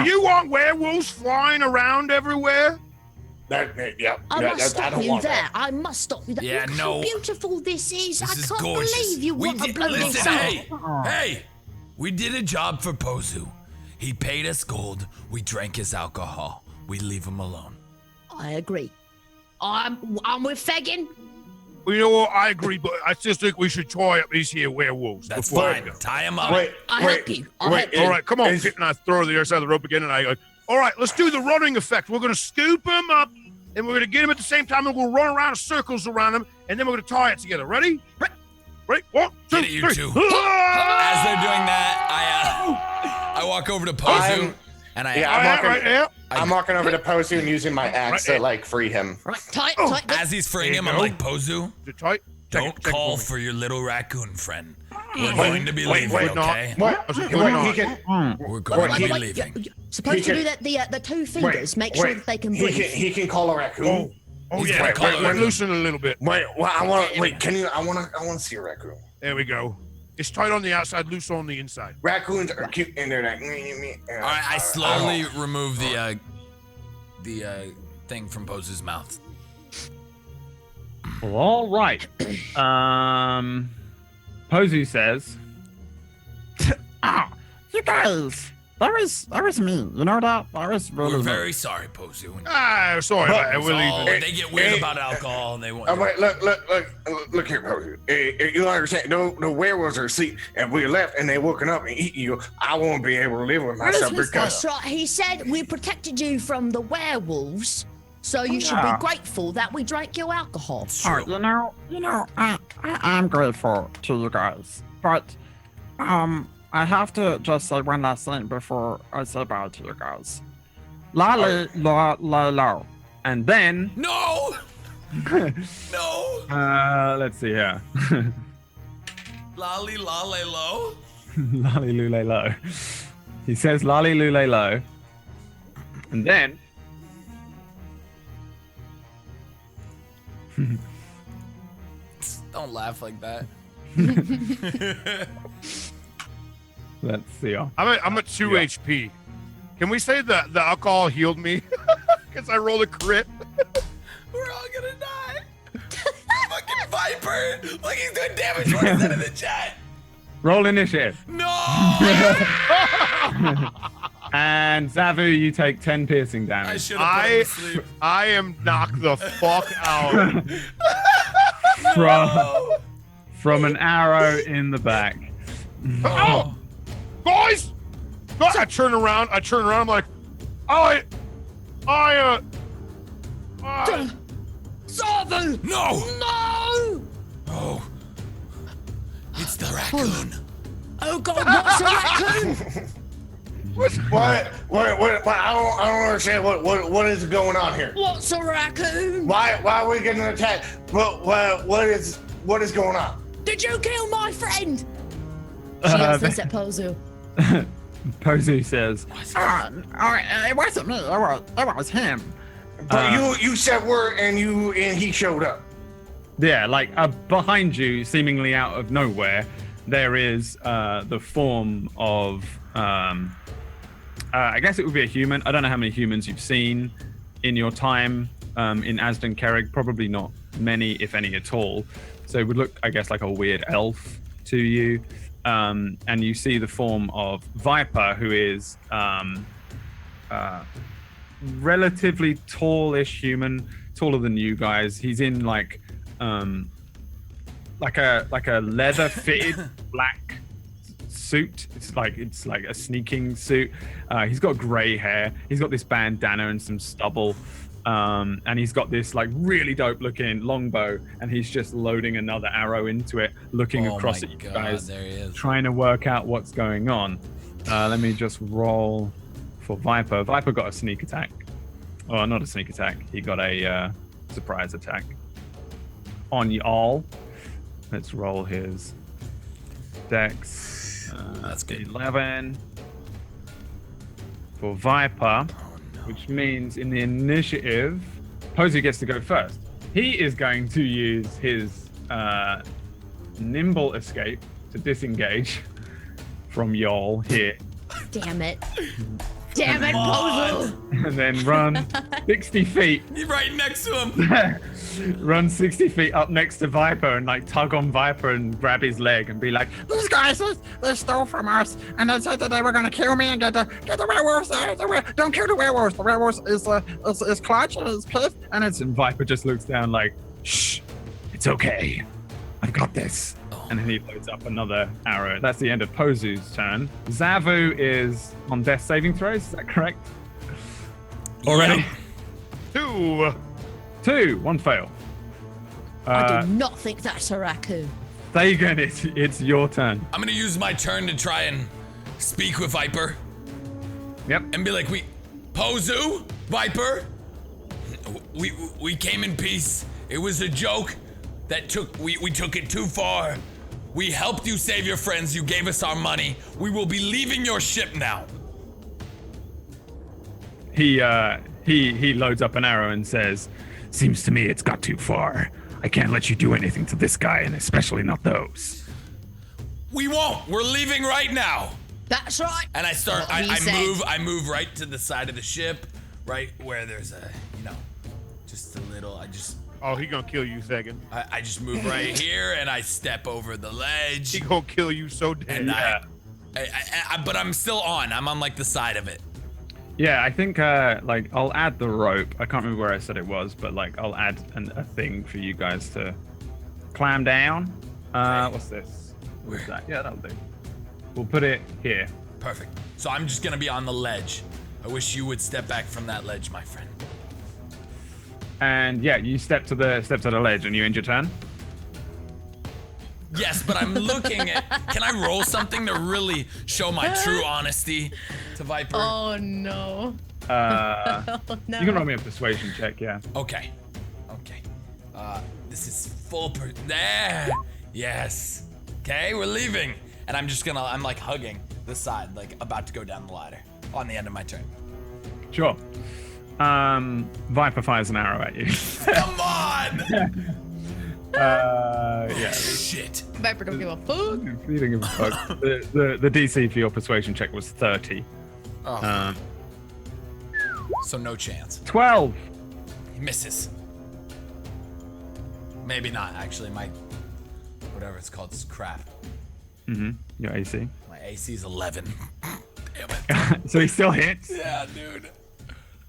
Do you want werewolves flying around everywhere? Yeah, I must I stop don't you want there. that. I must stop you there. Yeah, Look no. how beautiful this is. This I is can't gorgeous. believe you want to blow this listen, up. hey, we did a job for Pozu. He paid us gold. We drank his alcohol. We leave him alone. I agree. I'm with Fagin. Well, you know what? I agree, but I just think we should tie up these here werewolves. That's before fine. we go. Tie him up. Wait, I'll wait, help you. I'll wait, help you. All right, come on. Is- And I throw the other side of the rope again, and I go, all right, let's do the running effect. We're going to scoop them up, and we're going to get them at the same time, and we'll run around in circles around them, and then we're going to tie it together. Ready? Ready? 1, 2, Get it, you 3. two. As they're doing that, I walk over to Pozu and I Yeah, All right, right there. I'm walking over to Pozu and using my axe to like free him. Right, tight. as he's freeing There him, you I'm go. like, Pozu, Is it tight? don't Check it call for me. for your little raccoon friend. We're going to be leaving, wait, no. okay? What? I was like, Wait, wait, he can. We're going to be Wait, leaving. you're supposed He to do can- that. The two fingers. Make sure that they can he breathe. He can call a raccoon. Oh, He's yeah. gonna call it. Loosen it a little bit. Wait, well, Can you? I want to see a raccoon. There we go. It's tight on the outside, loose on the inside. Raccoons are cute and they're like. All right, I slowly remove the thing from Pozu's mouth. Well, all right. Pozu says, Ah, you guys, that was me. You know that? That was really We're me. very sorry, Pozu. Ah, sorry about that. We're Oh, leaving. they get weird about alcohol and they want. Wait, look here, Pozu. You understand? The werewolves are asleep, and we left, and they woken up and eat you. I won't be able to live with myself That's because. right. He said we protected you from the werewolves, so you should Yeah. be grateful that we drank your alcohol. It's Oh, true. you know, I am grateful to you guys, but I have to just say one last thing before I say bye to you guys. Lolly, lo. and then, No! No! let's see here. Lolly lolly lo. Lolly lule lo. He says lolly lule lo. And then, Don't laugh like that. let's see. I'm at 2 HP. Can we say that the alcohol healed me? Because I rolled a crit. We're all gonna die. Fucking Viper! Look, he's doing damage. What is that in the chat? Roll initiative. No! And Zavu, you take 10 piercing I damage should have put him to sleep. I am knocked the fuck out. from an arrow in the back. Oh, guys! I turn around. I'm like, Zavu! No! No! Oh. It's the raccoon. Oh God, what's a raccoon? What? I don't understand. What is going on here? What's a raccoon? Why are we getting attacked? What is going on? Did you kill my friend? She Uh, asked this at Pozu. Pozu says, It wasn't me. It was him. But you said word and he showed up. yeah, like behind you, seemingly out of nowhere, there is the form of, I guess it would be a human. I don't know how many humans you've seen in your time in Asden Kerrig. Probably not many, if any at all. So it would look, I guess, like a weird elf to you. And you see the form of Viper, who is relatively tallish human, taller than you guys. He's in like a leather fitted black suit. It's like a sneaking suit. He's got gray hair. He's got this bandana and some stubble. And he's got this like really dope looking longbow, and he's just loading another arrow into it, looking across at you guys, there he is. trying to work out what's going on. Let me just roll for Viper. Viper got a sneak attack. Oh, not a sneak attack. He got a surprise attack on y'all. Let's roll his dex. That's good. 11 for Viper. Which means in the initiative, Posey gets to go first. He is going to use his nimble escape to disengage from y'all here. Damn it. Damn it, Pozo. And then run 60 feet. You're right next to him. Run 60 feet up next to Viper and like tug on Viper and grab his leg and be like, These guys, they stole from us, and they said that they were gonna kill me and get the werewolves. Don't kill the werewolves. The werewolves is Clutch and it's Piff, and it's. and Viper just looks down like, shh, it's okay. I've got this. And then he loads up another arrow. That's the end of Pozu's turn. Zavu is on death saving throws, is that correct? Already? Yep. 2. 1 fail. I do not think that's a raccoon. Thagan, it's your turn. I'm gonna use my turn to try and speak with Viper Yep. and be like, Pozu, Viper, we came in peace. It was a joke that we took it too far. We helped you save your friends. You gave us our money. We will be leaving your ship now. He loads up an arrow and says, seems to me it's got too far. I can't let you do anything to this guy, and especially not those. We won't. We're leaving right now. That's right. And I start. What he said. I move right to the side of the ship, right where there's a, just a little. Oh, he gonna kill you, Thagan. I just move right here, and I step over the ledge. He gonna kill you so dead. And but I'm still on. I'm on like the side of it. Yeah, I think I'll add the rope. I can't remember where I said it was, but like I'll add a thing for you guys to climb down. What's this? What's that? Yeah, that'll do. We'll put it here. Perfect. So I'm just gonna be on the ledge. I wish you would step back from that ledge, my friend. And yeah, you step to the ledge, and you end your turn. Yes, but I'm looking at. Can I roll something to really show my true honesty to Viper? Oh no. No. You can roll me a persuasion check, yeah. Okay. This is full there. Yes. Okay, we're leaving. And I'm like hugging the side, like about to go down the ladder on the end of my turn. Sure. Viper fires an arrow at you. Come on! Yeah. Shit. Viper don't give a fuck. You don't give a fuck. The DC for your persuasion check was 30. Oh. So no chance. 12. He misses. Maybe not, actually. My whatever it's called is crap. Mm-hmm. Your AC. My AC is 11. Damn it. So he still hits. Yeah, dude.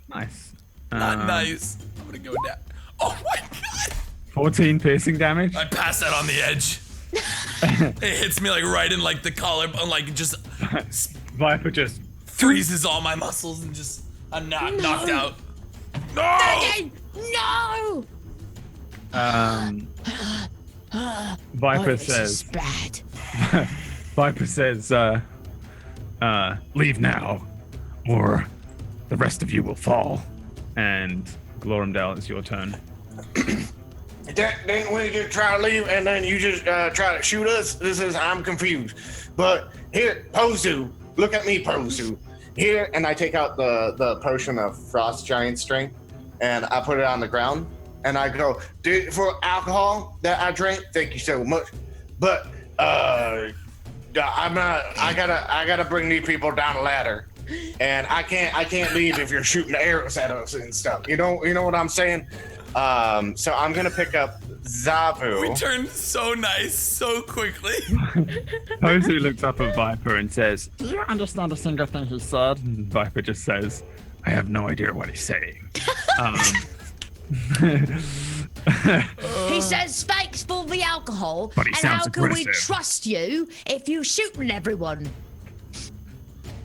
Nice. Not nice. I'm gonna go down. Oh my god. 14 piercing damage. I pass that on the edge. It hits me like right in like the collar, like just Viper just freezes all my muscles and just I'm knocked out. No! Thagan, no! Viper This is says. bad. Viper says, leave now, or the rest of you will fall. And Glorumdale, it's your turn. Then we just try to leave, and then you just try to shoot us. I'm confused. But here, Pozu, Look at me, Posu. Here, and I take out the potion of Frost Giant Strength, and I put it on the ground, and I go, dude, for alcohol that I drank, thank you so much. But I gotta bring these people down a ladder. And I can't leave if you're shooting arrows at us and stuff. You know what I'm saying? So I'm gonna pick up Zavu. We turned so nice so quickly. Pozu looks up at Viper and says, Do you understand a single thing he said? Viper just says, I have no idea what he's saying. He says thanks for the alcohol. But he and sounds how can we aggressive. trust you if you're shooting everyone?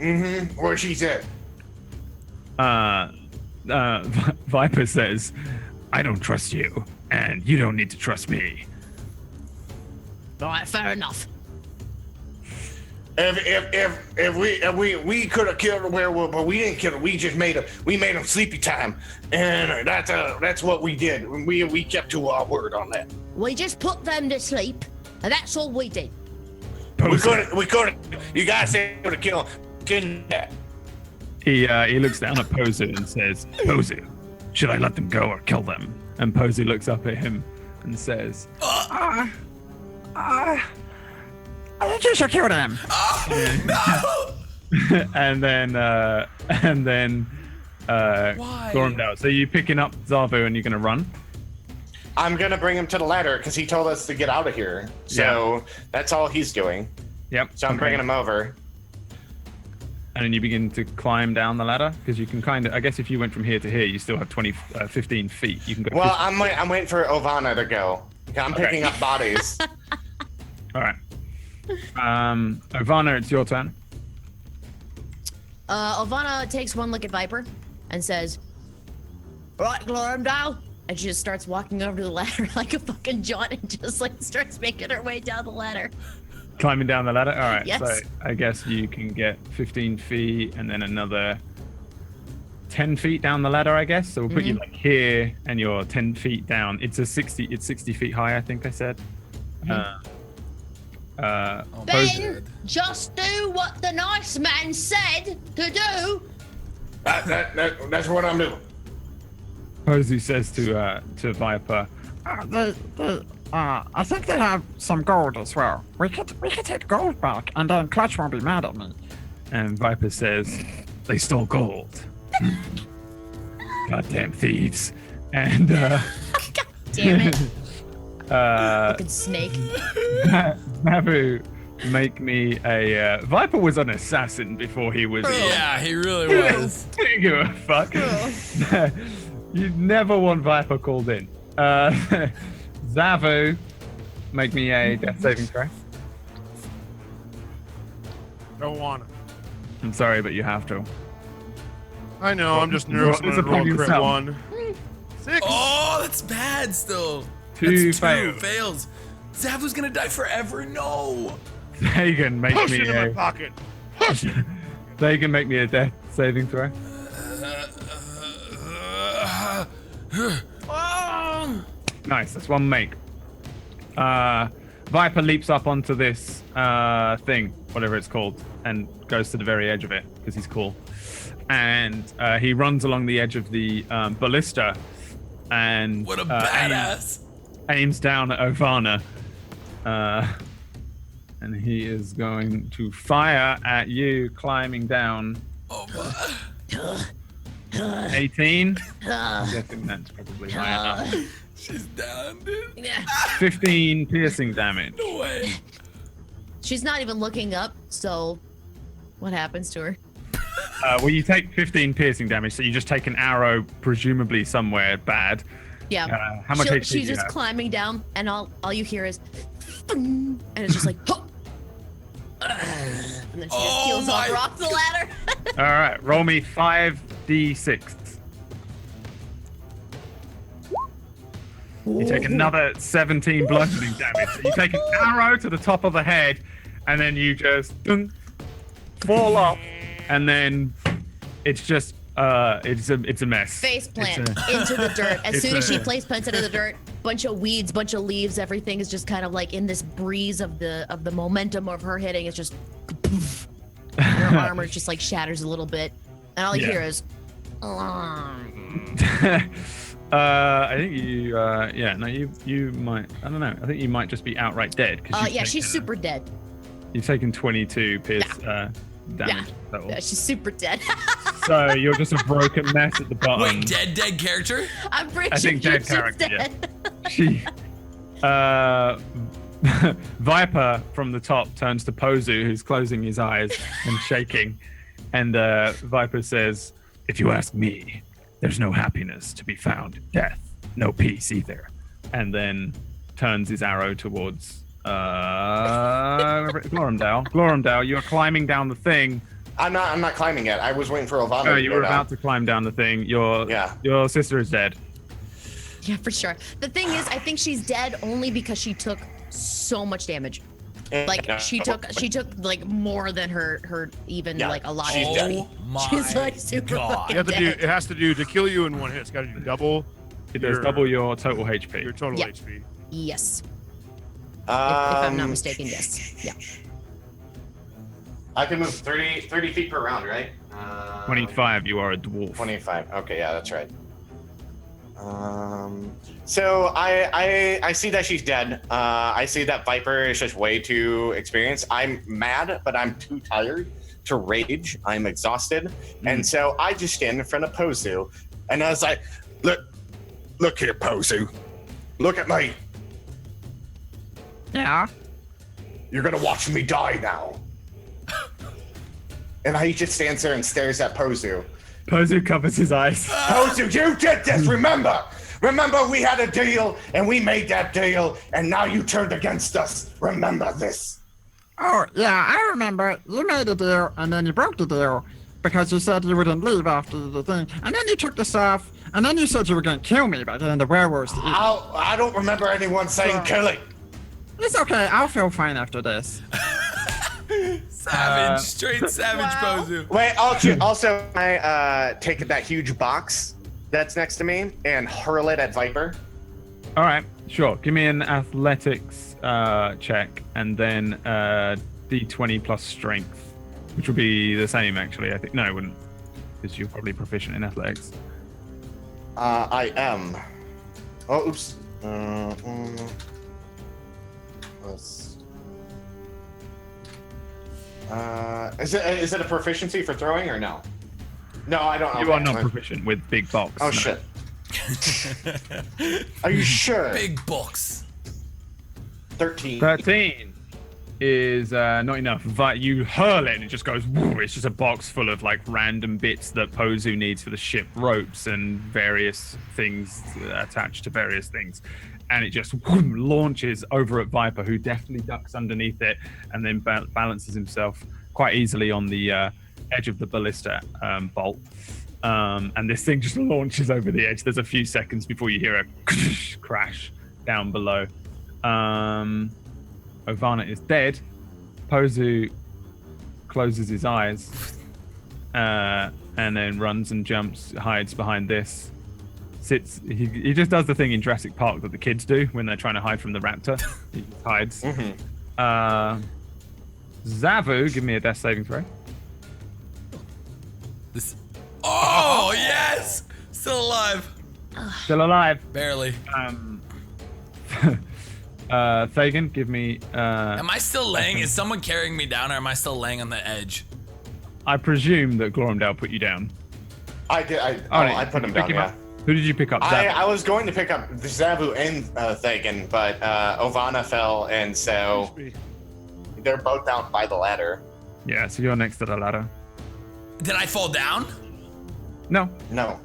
Mm-hmm. What she said. Viper says, I don't trust you, and you don't need to trust me. All right, fair enough. If we could have killed a werewolf, but we didn't kill him. We just made him sleepy time, and that's what we did. We kept to our word on that. We just put them to sleep, and that's all we did. We couldn't. You guys said to kill him. Couldn't that? He looks down at Pozu and says, Pozu, should I let them go or kill them? And Pozu looks up at him and says, I think you should kill them. and then stormed out. So you picking up Zavu and you're gonna run? I'm gonna bring him to the ladder because he told us to get out of here. So that's all he's doing. Yep. So I'm bringing him over. And then you begin to climb down the ladder because you can kind of, I guess if you went from here to here, you still have 15 feet. You can go. Well, I'm waiting for Ovana to go. I'm picking up bodies. All right. Ovana, it's your turn. Ovana takes one look at Viper and says, right, Glormdale. And she just starts walking over to the ladder like a fucking jaunt and just like starts making her way down the ladder. Climbing down the ladder? All right. Yes. So I guess you can get 15 feet and then another 10 feet down the ladder, I guess. So we'll put you like here and you're 10 feet down. It's 60 feet high, I think I said. Ben, just do what the nice man said to do. That's what I'm doing. Pozu says to Viper, I think they have some gold as well. We could take gold back, and then Clutch won't be mad at me. and Viper says, they stole gold. Goddamn thieves. And Damn it. uh Fucking snake. Nabu, make me a Viper was an assassin before he was Yeah, he really was. Didn't give a fuck. You'd never want Viper called in. Zavu, make me a death saving throw. Don't wanna. I'm sorry, but you have to. I know, I'm just nervous. I'm It's gonna upon roll a crit yourself. one. 6. Oh, that's bad still. Two That's fails. fails. Zavu's gonna die forever. No. Hagen, make Push me it in my a. pocket. Hagen, make me a death saving throw. Nice, that's one make. Viper leaps up onto this thing, whatever it's called, and goes to the very edge of it because he's cool. And he runs along the edge of the ballista and What a badass. aims down at Ovana. And he is going to fire at you climbing down. Oh, 18. I'm guessing that's probably high enough. she's down, dude. 15 piercing damage. No way. She's not even looking up, so what happens to her? Well, you take 15 piercing damage, so you just take an arrow, presumably somewhere bad. Yeah. How much HP do She's you just have? climbing down, and all you hear is, and it's just like, huh! And then she just peels off my- off the ladder. All right, roll me 5d6. You take another 17 bludgeoning damage. So you take an arrow to the top of the head, and then you just fall off, and then it's just it's a mess. Face plant It's into the dirt. As it's soon as she a- place plants into the dirt, bunch of weeds, bunch of leaves, everything is just kind of like in this breeze of the momentum of her hitting. It's just poof, Your armor just like shatters a little bit, and all you hear is. I think you, you might. I don't know. I think you might just be outright dead. She's super dead. You've taken 22 pierce damage. Yeah, she's super dead. So you're just a broken mess at the bottom. Wait, dead character? I'm pretty I think sure dead she's character. dead. Yeah. She, Viper from the top turns to Pozu, who's closing his eyes and shaking, and Viper says, "If you ask me, there's no happiness to be found in death, no peace either." And then turns his arrow towards Glorumdale. Glorumdale, you are climbing down the thing. I'm not climbing yet. I was waiting for Ovana. Oh, you were about to climb down the thing. Your sister is dead. Yeah, for sure. The thing is, I think she's dead only because she took so much damage. Like she took like more than her even like a lot. She's of dead. She's like super fucking dead. It has to do to kill you in one hit. It's got to do double. It does double your total HP. Your total HP. Yes. If I'm not mistaken, yes. Yeah. I can move 30 feet per round, right? 25. You are a dwarf. 25. Okay, yeah, that's right. So I see that she's dead. I see that Viper is just way too experienced. I'm mad, but I'm too tired to rage. I'm exhausted, and so I just stand in front of Pozu, and I was like, "Look here, Pozu. Look at me. Yeah. You're gonna watch me die now." And he just stands there and stares at Pozu. Pozu covers his eyes. Pozu, you did this, remember? Remember we had a deal, and we made that deal, and now you turned against us. Remember this. Oh, yeah, I remember. You made a deal, and then you broke the deal because you said you wouldn't leave after the thing. And then you took the stuff, and then you said you were going to kill me by getting the werewolves to eat. I don't remember anyone saying killing. It's okay. I'll feel fine after this. Savage, straight savage Pozu. Wait, also, I take that huge box that's next to me and hurl it at Viper. All right, sure. Give me an athletics check, and then D20 plus strength, which will be the same actually. I think no, it wouldn't, because you're probably proficient in athletics. I am. Oh, oops. Is it a proficiency for throwing or no? No, I don't. You are not proficient with big box. Oh, no. shit. Are you sure? Big box. 13. 13 is not enough. You hurl it and it just goes, woo. It's just a box full of like random bits that Pozu needs for the ship, ropes and various things attached to various things. And it just launches over at Viper, who definitely ducks underneath it and then balances himself quite easily on the edge of the ballista bolt. And this thing just launches over the edge. There's a few seconds before you hear a crash down below. Ovana is dead. Pozu closes his eyes and then runs and jumps, hides behind this. Sits. He just does the thing in Jurassic Park that the kids do when they're trying to hide from the raptor. He just hides. Zavu, give me a death saving throw. Oh, yes! Still alive. Still alive. Barely. Thagan, give me. Am I still laying? Is someone carrying me down, or am I still laying on the edge? I presume that Glorumdale put you down. I did. I put him down. Yeah. Who did you pick up? I was going to pick up Zavu and Thagan, but Ovana fell, and so they're both down by the ladder. Yeah, so you're next to the ladder. Did I fall down? No. No.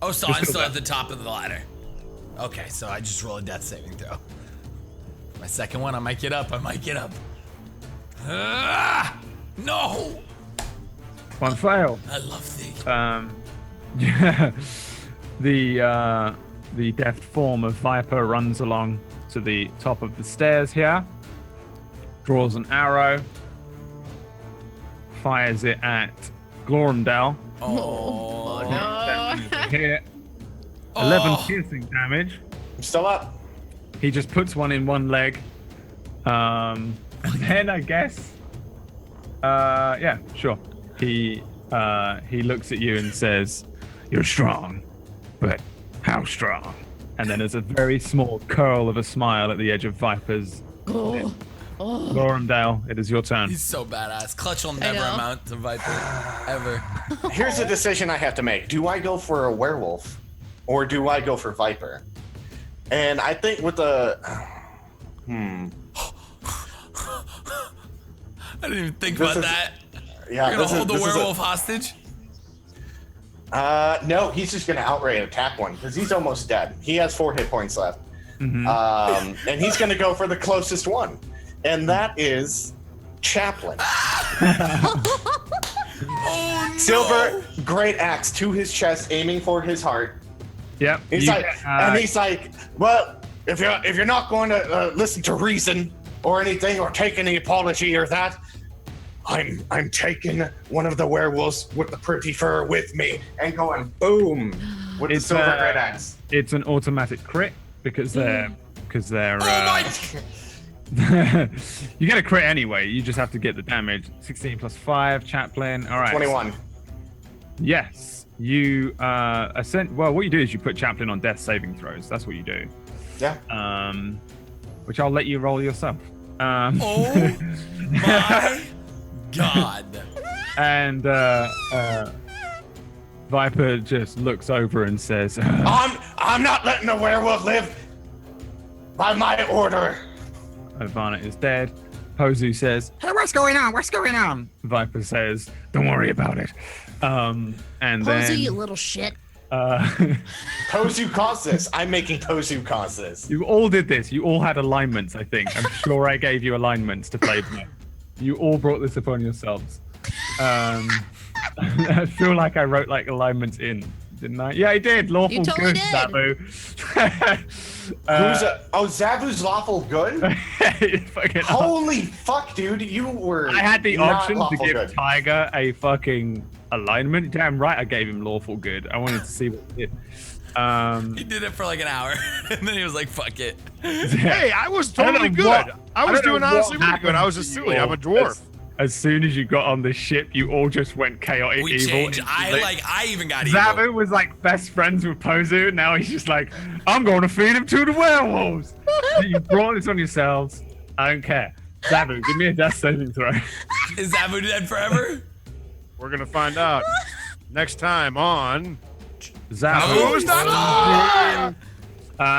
Oh, so I'm still at the top of the ladder. Okay, so I just roll a death saving throw. My second one, I might get up. No! One fail. I love thee. Yeah. The death form of Viper runs along to the top of the stairs here, draws an arrow, fires it at Glorumdale. Oh, no. Hit. 11 piercing damage. I'm still up. He just puts one in one leg. And then I guess Yeah, sure. He looks at you and says, "You're strong, but how strong?" And then there's a very small curl of a smile at the edge of Viper's. Glorumdale, it is your turn. He's so badass. Clutch will never amount to Viper, ever. Here's a decision I have to make. Do I go for a werewolf or do I go for Viper? And I think with the... I didn't even think about that. Yeah, You're gonna hold the werewolf hostage? No, he's just gonna outright attack one because he's almost dead. He has 4 hit points left. And he's gonna go for the closest one. And that is Chaplain. Oh, no. Silver, great axe to his chest, aiming for his heart. Yep. He's like, well, if you're not going to listen to reason or anything or take any apology or that, I'm taking one of the werewolves with the pretty fur with me and going boom with the silver great axe. It's an automatic crit because they're Oh my! you get a crit anyway. You just have to get the damage. 16 plus 5, Chaplain. All right. 21. Yes. You well, what you do is you put Chaplain on death saving throws. That's what you do. Yeah. Which I'll let you roll yourself. Oh my God. And Viper just looks over and says, I'm not letting a werewolf live by my order. Ivana is dead. Pozu says, Hey, what's going on? What's going on? Viper says, don't worry about it. And Posey, then you little shit. Pozu caused this. I'm making Pozu cause this. you all did this. You all had alignments, I think. I'm sure I gave you alignments to play by. You all brought this upon yourselves. I feel like I wrote like alignments in, didn't I? Yeah, I did. Lawful You totally good, did. Zabu. Zabu's lawful good? Fucking Holy fuck, dude. You were I had the not option to lawful give good. Tiger a fucking alignment. Damn right I gave him lawful good. I wanted to see what he did. He did it for like an hour, and then he was like, "Fuck it." Hey, I was I don't totally know good. what- I I was don't know doing what honestly really good. happened I was just to you silly. I'm all. a dwarf. As soon as you got on the ship, you all just went chaotic We evil. changed. I even got evil. Zabu was like best friends with Pozu. Now he's just like, I'm going to feed him to the werewolves. You brought this on yourselves. I don't care. Zabu, give me a death saving throw. Is Zabu dead forever? We're gonna find out next time on. Zabu. Who's not?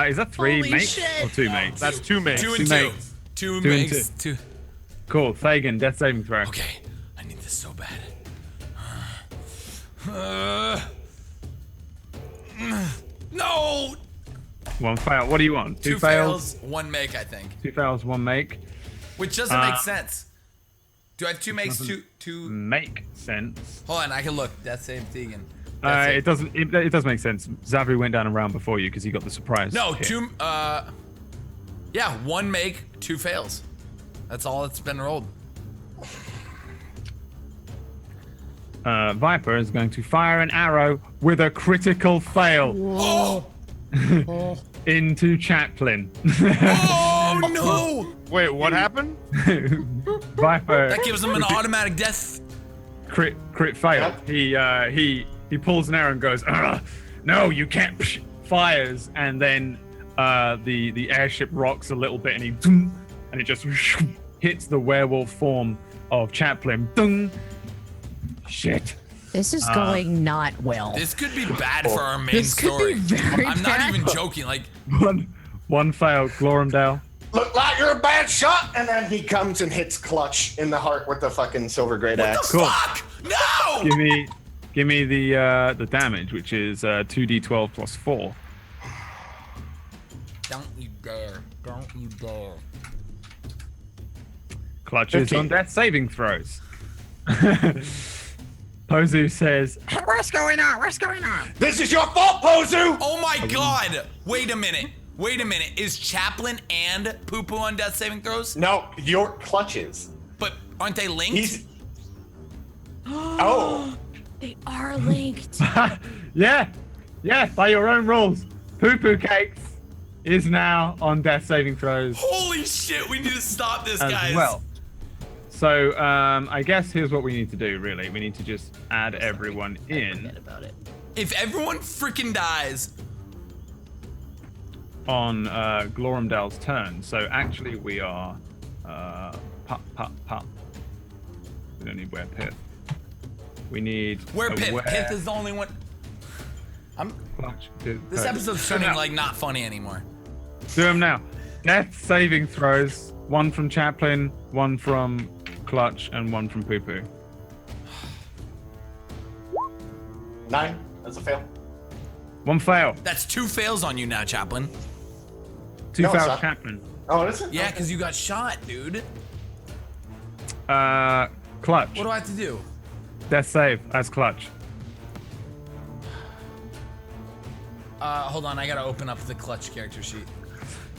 Is that 3 Holy mates shit. or 2 mates? That's 2 mates. 2 and 2. mates. 2 and makes 2. 2. Cool. Fagan, death saving throw. Okay, I need this so bad. No. 1 fail. What do you want? 2 fails, 1 make, I think. 2 fails, 1 make. Which doesn't make sense. Do I have 2 makes? Two. Make sense. Hold on, I can look. Death save Tegan. It doesn't. It does make sense. Zabu went down a round before you because he got the surprise. No, hit. 2. Yeah, 1 make, 2 fails. That's all that's been rolled. Viper is going to fire an arrow with a critical fail Oh! into Chaplain. Oh no! Wait, what happened? Viper That gives him an automatic death. crit fail. He pulls an arrow and goes, "Ugh, no, you can't. Psh," fires, and then the airship rocks a little bit, and and it just hits the werewolf form of Chaplain. Dung. Shit. This is going not well. This could be bad for our main This could story. be very I'm not bad. even joking. Like, One fail, Glorumdale. Look like you're a bad shot, and then he comes and hits Clutch in the heart with the fucking silver great axe. Cool. fuck! No! Give me the damage, which is 2d12 plus 4. Don't you dare! Don't you dare! Clutches 15. on death saving throws. Pozu says, Hey, what's going on? What's going on? This is your fault, Pozu! Oh my god! Wait a minute. Wait a minute. Is Chaplain and Poo Poo on death saving throws? No, your Clutches. But aren't they linked? He's. Oh. They are linked. yeah, by your own rules. Poo Poo Cakes is now on death saving throws Holy shit! We need to stop this, as guys. well. So I guess here's what we need to do. Really, we need to just add everyone in. Forget about it. If everyone freaking dies, On Glorumdale's turn. So actually, we are pop. We don't need Where Pith. We need where a Pith? Where Pith is the only one. Clutch. This episode's turning like not funny anymore. Do them now. Death saving throws. One from Chaplin, one from Clutch, and one from Poo Poo. 9. That's a fail. One fail. That's 2 fails on you now, Chaplin. Two No, it's fails not. Chaplin. Oh, is it? Yeah, because you got shot, dude. Clutch. What do I have to do? Death save as Clutch. Hold on, I gotta open up the Clutch character sheet.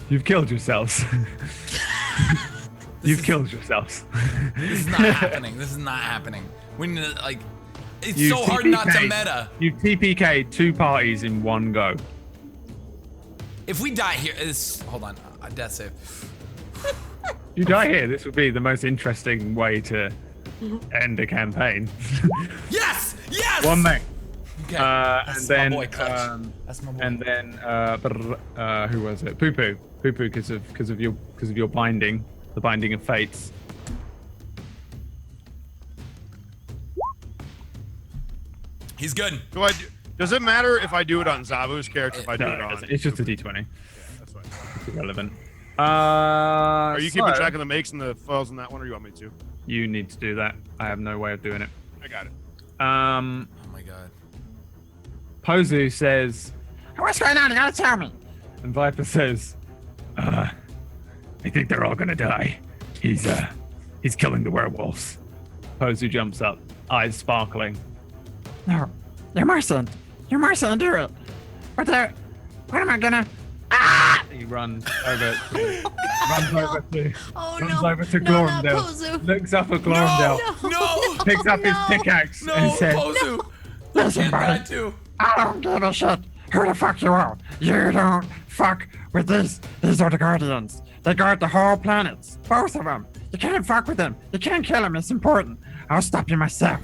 You've killed yourselves. You've killed yourselves. This is not happening. This is not happening. We need to, like, it's so hard not to meta. You TPK 2 parties in one go. If we die here, hold on, death save. You die here, this would be the most interesting way to end a campaign. Yes! Yes! One mate. Okay. And That's then, my boy, Clutch. That's my boy. and then, who was it? Poo Poo. Poo Poo, because of your binding, the binding of fates. He's good. Does it matter if I do it on Zabu's character? If I do No, it on? it's just a d20. That's fine. It's irrelevant. Are you keeping track of the makes and the foils in that one, or you want me to? You need to do that. I have no way of doing it. I got it. Oh my god. Pozu says, What's going on? You gotta tell me. and Viper says, I think they're all gonna die. He's killing the werewolves. Pozu jumps up, eyes sparkling. No, you mustn't. You mustn't do it. What am I gonna? He runs over to runs over to No, not Glorumdale. Pozu. Looks up at Glorumdale. No! Picks up his pickaxe No, and says, Pozu! Listen, Can't buddy. ride too. I don't give a shit who the fuck you are. You don't fuck with these. These are the Guardians. They guard the whole planet. Both of them. You can't fuck with them. You can't kill them. It's important. I'll stop you myself.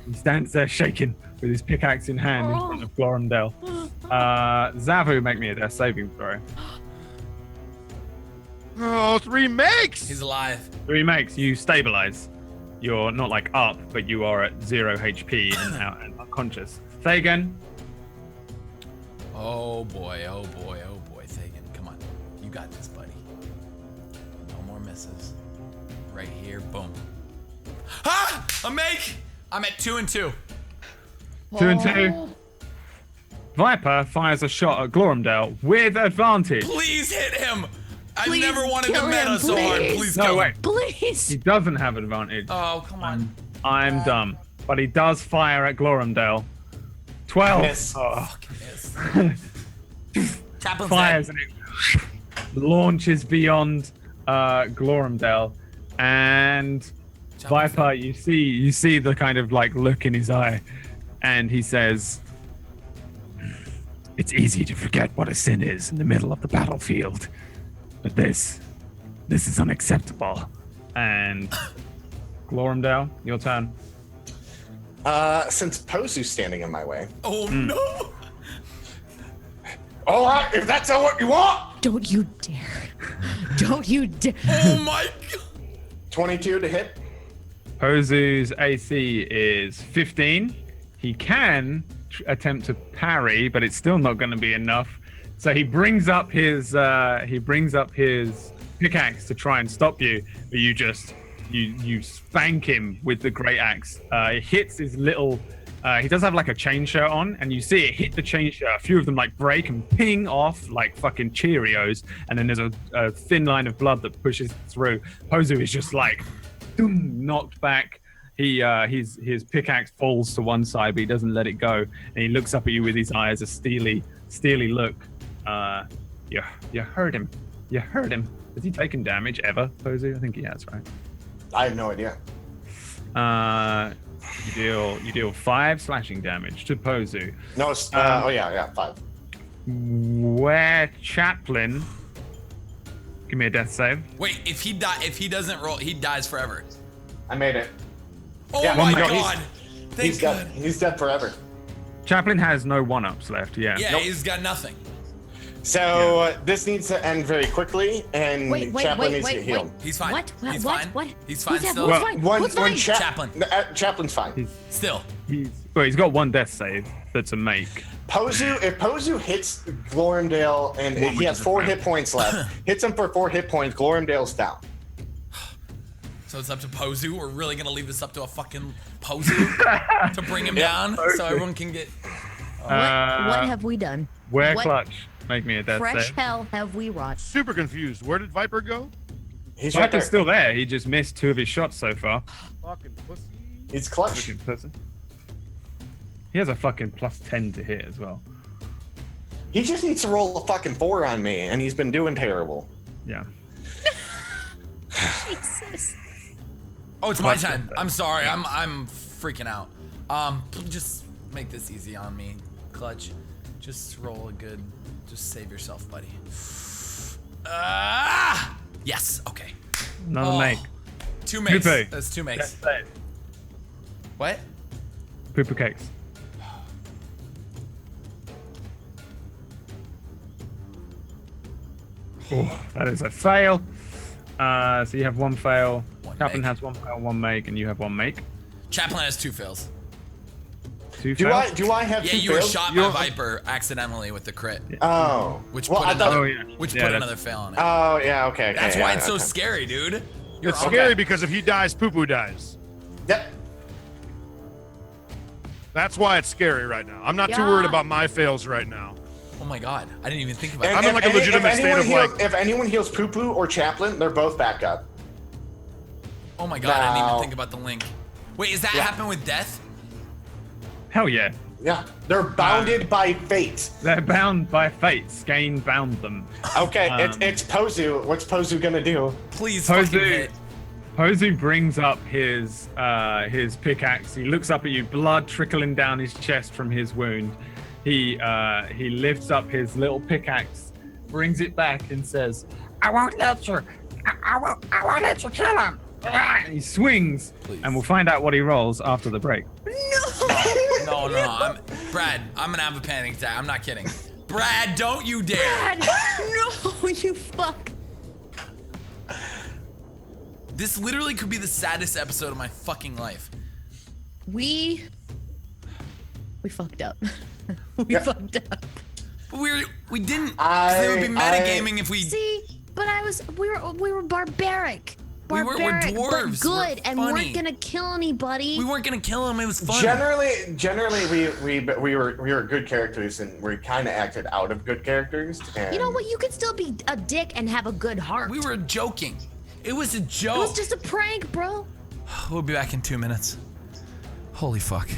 He stands there shaking with his pickaxe in hand in front of Glorumdale. Zavu, make me a death saving throw. Oh, 3 makes. He's alive. 3 makes, you stabilize. You're not like up, but you are at 0 HP and out and unconscious. Thagan, Oh boy, Thagan, come on. You got this, buddy. No more misses. Right here, boom. Ah! A make! I'm at 2 and 2. 2 and 2. Viper fires a shot at Glorumdale with advantage. Please hit him! I Please never wanted to kill meta him, so hard. please. Please No, kill wait. him. Please. He doesn't have advantage. Oh, come on. I'm dumb. But he does fire at Glorumdale. 12. Miss. Oh, Miss. Chaplin's fires dead. and it launches beyond Glorumdale. And Chaplin's Viper, you see the kind of like look in his eye, and he says, "It's easy to forget what a sin is in the middle of the battlefield, but this is unacceptable." And Glorumdale, your turn. Since Posu's standing in my way. Oh no! All right, if that's what you want. Don't you dare. Don't you dare. Oh my god! 22 to hit. Pozu's AC is 15. He can attempt to parry, but it's still not going to be enough. So he brings up his pickaxe to try and stop you, but you spank him with the great axe. It hits his little. He does have like a chain shirt on, and you see it hit the chain shirt. A few of them like break and ping off like fucking Cheerios, and then there's a thin line of blood that pushes through. Pozu is just like doom, knocked back. His pickaxe falls to one side, but he doesn't let it go, and he looks up at you with his eyes, a steely look. You hurt him. You hurt him. Has he taken damage ever, Pozu? I think he has, right? I have no idea. You deal 5 slashing damage to Pozu. No, it's, oh yeah, 5. Where Chaplin, give me a death save. Wait, if he doesn't roll, he dies forever. I made it. Oh Yeah, my no, god! Thank He's God. dead. He's dead forever. Chaplin has no one-ups left. Yeah. Yeah, he's got nothing. So this needs to end very quickly, and Wait, Chaplin needs to get healed. He's fine. What? He's What? fine. What? He's fine Who's still. Who's fine? Who's fine? Chaplin. Chaplin's fine. Still. He's got one death save that's a make. Pozu, if Pozu hits Glormdale, and he has 4 hit points left, hits him for 4 hit points, Glormdale's down. So it's up to Pozu. We're really gonna leave this up to a fucking Pozu to bring him down, so everyone can get. What have we done? Where What clutch? Make me a death fresh save. hell have we wrought? Super confused. Where did Viper go? He's right there. Viper's still there. He just missed 2 of his shots so far. Fucking pussy. He's clutch. Fucking person. He has a fucking +10 to hit as well. He just needs to roll a fucking 4 on me, and he's been doing terrible. Yeah. Jesus. Oh, it's my time. I'm sorry. I'm freaking out. Just make this easy on me, Clutch. Just roll a good. Just save yourself, buddy. Yes. Okay. Another make. 2 makes. Poopoo. That's 2 makes. Death save. What? Pooper cakes. Oh, that is a fail. So you have 1 fail. One Chaplin make. has 1 fail, 1 make, and you have 1 make. Chaplin has 2 fails. 2 Do fails. I have Yeah, 2 you were fails? shot by Viper accidentally with the crit, Oh. which Well, put I thought- another, Oh, yeah. which Yeah, put that's- another fail on it. Oh, yeah, okay. That's okay, why yeah, it's so okay. scary, dude. You're It's okay. scary because if he dies, Poo Poo dies. Yep. That's why it's scary right now. I'm not too Yeah. worried about my fails right now. Oh my god, I didn't even think about I'm that. in like a legitimate if state anyone of heals, like. if anyone heals Poo Poo or Chaplin, they're both back up. Oh my god, I didn't even Now- think about the link. Wait, is that Yeah. happen with death? Hell yeah. Yeah, they're bounded by fate. They're bound by fate. Skane bound them. Okay, it's Pozu. What's Pozu gonna do? Please fucking Pozu, hit. Pozu brings up his pickaxe. He looks up at you, blood trickling down his chest from his wound. He lifts up his little pickaxe, brings it back, and says, I won't let you. I won't let you kill him. and he swings. Please. And we'll find out what he rolls after the break. No. Brad, I'm gonna have a panic attack. I'm not kidding. Brad, don't you dare. Brad, no, you fuck. This literally could be the saddest episode of my fucking life. We fucked up. We fucked up. But we didn't. 'Cause it would be metagaming if we. See, but we were barbaric. We were Barbaric, dwarves. but We're good, and funny. weren't gonna kill anybody. We weren't gonna kill him. It was fun. Generally, we were good characters, and we kind of acted out of good characters. And You know what? You could still be a dick and have a good heart. We were joking. It was a joke. It was just a prank, bro. We'll be back in 2 minutes. Holy fuck.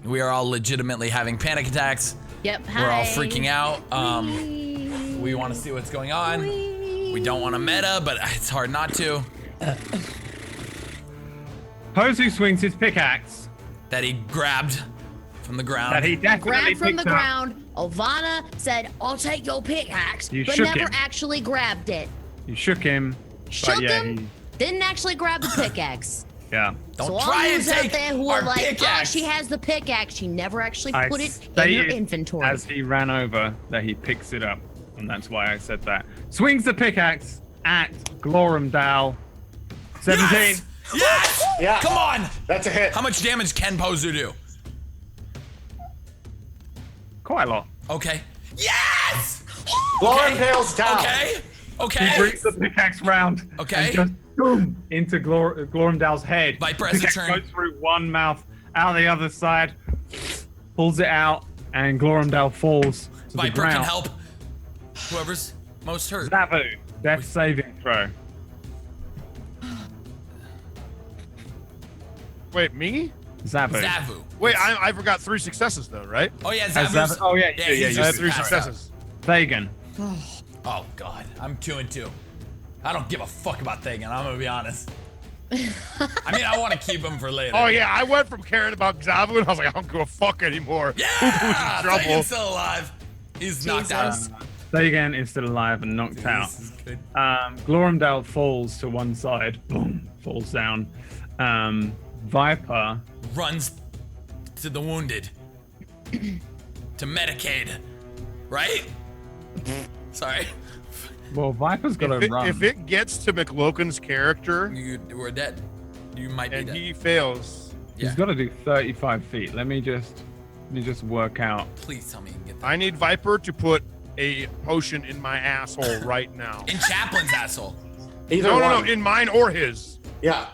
We are all legitimately having panic attacks. Yep. We're all hi. freaking out. We want to see what's going on. We don't want to meta, but it's hard not to. Pozu swings his pickaxe. That he grabbed from the ground. That he definitely Grabbed from the picked up. ground. Ovana said, "I'll take your pickaxe," You but shook never him. actually grabbed it. You shook him. but Shook yeah, him. Didn't actually grab the pickaxe. Yeah. Don't So try all and those out take there who our are like, pickaxe. "Oh, she has the pickaxe." She never actually I put it in your stated inventory. as he ran over that he picks it up, and that's why I said that. Swings the pickaxe at Glorumdal. 17. Yes! Yes! Yeah. Come on! That's a hit. How much damage can Pozu do? Quite a lot. Okay. Yes! Lauren Pale's down. Okay. He Okay. brings the pickaxe round. Okay. And just boom into Glorumdal's head. Viper has a Pickaxe turn. goes through one mouth, out the other side, pulls it out, and Glorumdal falls to the Viper ground. can help. Whoever's most hurt. Zavu, death saving throw. Wait, me? Zavu. Zavu. Wait, I forgot 3 successes though, right? Oh yeah, Has Zavu's. Zavu- oh, yeah, yeah, yeah, he's yeah, I just had 3 passed out. successes. Thagan. Oh god, I'm 2-2. I don't give a fuck about Thagan. I'm gonna be honest. I mean, I want to keep him for later. Oh yeah, I went from caring about Zavu and I was like, I don't give a fuck anymore. Yeah! Poo-poo's in trouble. Thagan's still alive. He's knocked out. Jesus. Thagan is still alive and knocked out. This is good. Glorumdal falls to one side. Boom. Falls down. Viper. Runs to the wounded. To Medicaid. Right? Sorry. Well, Viper's got If to it, run. if it gets to McLoken's character We're dead. You might be and dead. he fails, He's got to do 35 feet. Let me just work out. Please tell me you can get that. I need Viper to put a potion in my asshole right now. In Chaplin's asshole. Either No, one. in mine or his. Yeah.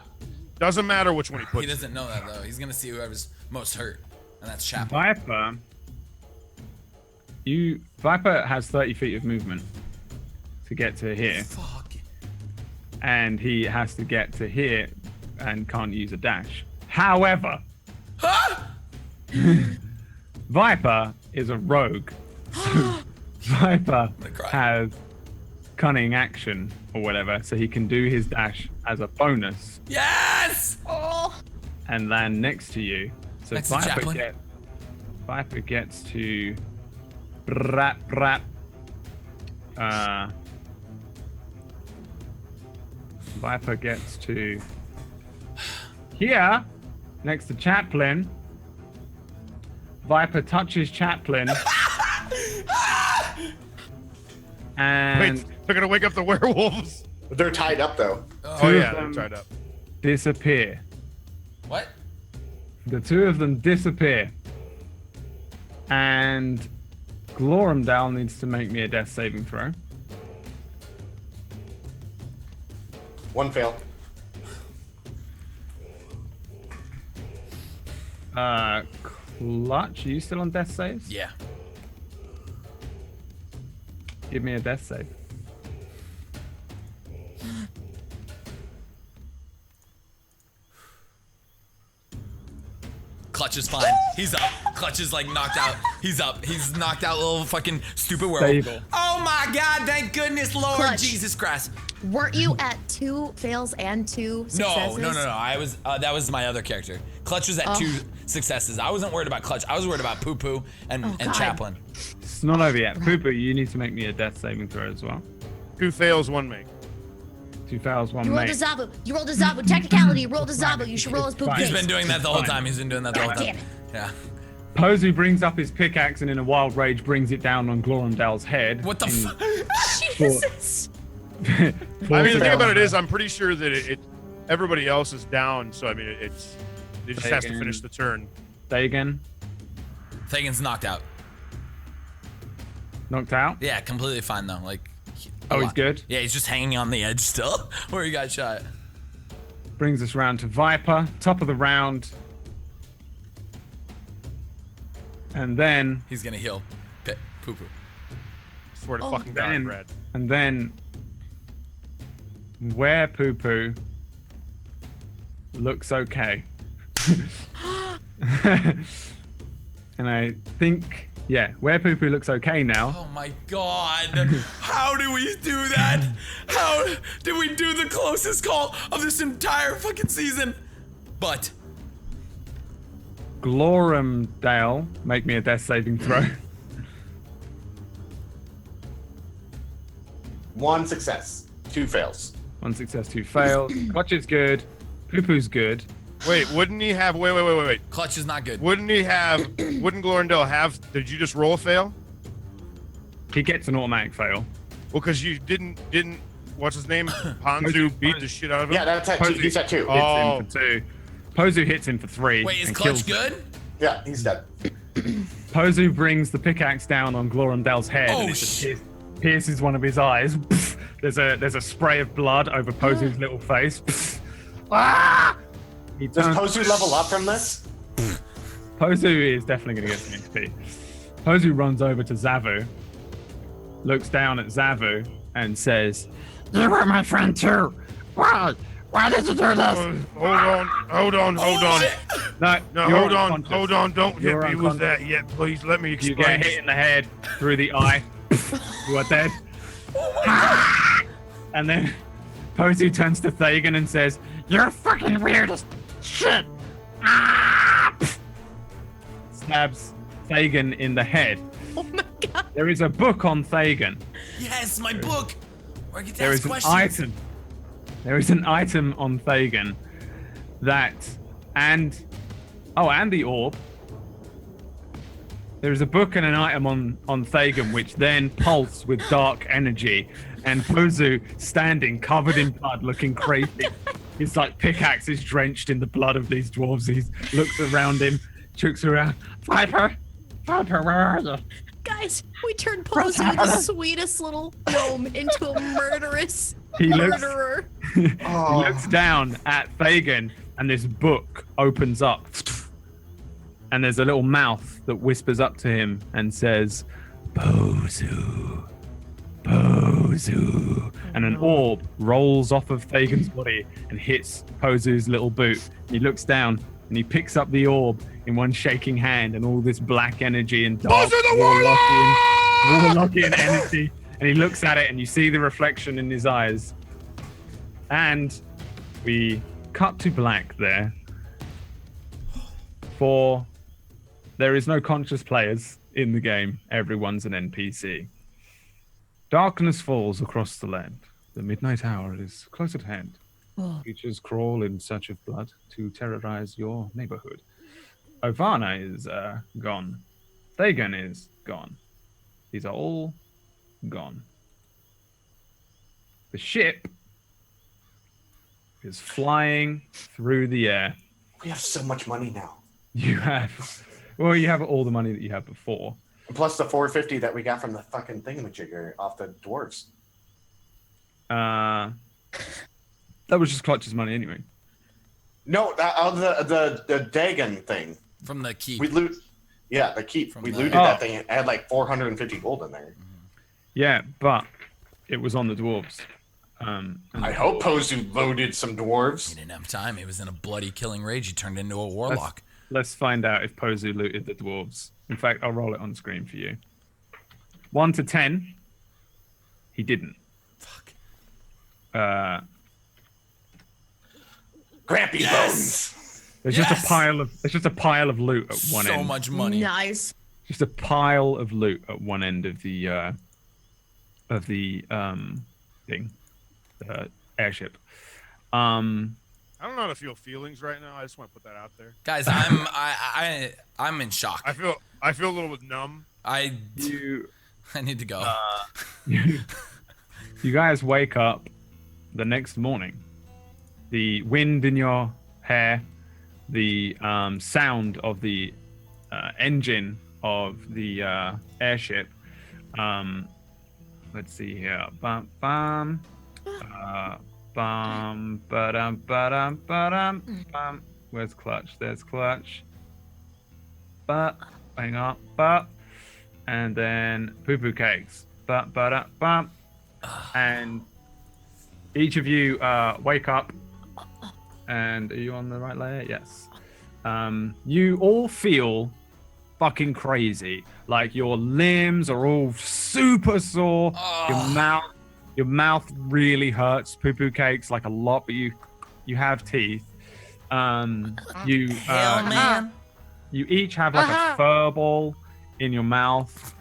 Doesn't matter which one he He puts. doesn't know that though. He's gonna see whoever's most hurt, and that's Chaplin. Viper. Viper has 30 feet of movement to get to here, Fuck. and he has to get to here and can't use a dash. However, Huh? Viper is a rogue. Viper gonna cry. has cunning action or whatever, so he can do his dash as a bonus Yes! Oh, and land next to you. So Next to Chaplin. Viper gets to brat brat. Viper gets to here next to Chaplin. Viper touches Chaplin. And Wait, they're gonna wake up the werewolves. They're tied up though. Oh Two of yeah, they're them tied up. disappear. What? The two of them disappear. And Glorumdal needs to make me a death saving throw. One fail. Clutch, are you still on death saves? Yeah. Give me a death save. Clutch is fine. He's up. Clutch is like knocked out. He's up. He's knocked out, little fucking stupid werewolf. Stable. Oh my god, thank goodness, Lord Clutch. Jesus Christ. weren't you at 2 fails and 2 successes? No. I was that was my other character. Clutch was at 2 successes. I wasn't worried about Clutch. I was worried about Poo Poo and God. Chaplin. It's not over yet. Poo-Poo, you need to make me a death saving throw as well. 2 fails, 1 make. 2 fails, 1 You rolled a mate. Zabu. You rolled a Zabu. Technicality, you rolled a Zabu. You should roll as poop. Fine. He's case. been doing that the whole Fine. time. He's been doing that the whole God time. damn it. Yeah. Posey brings up his pickaxe and in a wild rage brings it down on Glorumdal's head. What the fuck? Jesus. I mean, the thing about it is, I'm pretty sure that it everybody else is down, so I mean, it just has to finish the turn. Say again. Thagan's knocked out. Knocked out? Yeah, completely fine though. Like. Oh, he's good. Yeah, he's just hanging on the edge still, where he got shot. Brings us round to Viper, top of the round. And then, He's gonna heal. Poo Poo. Swear to Oh, fucking God, man. Brad. and then, where Poo Poo looks okay. And I think, yeah, where Poo Poo looks okay now. Oh my god. How do we do that? How did we do the closest call of this entire fucking season? But Glorumdale, make me a death saving throw. 1 success, 2 fails. 1 success, 2 fails. Clutch is good. Poo Poo's good. Wait, wouldn't he have? Wait. clutch is not good. Wouldn't Glorindale have? Did you just roll a fail? He gets an automatic fail. Well, because you didn't. What's his name? Ponzu beat the shit out of him. Yeah, that's at 2. He's at 2. Hits him for 2. Pozu hits him for 3. Wait, is and clutch kills him. good? Yeah, he's dead. Pozu brings the pickaxe down on Glorumdale's head Oh, and it just pierces one of his eyes. There's a spray of blood over Pozu's little face. Ah! He Does turns- Pozu level up from this? Pozu is definitely going to get some XP. Pozu runs over to Zavu, looks down at Zavu, and says, You were my friend too. Why? Why did you do this? Hold on. No, No, you're hold unconscious. on. Don't hit You're me with unconscious. that yet, please. Let me You explain. get hit in the head through the eye. You are dead. And then Pozu turns to Thagan and says, You're fucking weird as shit. stabs Thagan in the head. Oh my god. There is a book on Thagan. Yes, my book. Where I get to There ask is an questions. item. There is an item on Thagan and the orb. There is a book and an item on Thagan which then pulse with dark energy, and Pozu standing covered in blood, looking crazy. His like pickaxe is drenched in the blood of these dwarves. He looks around him, chooks around. Viper, where are you? Guys, we turned Pozu, the sweetest little gnome, into a murderous He looks- murderer. He looks down at Thagan, and this book opens up. And there's a little mouth that whispers up to him and says, Pozu, Pozu. And an orb rolls off of Thagan's body and hits Pozu's little boot. He looks down and he picks up the orb in one shaking hand, and all this black energy and dark Warlockian energy. And he looks at it and you see the reflection in his eyes. And we cut to black there. For there is no conscious players in the game. Everyone's an NPC. Darkness falls across the land. The midnight hour is close at hand. Creatures crawl in search of blood to terrorize your neighborhood. Ovana is gone. Thagan is gone. These are all gone. The ship is flying through the air. We have so much money now. You have all the money that you had before. Plus the 450 that we got from the fucking thingamajigger off the dwarves. That was just Clutch's money anyway. No, the Dagon thing. From the keep. We loot. Yeah, the keep. From We the- looted that thing. It had like 450 gold in there. Yeah, but it was on the dwarves. I hope Pozu loaded some dwarves. He didn't have time. He was in a bloody killing rage. He turned into a warlock. Let's find out if Pozu looted the dwarves. In fact, I'll roll it on screen for you. 1 to 10. He didn't. Fuck. Grampy bones. There's Yes! just a pile of loot at one So end. much money. Nice. Just a pile of loot at one end of the thing, the airship. I don't know how to feel feelings right now. I just want to put that out there. Guys, I'm in shock. I feel a little bit numb. I You need to go. you guys wake up the next morning. The wind in your hair, the sound of the engine of the airship. Let's see here. Bum bum. Bum ba-dum ba-dum ba-dum bum. Where's Clutch? There's Clutch. But hang on. But and then poo poo cakes. But ba-dum bum. And each of you wake up. And are you on the right layer? Yes. You all feel fucking crazy. Like your limbs are all super sore. Your mouth really hurts. Poo poo cakes like a lot, but you have teeth. Man. You each have like a fur ball in your mouth,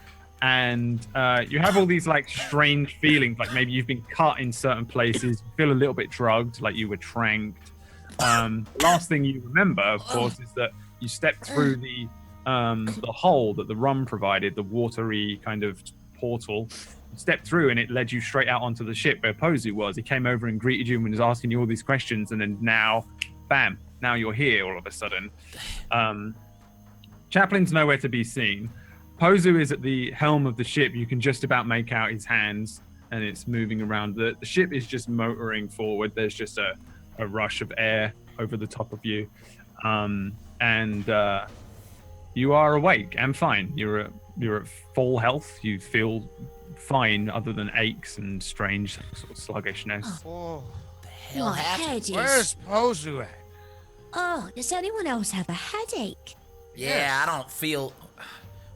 and you have all these like strange feelings, like maybe you've been cut in certain places, you feel a little bit drugged, like you were tranked. Last thing you remember, of course, is that you stepped through the hole that the rum provided, the watery kind of portal. You stepped through and it led you straight out onto the ship where Pozu was. He came over and greeted you and was asking you all these questions, and then now, bam, now you're here all of a sudden. Chaplin's nowhere to be seen. Pozu is at the helm of the ship. You can just about make out his hands, and it's moving around. The ship is just motoring forward. There's just a rush of air over the top of you. And you are awake and fine. You're at full health. You feel fine other than aches and strange sort of sluggishness. Oh, My head where's is. Pozu at? Oh, does anyone else have a headache? Yeah, I don't feel.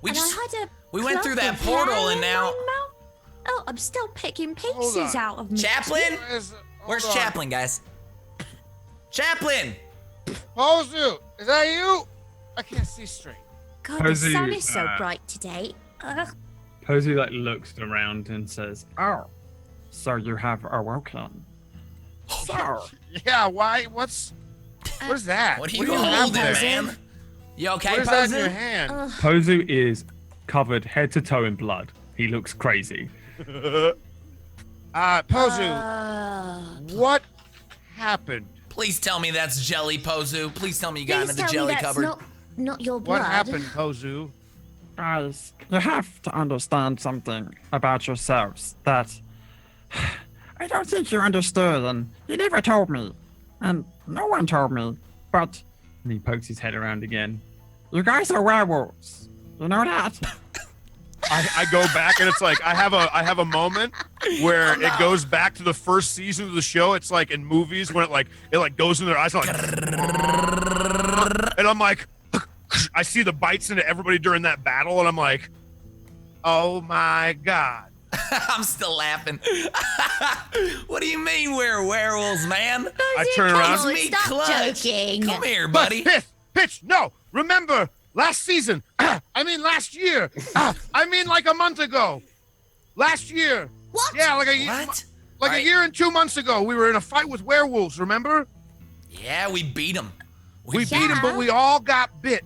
We And just I had a we went through clump that of portal hair and in now. my mouth. Oh, I'm still picking Hold pieces on. out of me. Chaplin? Where's Where's Chaplin, guys? Chaplin! Pozu, is that you? I can't see straight. God, the Posey, sun is so uh, bright today. Ugh. Pozu like looks around and says, Oh, so you have awoken. So, Yeah, why? What is that? What are you have holding, there? man? You okay, What is that in your Pozu? hand? Pozu is covered head to toe in blood. He looks crazy. Pozu, what happened? Please tell me that's jelly, Pozu. Please tell me you got Please into the tell jelly me that's cupboard. not your blood. What happened, Pozu? guys, you have to understand something about yourselves that I don't think you understood, and you never told me, and no one told me, but And he pokes his head around again. you guys are werewolves. You know that? I go back and it's like I have a moment where it goes back to the first season of the show. It's like in movies when it goes in their eyes, and I'm like, I see the bites into everybody during that battle, and I'm like, oh my god. I'm still laughing. What do you mean we're werewolves, man? I turn around. It's me, Stop Clutch. joking. Come here, buddy. Pitch. No, remember last season. I mean last year. I mean like a month ago. Last year. What? Yeah, like a year. What? Like Alright. a year and 2 months ago, we were in a fight with werewolves. Remember? Yeah, we beat him. We beat him, but we all got bit.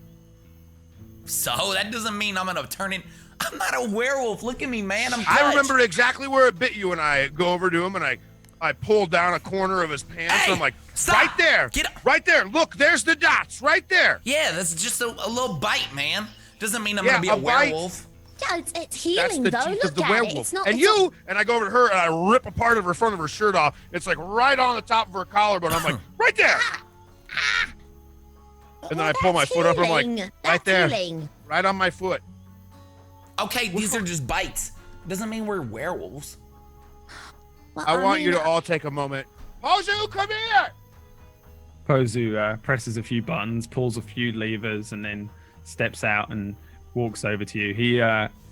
So that doesn't mean I'm gonna turn in. I'm not a werewolf. Look at me, man. I'm Clutch. I remember exactly where it bit you, and I go over to him and I pull down a corner of his pants. Hey, and I'm like, stop. right there, Get up. right there. Look, there's the dots, right there. Yeah, that's just a little bite, man. Doesn't mean I'm Yeah, gonna be a a bite. werewolf. Yeah, it's That's healing the though. teeth Look of the at werewolf. it. It's not. And it's not- you and I go over to her and I rip a part of her front of her shirt off. It's like right on the top of her collarbone. I'm like, right there. And then I pull my That's foot up. I'm like, healing. right That's there, healing. right on my foot. Okay, these are just bites. Doesn't mean we're werewolves. Well, I want you mean, to all take a moment. Pozu, come here. Pozu presses a few buttons, pulls a few levers, and then steps out and walks over to you.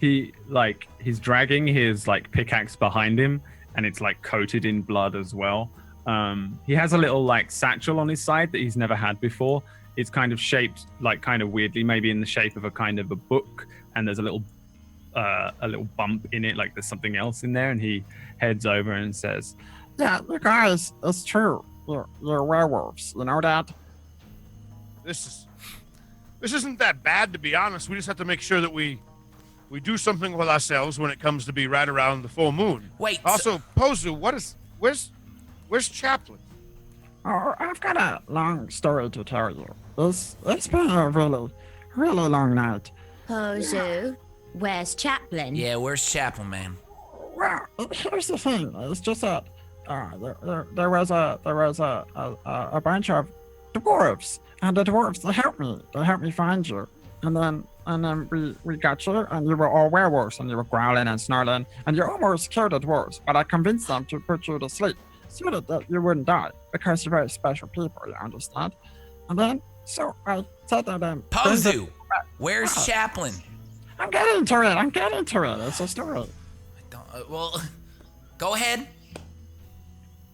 He's dragging his like pickaxe behind him, and it's like coated in blood as well. He has a little like satchel on his side that he's never had before. It's kind of shaped like kind of weirdly, maybe in the shape of a kind of a book, and there's a little bump in it, like there's something else in there. And he heads over and says, Yeah, you guys, it's true. You're werewolves. You know that? This isn't that bad, to be honest. We just have to make sure that we do something with ourselves when it comes to be right around the full moon. Wait. Also, Pozu, where's Chaplin? Oh, I've got a long story to tell you. It's been a really, really long night. Pozu, where's Chaplin? Yeah, where's Chaplin, man? Well, here's the thing. It's just that there was a bunch of dwarves, and the dwarves they helped me find you, and then we got you, and you were all werewolves, and you were growling and snarling, and you almost killed the dwarves, but I convinced them to put you to sleep so that you wouldn't die, because you're very special people, you understand? And then so I said to them, Pozu, Where's Chaplin? I'm getting to it. It's a story. Well, go ahead.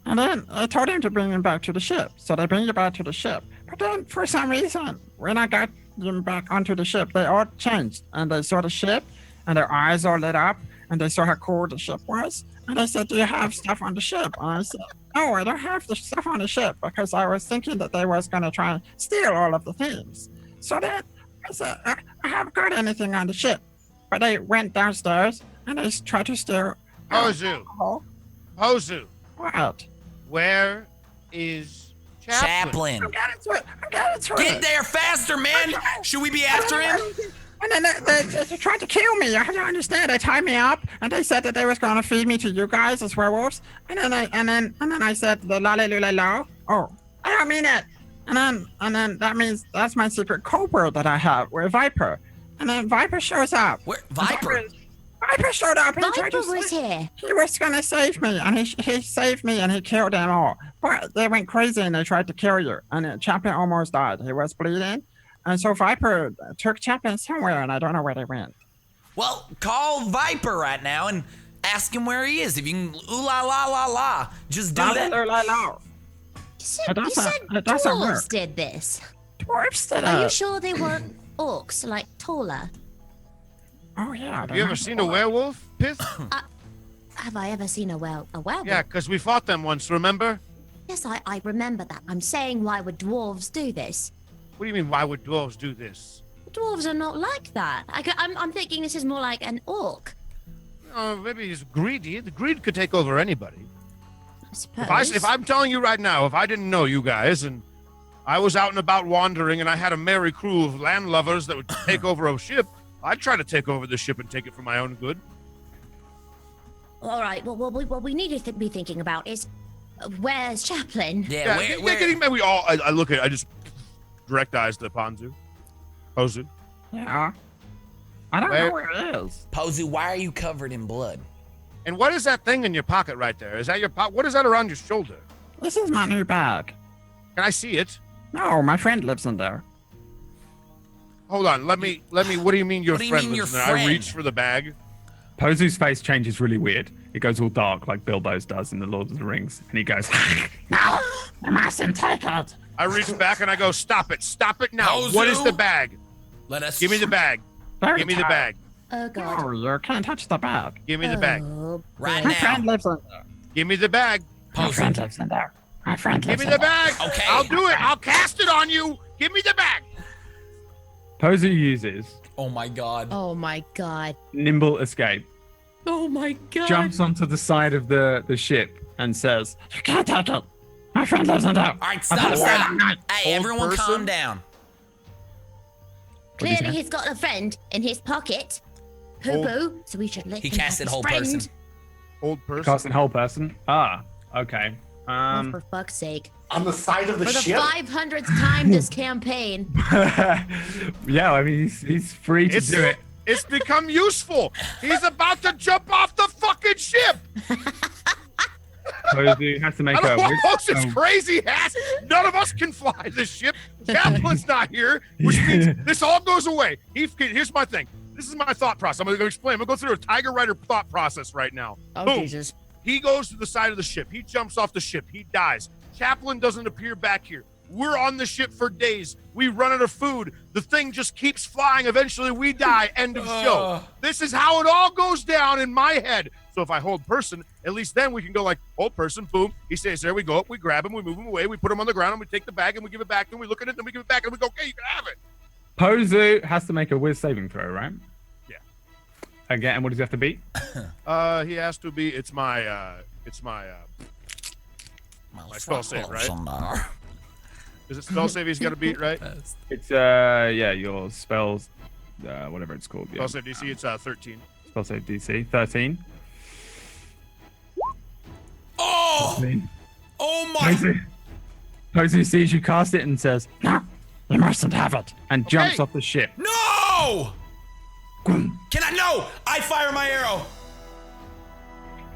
And then I told him to bring him back to the ship. So they bring him back to the ship. But then for some reason, when I got them back onto the ship, they all changed. And they saw the ship and their eyes all lit up and they saw how cool the ship was. And they said, do you have stuff on the ship? And I said, no, I don't have the stuff on the ship because I was thinking that they was going to try and steal all of the things. So then I said, I haven't got anything on the ship. But they went downstairs and they tried to steal. Pozu. Pozu. What? Where is Chaplin? Chaplin. I'm getting to it. Get there faster, man. Should we be after him? And then they tried to kill me. I don't understand. They tied me up, and they said that they was gonna feed me to you guys as werewolves. And then I said the la la la la. Oh, I don't mean it. And then that means that's my secret code word that I have. We're Viper. And then Viper shows up. Where Viper? Viper showed up. And Viper was here. He was gonna save me, and he saved me, and he killed them all. But they went crazy, and they tried to kill you. And Chaplin almost died. He was bleeding. And so Viper took Chaplin somewhere, and I don't know where they went. Well, call Viper right now and ask him where he is. If you can, ooh la la la la, just do that. You said It doesn't dwarves work. did this. Dwarfs did Are you it. sure they weren't orcs, like taller? Oh yeah. Have you ever seen a werewolf, Pith? Have I ever seen a werewolf? Yeah, because we fought them once, remember? Yes, I remember that. I'm saying, why would dwarves do this? What do you mean, why would dwarves do this? Dwarves are not like that. I'm thinking this is more like an orc. Maybe he's greedy. The greed could take over anybody. I suppose. If I'm telling you right now, if I didn't know you guys and I was out and about wandering and I had a merry crew of landlubbers that would take over a ship, I'd try to take over the ship and take it for my own good. All right. Well, what we need to be thinking about is where's Chaplin? Yeah, where? We all. I just direct eyes to Pozu. Yeah. I don't know where it is. Posey, why are you covered in blood? And what is that thing in your pocket right there? Is that your What is that around your shoulder? This is my new bag. Can I see it? No, my friend lives in there. Hold on. Let me. What do you mean your What do you friend mean lives your in there? I friend? reach for the bag. Pozu's face changes really weird. It goes all dark like Bilbo's does in The Lord of the Rings. And he goes, No, you mustn't take it. I reach back and I go, stop it now. Pozu? What is the bag? Let us. Give me the bag. Very Give me the tired. bag. Oh God. No, you can't touch the bag. Give me the bag. Oh, Right My now. friend lives in there. Give me the bag. My Posey. friend lives in there. My friend Give lives me in the there. bag. Okay. I'll do it. I'll cast it on you. Give me the bag. Pozu uses Oh my god. Oh my God. nimble escape, Oh my God. jumps onto the side of the ship and says, You can't take it. My friend lives in there. All right, stop. Hey, Old everyone, person? calm down. What'd you Clearly, say? he's got a friend in his pocket. Poo Old- poo. So we should let He him have casted his whole friend. person. Old person. casting whole person. Ah, okay. Oh, for fuck's sake. On the side of the For the ship? 500th time this campaign. Yeah, I mean, he's free to do it. It's become useful. He's about to jump off the fucking ship. Pozu has to make I don't a want wisdom. this crazy ass. None of us can fly this ship. Chaplin's not here, which means this all goes away. Here's my thing. This is my thought process. I'm going to explain. I'm going to go through a Tiger Rider thought process right now. Oh, Boom. Jesus. He goes to the side of the ship. He jumps off the ship. He dies. Chaplin doesn't appear back here. We're on the ship for days. We run out of food. The thing just keeps flying. Eventually, we die. End of show. This is how it all goes down in my head. So if I hold person, at least then we can go like, hold person, boom. He stays there. We go up. We grab him. We move him away. We put him on the ground. And we take the bag and we give it back. And we look at it. And we give it back. And we go, okay, you can have it. Pozu has to make a whiz saving throw, right? Yeah. Again, and what does he have to beat? He has to be. It's my spell save, right? Is it spell save he's got to beat, right? It's yeah, your spells, whatever it's called. Yeah. Spell save DC, it's 13. Spell save DC 13. Oh! 13. Oh my! Pozu sees you cast it and says, No, you mustn't have it. and jumps Okay. off the ship. No! Can I? No! I fire my arrow.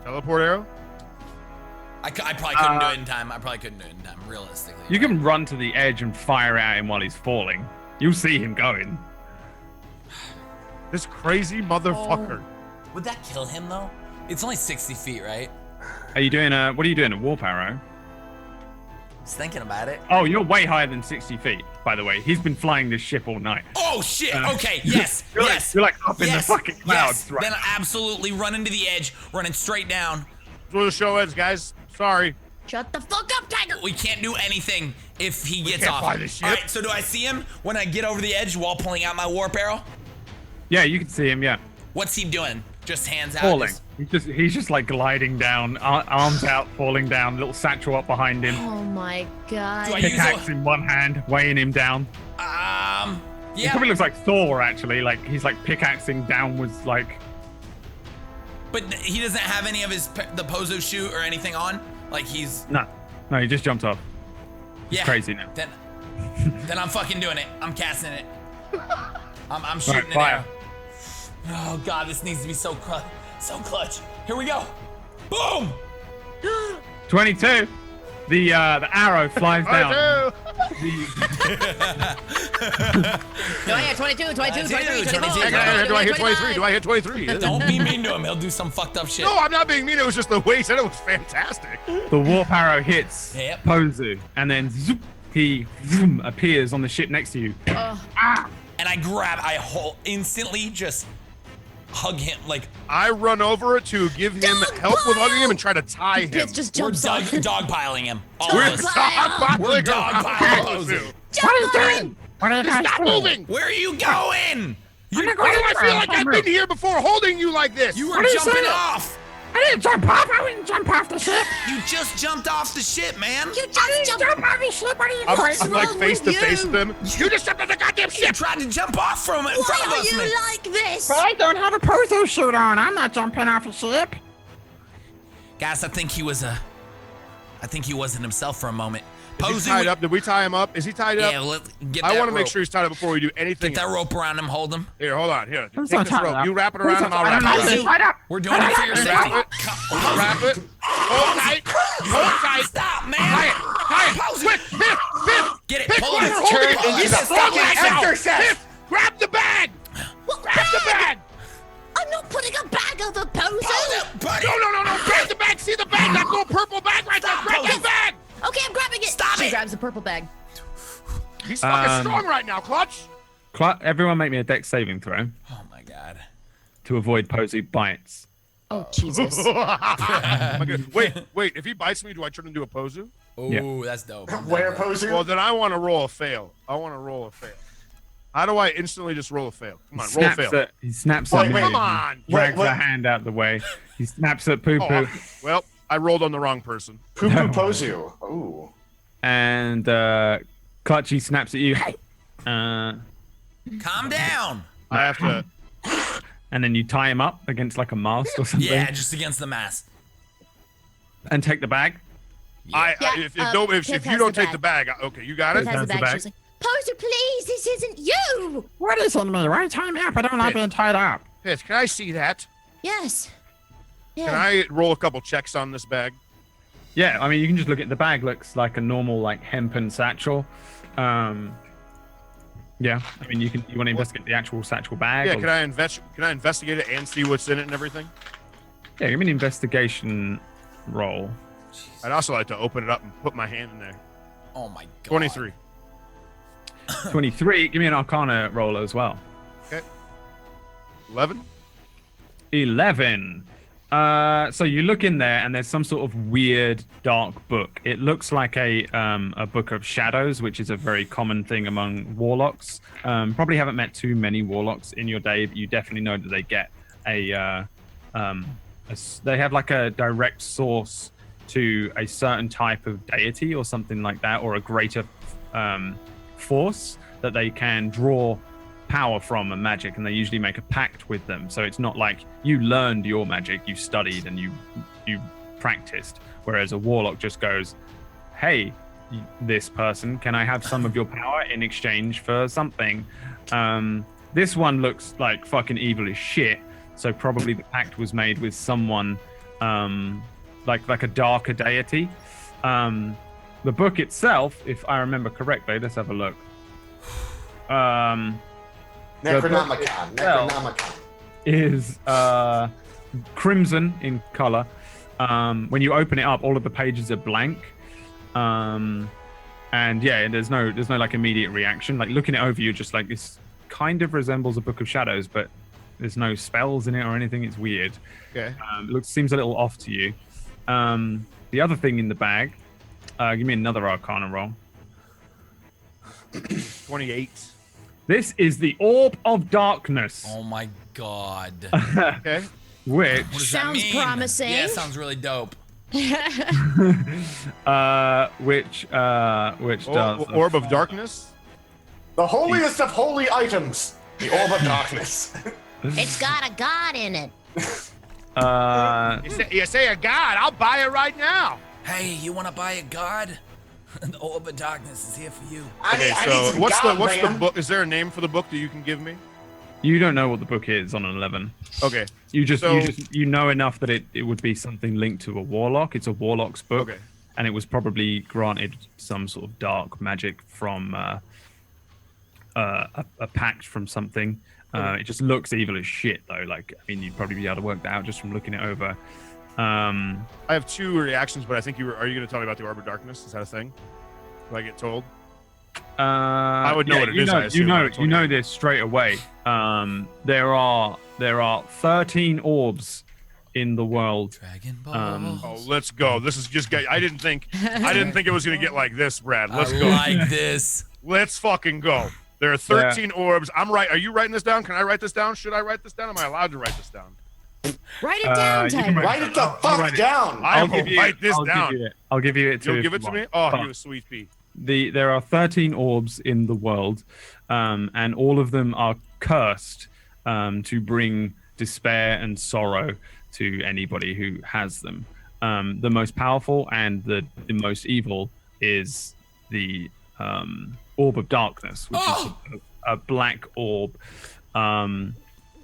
Teleport arrow? I probably couldn't do it in time. I probably couldn't do it in time, realistically. You can run to the edge and fire at him while he's falling. You'll see him going. This crazy motherfucker. Would that kill him though? It's only 60 feet, right? Are you doing what are you doing? A warp arrow? Just thinking about it. Oh, you're way higher than 60 feet, by the way. He's been flying this ship all night. Oh shit! Okay, yes, You're yes. you're like up in the fucking clouds, yes. right? Then absolutely running to the edge, running straight down. That's where the show ends, guys. Sorry. Shut the fuck up, Tiger. We can't do anything if he gets can't off. fly this ship. All right, so do I see him when I get over the edge while pulling out my warp arrow? Yeah, you can see him. Yeah, What's he doing? Just hands out? falling. He's just like gliding down, arms out, falling down, little satchel up behind him, Oh my Do I god. use pickaxe in one hand, weighing him down. He Yeah, probably looks like Thor actually. Like he's like pickaxing downwards, like. but he doesn't have any of the Pozo chute or anything on. Like he's No, he just jumped off. yeah crazy now. Then I'm fucking doing it. I'm casting it. I'm shooting it fire. out. Oh god, this needs to be so clutch. Here we go. Boom! 22. The arrow flies down. I Do I hit 22, 22, 23, 24, 22. do I hit 23? Do I hit 23? Don't be mean to him. He'll do some fucked up shit. No, I'm not being mean. It was just the way he said it was fantastic. The warp arrow hits Yep. Pozu, and then zoop, he appears on the ship next to you. And I instantly just hug him like I run over to give him help with hugging him and try to tie him. Pitts just we're jumps on. dogpiling him. All We're of us. dogpiling dogpiling him. Pozu. What are you doing? What are you guys Stop doing? moving! Where are you going? I'm not Why going do I feel like anywhere. I've been here before holding you like this? You were What are you jumping saying? off. I didn't jump off. I didn't jump off the ship. You just jumped off the ship, man. You I just didn't jumped. jump off the ship. What are you I'm, doing? I'm like wrong face to with face you? with him. You just jumped on the goddamn You ship! tried to jump off from it in front of Why are us, you man. like this? But I don't have a Pozo suit on. I'm not jumping off a ship. Guys, I think he wasn't himself for a moment. Is he Pozu, tied up? Did we tie him up? Is he tied up? yeah, get I that want to make rope. sure he's tied up before we do anything. Get that else. rope around him, hold him. Here, hold on. Here, Who's take on this top rope. of You wrap it Who's around on and I'll top? wrap I it don't know. around. Tied up. We're doing it for your safety. Wrap it. Wrap it. Hold tight. Hold tight. Stop, man. Tie it. Tie it. Pause it. Quick, Piff. Get it. Piff, Pull what it. are you holding? Turn into He's the a fucking fucking exorcist. Piff, grab the bag. What Grab the bag. I'm not putting a bag over Pozo. Buddy. No. Grab the bag. See the bag? That little purple bag right there. Stop, Grab Pose. the bag. Okay, I'm grabbing it. Stop She it. grabs the purple bag. He's fucking Um, strong right now, Clutch. Everyone make me a dex saving throw Oh my god. to avoid Pozu bites. Oh Jesus. Wait. If he bites me, do I turn into a Pozu? Ooh, Yeah. that's dope. Where Pozu? Well, then I want to roll a fail. How do I instantly just roll a fail? Come on, roll a fail. He snaps Wait, at wait. me. Come on. Drags What? the hand out the way. He snaps at Poo Oh, Poo. well, I rolled on the wrong person. Poo Poo Pozu. Ooh. And Clutchy snaps at you. Calm down. I have to. And then you tie him up against like a mast or something. Yeah, just against the mast. And take the bag. Yeah, If Pip you has don't the take the bag, okay, you got Pip it. has the That's the bag. bag. She's like, Pozo, please, this isn't you. What is on me? Why tie me up? I don't like being tied up. Piss, can I see that? Yes. Yeah. Can I roll a couple checks on this bag? Yeah, I mean you can just look at the bag. Looks like a normal like hempen satchel. Yeah, I mean you want to investigate the actual satchel bag. Yeah, or- can I investigate it and see what's in it and everything? Yeah, give me an investigation roll. I'd also like to open it up and put my hand in there. Oh my god. 23. 23. Give me an Arcana roll as well. 11. 11. So you look in there, and there's some sort of weird dark book. It looks like a book of shadows, which is a very common thing among warlocks. Probably haven't met too many warlocks in your day, but you definitely know that they get they have like a direct source to a certain type of deity or something like that, or a greater force that they can draw power from and magic, and they usually make a pact with them. So it's not like you learned your magic, you studied and you practiced, whereas a warlock just goes, hey, this person, can I have some of your power in exchange for something? This one looks like fucking evil as shit, so probably the pact was made with someone like a darker deity. The book itself, if I remember correctly, let's have a look. Necronomicon. Well- Necronomicon. is crimson in color. When you open it up, all of the pages are blank. And yeah, there's no like immediate reaction. Like looking it over, you're just like, this kind of resembles a Book of Shadows, but there's no spells in it or anything. It's weird. Okay. Seems a little off to you. The other thing in the bag, give me another Arcana roll. 28. This is the Orb of Darkness. Oh my god. Okay. Which What does Sounds that mean? promising. Yeah, sounds really dope. which does Orb of Darkness? The holiest of holy items. The Orb of Darkness. It's got a god in it. You say a god, I'll buy it right now. Hey, you want to buy a god? The Orb of Darkness is here for you. Okay, I need so some what's god, the man. book? Is there a name for the book that you can give me? You don't know what the book is on an 11. Okay. You know enough that it would be something linked to a warlock. It's a warlock's book, Okay. and it was probably granted some sort of dark magic from a pact from something. It just looks evil as shit, though. Like, I mean, you'd probably be able to work that out just from looking it over. I have two reactions, but I think are you going to tell me about the Orb of Darkness? Is that a thing? Do I get told? I would know what it is, I assume, but You know this straight away. There are 13 orbs in the world. Dragon Ball. Oh, let's go. This is just. I didn't think it was going to get like this, Brad. Let's go. like this. Let's fucking go. There are 13 orbs. I'm right. Are you writing this down? Can I write this down? Should I write this down? Am I allowed to write this down? Write it down, you Ted. can Write it the fuck down. I will write this down. I'll give you it too. You'll if give it you to me? want. Oh, But you a sweet pea. there are 13 orbs in the world, and all of them are cursed to bring despair and sorrow to anybody who has them. The most powerful and the most evil is the Orb of Darkness, which is a black orb.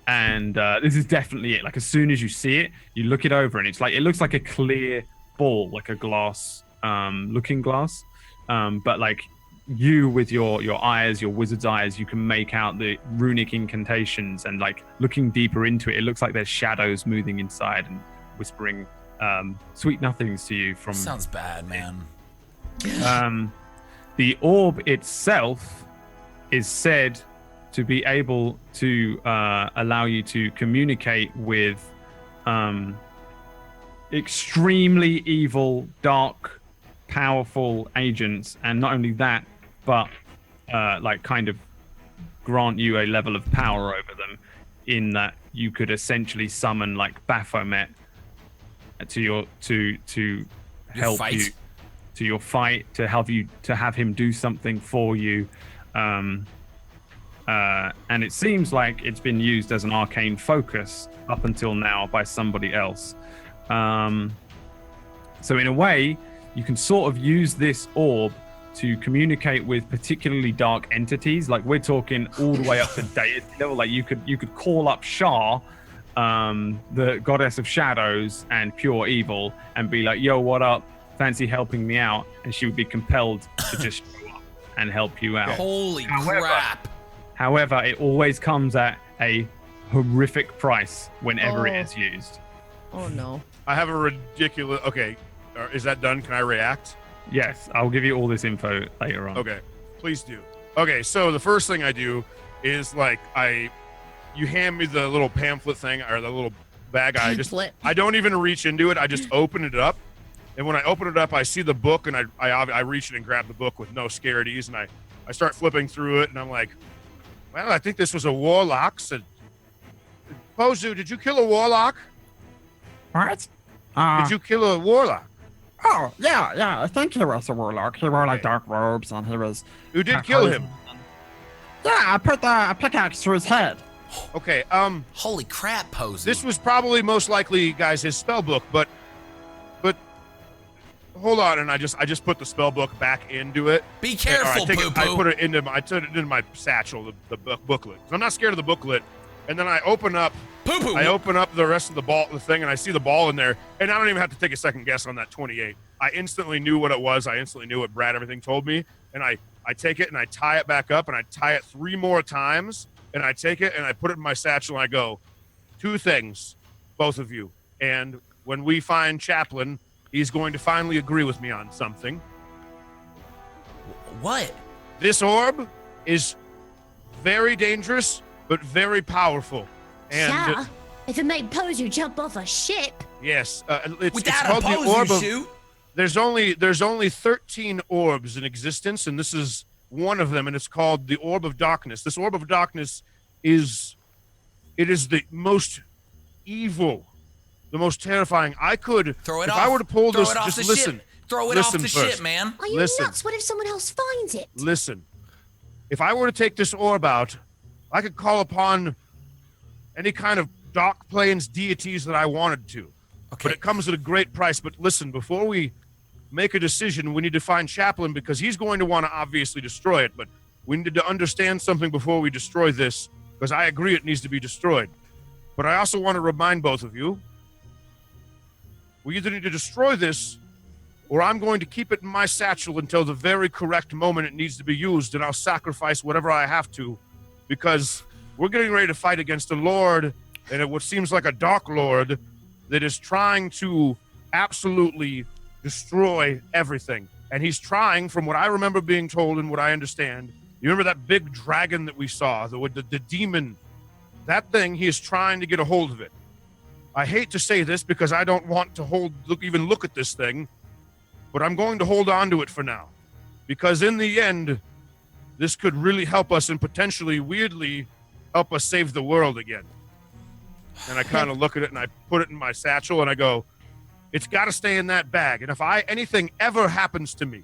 And this is definitely it. Like, as soon as you see it, you look it over, and it looks like a clear ball, like a glass, looking glass. But like, you with your eyes, your wizard's eyes, you can make out the runic incantations, and like looking deeper into it, it looks like there's shadows moving inside and whispering sweet nothings to you from. Sounds bad, man. The orb itself is said to be able to allow you to communicate with extremely evil, dark, powerful agents, and not only that, but like kind of grant you a level of power over them, in that you could essentially summon like Baphomet to help fight? you to your fight, to help you to have him do something for you. And it seems like it's been used as an arcane focus up until now by somebody else. So in a way, you can sort of use this orb to communicate with particularly dark entities. Like, we're talking all the way up to deity level. Like, you could call up Shah, the goddess of shadows and pure evil, and be like, "Yo, what up? Fancy helping me out?" And she would be compelled to just show up and help you out. Holy However- crap. However, it always comes at a horrific price whenever Oh. it is used. Oh no. I have a ridiculous. Okay, is that done? Can I react? Yes, I'll give you all this info later on. Okay, please do. Okay, so the first thing I do is like you hand me the little pamphlet thing or the little bag. Pamphlet. I don't even reach into it. I just open it up, and when I open it up, I see the book, and I reach it and grab the book with no scaredies, and I start flipping through it, and I'm like, well, I think this was a warlock. So, Pozu, did you kill a warlock? What? Did you kill a warlock? Oh, yeah, I think he was a warlock. He wore like dark robes and he was. Who did kill him? Yeah, I put the pickaxe through his head. Okay, Holy crap, Posey. this was probably most likely, guys, his spell book, but hold on, and I just put the spell book back into it. Be Or careful, I poo-poo. put it into my satchel, the booklet. 'Cause I'm not scared of the booklet. And then I open up Poo-poo. the rest of the thing, and I see the ball in there, and I don't even have to take a second guess on that 28. I instantly knew what it was. I instantly knew what Brad everything told me, and I take it and I tie it back up, and I tie it 3 more times, and I take it and I put it in my satchel and I go, 2 things, both of you. And when we find Chaplin, he's going to finally agree with me on something. What? This orb is very dangerous, but very powerful. And Yeah, if it made Pozu jump off a ship. yes, it's Without called a the Pozu orb of. shoot? There's only 13 orbs in existence, and this is one of them, and it's called the Orb of Darkness. This Orb of Darkness is the most evil, the most terrifying. I could Throw it if off. I were to pull Throw this, it off just the listen. ship. Throw it off Listen the first. ship, man. Are you Listen. nuts? What if someone else finds it? Listen. If I were to take this orb out, I could call upon any kind of Dark Plains deities that I wanted to. Okay. But it comes at a great price. But listen, before we make a decision, we need to find Chaplin because he's going to want to obviously destroy it. But we need to understand something before we destroy this, because I agree it needs to be destroyed. But I also want to remind both of you, we either need to destroy this, or I'm going to keep it in my satchel until the very correct moment it needs to be used, and I'll sacrifice whatever I have to, because we're getting ready to fight against a lord, and what seems like a dark lord, that is trying to absolutely destroy everything. And he's trying, from what I remember being told and what I understand, you remember that big dragon that we saw, the demon, that thing, he is trying to get a hold of it. I hate to say this because I don't want to even look at this thing, but I'm going to hold on to it for now. Because in the end, this could really help us and potentially, weirdly, help us save the world again. And I kind of look at it and I put it in my satchel and I go, it's got to stay in that bag. And if anything ever happens to me,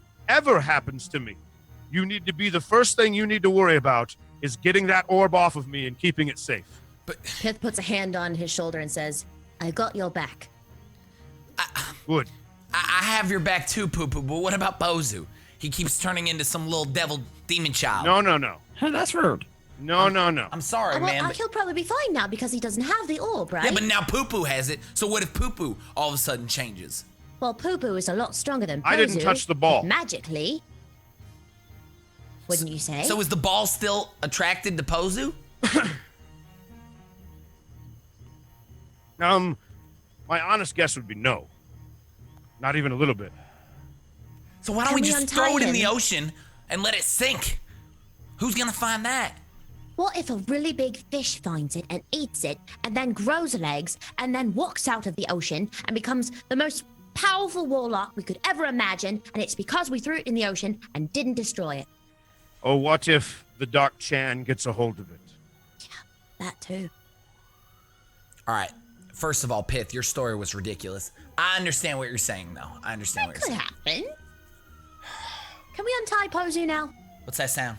you need to be the first thing you need to worry about is getting that orb off of me and keeping it safe. Pith puts a hand on his shoulder and says, I got your back. Good. I have your back too, Poo Poo, but what about Pozu? He keeps turning into some little devil demon child. No. Hey, that's rude. No. I'm sorry, man. He'll probably be fine now because he doesn't have the orb, right? Yeah, but now Poo Poo has it, so what if Poo Poo all of a sudden changes? Well, Poo Poo is a lot stronger than Pozu. I didn't touch the ball. Magically. Wouldn't you say? So is the ball still attracted to Pozu? My honest guess would be no. Not even a little bit. So why don't Can we we just untie throw it in him? the ocean and let it sink? Who's gonna find that? What if a really big fish finds it and eats it and then grows legs and then walks out of the ocean and becomes the most powerful warlock we could ever imagine, and it's because we threw it in the ocean and didn't destroy it? Or what if the Dark Chan gets a hold of it? That too. All right. First of all, Pith, your story was ridiculous. I understand what you're saying, though. I understand what Could you're saying. happen. Can we untie Pozu now? What's that sound?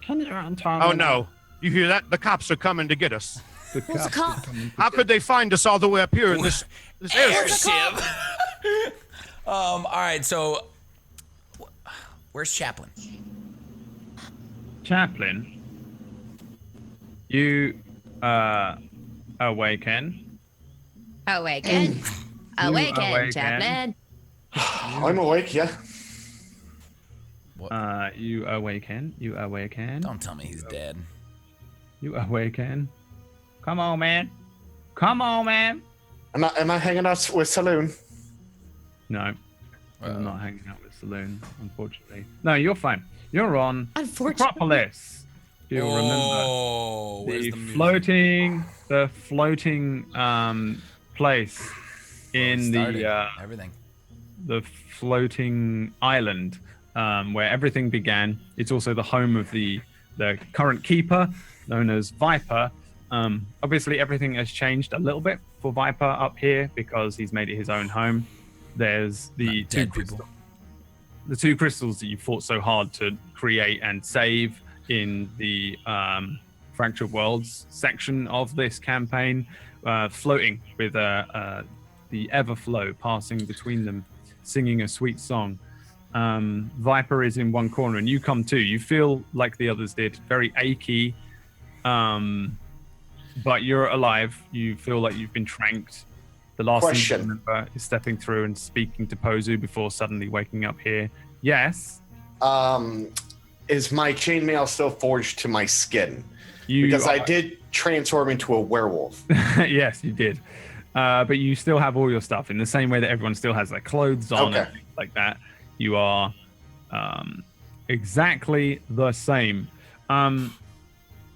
Can you untie Oh me? no. You hear that? The cops are coming to get us. What's a cop? How could they find us all the way up here in this airship? Airship. All right. So, where's Chaplin? Chaplin, you awaken. Awaken. Awaken, awaken. Chaplin. I'm awake, yeah. You awaken. Don't tell me he's dead. You awaken. Come on, man. Come on, man. Am I hanging out with Saloon? No, I'm not hanging out with Saloon, unfortunately. No, you're fine. You're on Unfortunately. Acropolis. If you'll Oh, remember where's the the music? floating place in Started the everything. the floating island where everything began. It's also the home of the current keeper, known as Viper. Obviously, everything has changed a little bit for Viper up here because he's made it his own home. There's the Not two dead crystals, people. the two crystals that you fought so hard to create and save in the Fractured Worlds section of this campaign, floating with the Everflow passing between them, singing a sweet song. Viper is in one corner, and you come too. You feel like the others did, very achy, but you're alive. You feel like you've been tranked. The last thing Question. you remember is stepping through and speaking to Pozu before suddenly waking up here. Yes. is my chainmail still forged to my skin? You Because I did transform into a werewolf. Yes, you did. But you still have all your stuff in the same way that everyone still has their clothes on and things like that. You are exactly the same.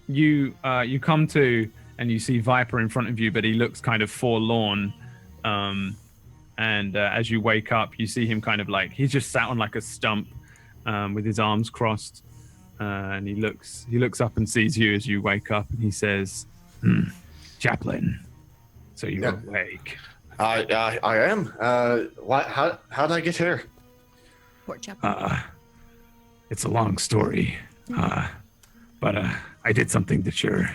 You come to and you see Viper in front of you, but he looks kind of forlorn. And as you wake up, you see him kind of like he's just sat on like a stump with his arms crossed. And he looks up and sees you as you wake up, and he says, "Chaplain, so you're awake." I am. How did I get here? Poor Chaplain. It's a long story, but I did something that you're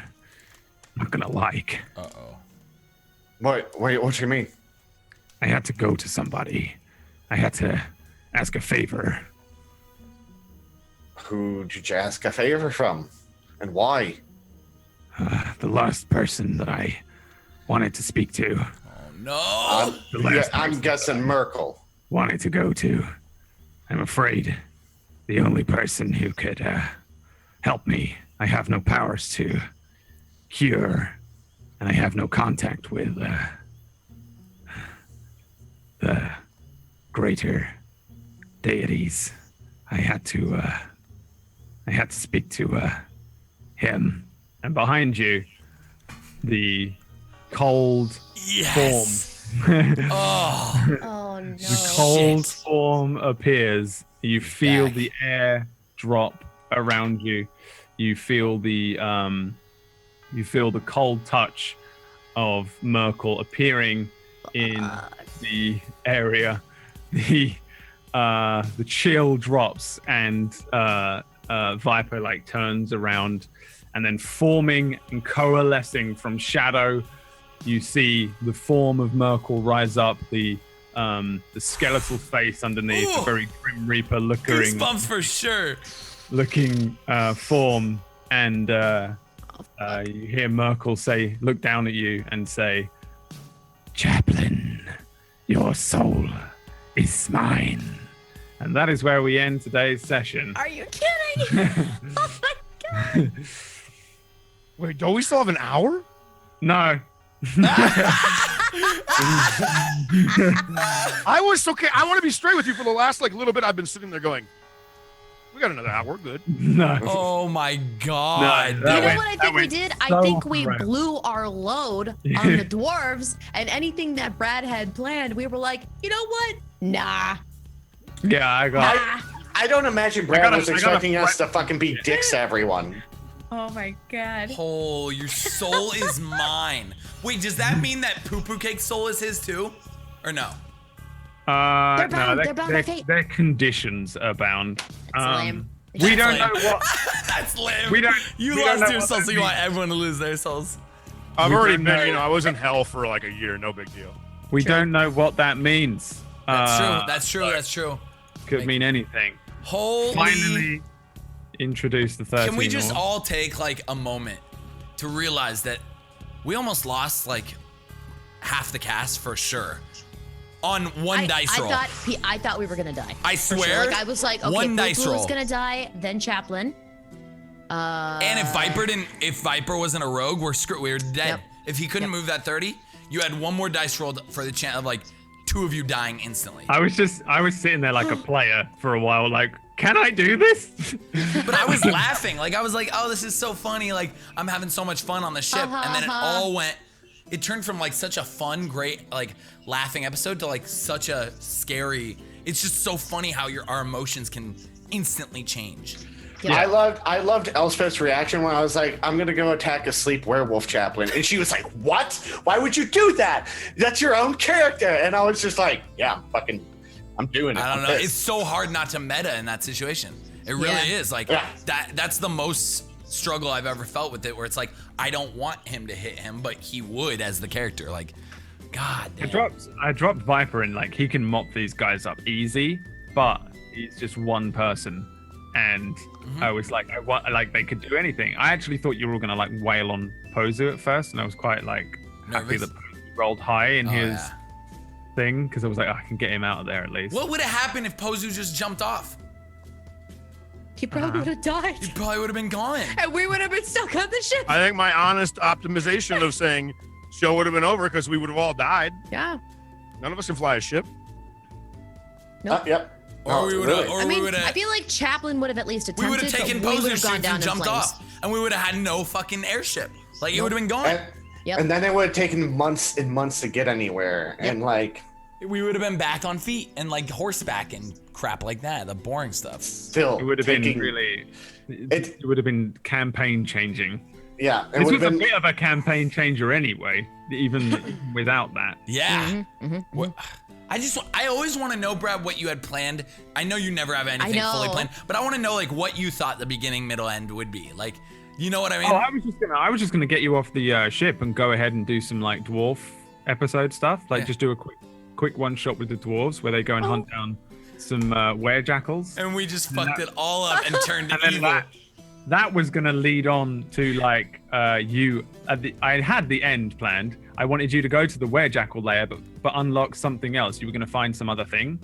not gonna like. What do you mean? I had to go to somebody. I had to ask a favor. Who did you ask a favor from, and why? The last person that I wanted to speak to. No. I'm guessing Merkel. Wanted to go to. I'm afraid the only person who could help me. I have no powers to cure, and I have no contact with the greater deities. I had to speak to him. And behind you, the cold form. Oh no. The cold form appears. You feel the air drop around you. You feel the cold touch of Merkel appearing in the area. The chill drops, and Viper like turns around, and then forming and coalescing from shadow, you see the form of Merkel rise up, the skeletal face underneath, the very Grim Reaper looking Goosebumps for sure. Looking form, and you hear Merkel say, look down at you and say, "Chaplain, your soul is mine." And that is where we end today's session. Are you kidding? Oh my god. Wait, don't we still have an hour? No. I was okay. I want to be straight with you. For the last little bit, I've been sitting there going, "We got another hour. We're good." No. Oh my god. No, You know went- what I that think we went did? so I think we right. blew our load on the dwarves, and anything that Brad had planned, we were like, you know what? Nah. Yeah, I got. I don't imagine Brad gotta- was I gotta expecting us to fucking be dicks to everyone. Oh my god. Oh, your soul is mine. Wait, does that mean that Poo Poo Cake's soul is his too? Or no? They're bound- no, they're bound by fate. their conditions are bound. lame. We don't know That's what. That's lame. We don't- You we don't lost know your what soul, that so you want means. everyone to lose their souls. I've We already don't been, know. I was in hell for like a year. No big deal. We don't know what that means. That's true. That's true. That's true. Could mean anything. Holy. Finally, introduce the 13. Can we just orc. all take like a moment to realize that we almost lost like half the cast for sure on one dice roll? I thought we were gonna die. I For sure. swear, Like I was like, okay, one dice Poo Poo was roll. gonna die, then Chaplain. And if Viper wasn't a rogue, we're dead. Yep. If he couldn't move that 30, you had one more dice roll for the chance of like two of you dying instantly. I was sitting there like a player for a while, like, can I do this? But I was laughing. Like, I was like, oh, this is so funny. Like, I'm having so much fun on the ship. And then it turned from like such a fun, great, like laughing episode to like such a scary. It's just so funny how our emotions can instantly change. Yeah. I loved Elspeth's reaction when I was like, "I'm gonna go attack a sleep werewolf chaplain," and she was like, "What? Why would you do that? That's your own character." And I was just like, "Yeah, I'm doing it." I don't I'm know. pissed. It's so hard not to meta in that situation. It really Yeah. is. Like that's the most struggle I've ever felt with it, where it's like I don't want him to hit him, but he would as the character. Like, God damn. I dropped Viper in, like, he can mop these guys up easy, but he's just one person. And I was like, they could do anything. I actually thought you were all gonna like wail on Pozu at first, and I was quite like happy Nervous? that Pozu rolled high in his thing, because I was like, I can get him out of there at least. What would have happened if Pozu just jumped off? he probably would have died. You probably would have been gone. And we would have been stuck on the ship. I think my honest optimization of saying show would have been over because we would have all died. Yeah. None of us can fly a ship. Yep. Or we would have. I mean, I feel like Chaplin would have at least attempted. We would have taken but we would Poser's have gone ship down and in jumped flames. off, and we would have had no fucking airship. Like, it would have been gone. Yep. And then it would have taken months and months to get anywhere. And like, We would have been back on feet and like horseback and crap like that. The boring stuff. still, It would have been taking- really. It would have been campaign changing. Yeah, it This would was have a been. bit of a campaign changer anyway, even without that. Yeah. Mm-hmm, What? I always want to know, Brad, what you had planned. I know you never have anything fully know. planned, but I want to know like what you thought the beginning, middle, end would be. Like, you know what I mean? Oh, I was just gonna get you off the ship and go ahead and do some like dwarf episode stuff. Like, Yeah. just do a quick one shot with the dwarves where they go and hunt down some werejackals. And we just fucked it all up and turned And then evil. that was gonna lead on to like you. I had the end planned. I wanted you to go to the werejackal layer, but unlock something else. You were gonna find some other thing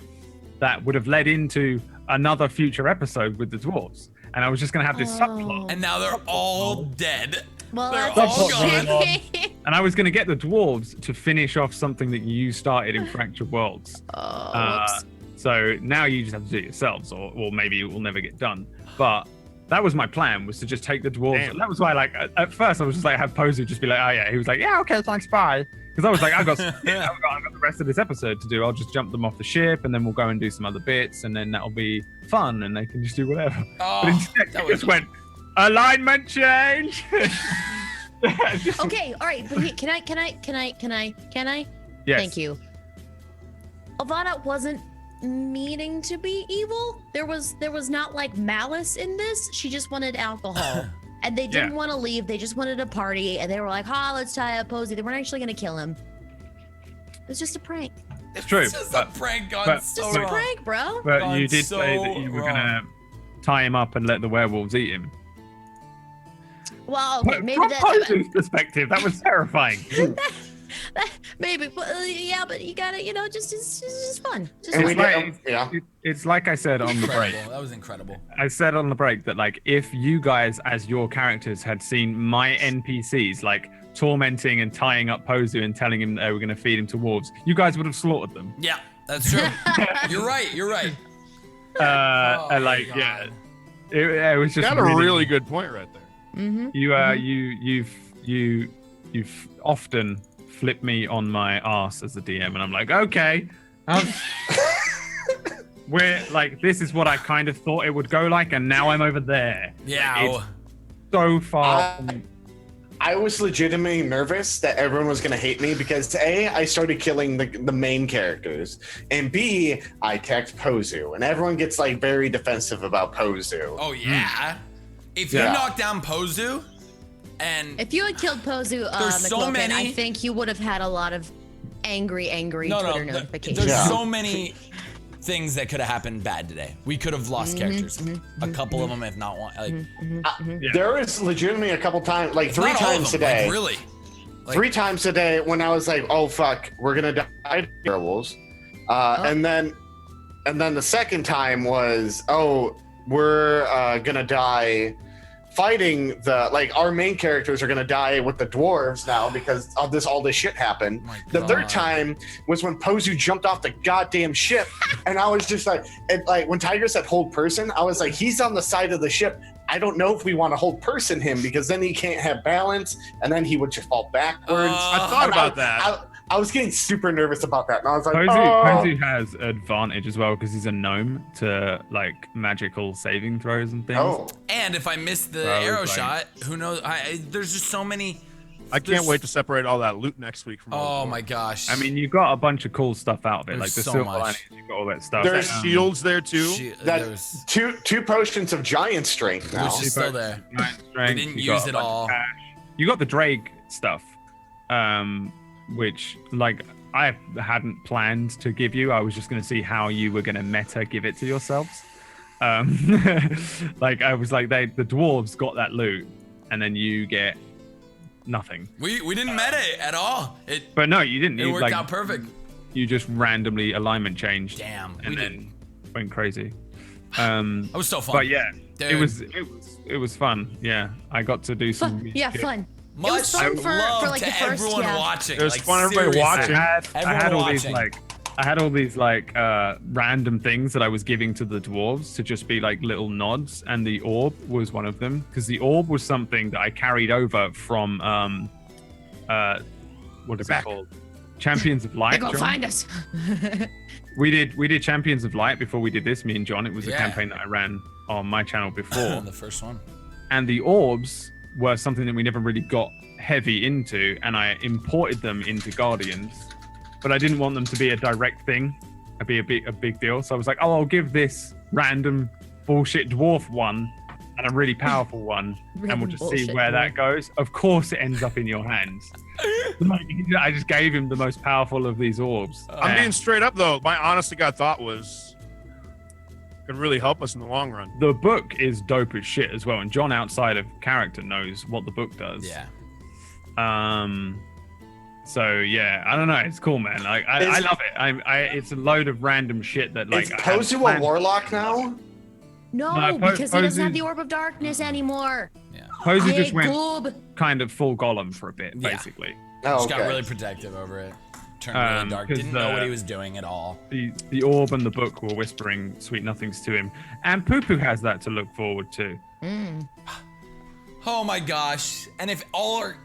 that would have led into another future episode with the dwarves. And I was just gonna have this subplot. And now they're all dead. Well, They're that's all a gone. shame. And I was going to get the dwarves to finish off something that you started in Fractured Worlds. Whoops. So now you just have to do it yourselves, or maybe it will never get done. But that was my plan, was to just take the dwarves. Damn. That was why, like, at first I was just like, have Pozu just be like, oh yeah. He was like, yeah, okay, thanks, bye. Because I was like, I've got the rest of this episode to do. I'll just jump them off the ship, and then we'll go and do some other bits, and then that'll be fun, and they can just do whatever. Oh, but instead, that it just was- went, alignment change. Just- Okay, all right, but can I? Yes. Thank you. Avada wasn't meaning to be evil. There was not like malice in this. She just wanted alcohol. And they didn't Yeah. want to leave. They just wanted a party. And they were like, let's tie up Posey. They weren't actually going to kill him. It was just a prank. It's true. It's just but- a prank gone but- so Just a wrong. prank, bro. But Gone you did say so that you were wrong. gonna tie him up and let the werewolves eat him. Well, okay, maybe From that. Pozu's perspective, that was terrifying. Maybe, yeah, but you gotta, just it's just fun. Just And fun. we like- did, yeah. It's like I said on the break. Incredible. That was incredible. I said on the break that like if you guys as your characters had seen my NPCs like tormenting and tying up Pozu and telling him they were going to feed him to wolves, you guys would have slaughtered them. Yeah, that's true. You're right. You're right. And my like God. yeah, it was just Got a really good point right there. Mm-hmm. You've often flipped me on my ass as a DM, and I'm like, okay. We're like, this is what I kind of thought it would go like, and now I'm over there. Yeah. It's so far. from- I was legitimately nervous that everyone was going to hate me because A, I started killing the main characters, and B, I attacked Pozu, and everyone gets like very defensive about Pozu. Oh yeah. If you Yeah. knock down Pozu, and If you had killed Pozu, There's so McLovin, many- I think you would have had a lot of angry Twitter notifications. there's Yeah. so many things that could have happened bad today. We could have lost characters. A couple of them, if not one. Like Yeah. There was legitimately a couple times, like three not all of times them, today. Like, really. Like- 3 times today when I was like, "Oh fuck, we're gonna die to werewolves," and then the second time was, "Oh, we're gonna die fighting our main characters are gonna die with the dwarves now because of all this shit happened." My The God. third time was when Pozu jumped off the goddamn ship, and I was just like, when Tiger said hold person, I was like, he's on the side of the ship. I don't know if we want to hold person him because then he can't have balance, and then he would just fall backwards. I thought And about that. I was getting super nervous about that, and I was like, Pozu has advantage as well because he's a gnome to like magical saving throws and things. oh, And if I miss the Bro, arrow like- shot, who knows? There's just so many. I can't wait to separate all that loot next week from all Oh the my gosh. I mean, you got a bunch of cool stuff out of it, There's like the so silver much. linings, you got all that stuff. There's shields there too. that there's, two potions of giant strength now. which is still there. Giant strength, didn't you got use a it bunch of all. cash. You got the Drake stuff, which like I hadn't planned to give you. I was just going to see how you were going to meta give it to yourselves. Like I was like, the dwarves got that loot, and then you get nothing. We didn't meta it at all. It But no, you didn't. it You, worked like, out perfect. you just randomly alignment changed. Damn. And We then didn't. went crazy. It was so fun. But yeah, Dude. it was fun. Yeah, I got to do some. Fun. Yeah, shit. fun. Much was fun for love like to the first, everyone yeah. watching. It was like, fun, everybody seriously. watching. I had all these Everyone like random things that I was giving to the dwarves to just be like little nods, and the orb was one of them, because the orb was something that I carried over from what is it called? Champions of Light. They're gonna John? find us. We did Champions of Light before we did this. Me and John. It was a Yeah. campaign that I ran on my channel before, the first one. and the orbs were something that we never really got heavy into, and I imported them into Guardians, but I didn't want them to be a direct thing, be a big deal. So I was like, oh, I'll give this random bullshit dwarf one and a really powerful one, and we'll Random just see bullshit where dwarf. that goes. Of course, it ends up in your hands. Like, I just gave him the most powerful of these orbs. I'm being straight up though. My honest to God thought was could really help us in the long run. The book is dope as shit as well, and John, outside of character, knows what the book does. Yeah. So yeah, I don't know. It's cool, man. Like I love it. It's a load of random shit that like. Is I hadn't Pozu a planned. warlock now? No, No, because he doesn't have Pozu's- the Orb of Darkness anymore. Posey Hey, just went Glob. kind of full Golem for a bit, Yeah. basically. Oh, Just got okay. really protective over it. Turned really dark. 'cause Didn't know what he was doing at all. The orb and the book were whispering sweet nothings to him, and Poo Poo has that to look forward to. Oh my gosh. And if all our...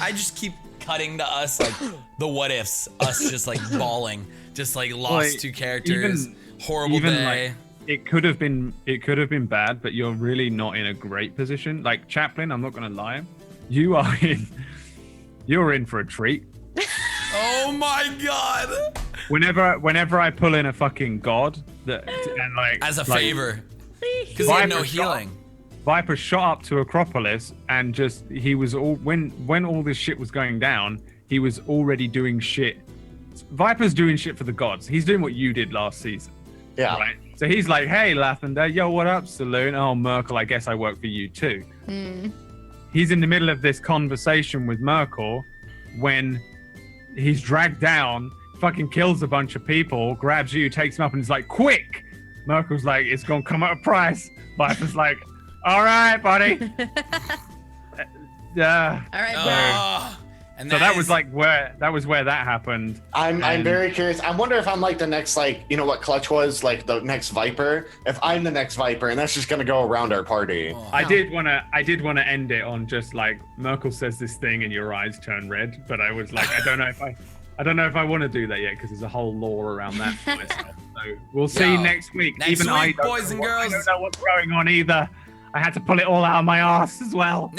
I just keep cutting to us, like, the what ifs. Us just, like, bawling. Just, like, lost Like, two characters. Horrible even day. like it could have been bad, but you're really not in a great position. Like Chaplin, I'm not gonna lie, you're in for a treat. Oh my god. Whenever I pull in a fucking god and like As a like, favor. Because he had no Viper shot- healing. Viper shot up to Acropolis and just he was all when all this shit was going down, he was already doing shit. Viper's doing shit for the gods. He's doing what you did last season. Yeah. Right? So he's like, hey, Lathander, yo, what up, Saloon? Oh, Merkel, I guess I work for you too. He's in the middle of this conversation with Merkel when he's dragged down, fucking kills a bunch of people, grabs you, takes him up, and he's like, quick! Merkel's like, it's gonna come at a price. Viper's like, all right, buddy. Yeah. All right, Oh, and So that was is- like where that happened. I'm And- very curious. I wonder if I'm like the next, like, you know what Clutch was, like the next Viper. If I'm the next Viper, and that's just gonna go around our party. I did wanna end it on just like Merkel says this thing and your eyes turn red, but I was like, I don't know if I want to do that yet because there's a whole lore around that for myself. So we'll see Yo, next week. next Even I week, don't boys know and what- girls. I don't know what's going on either. I had to pull it all out of my ass as well.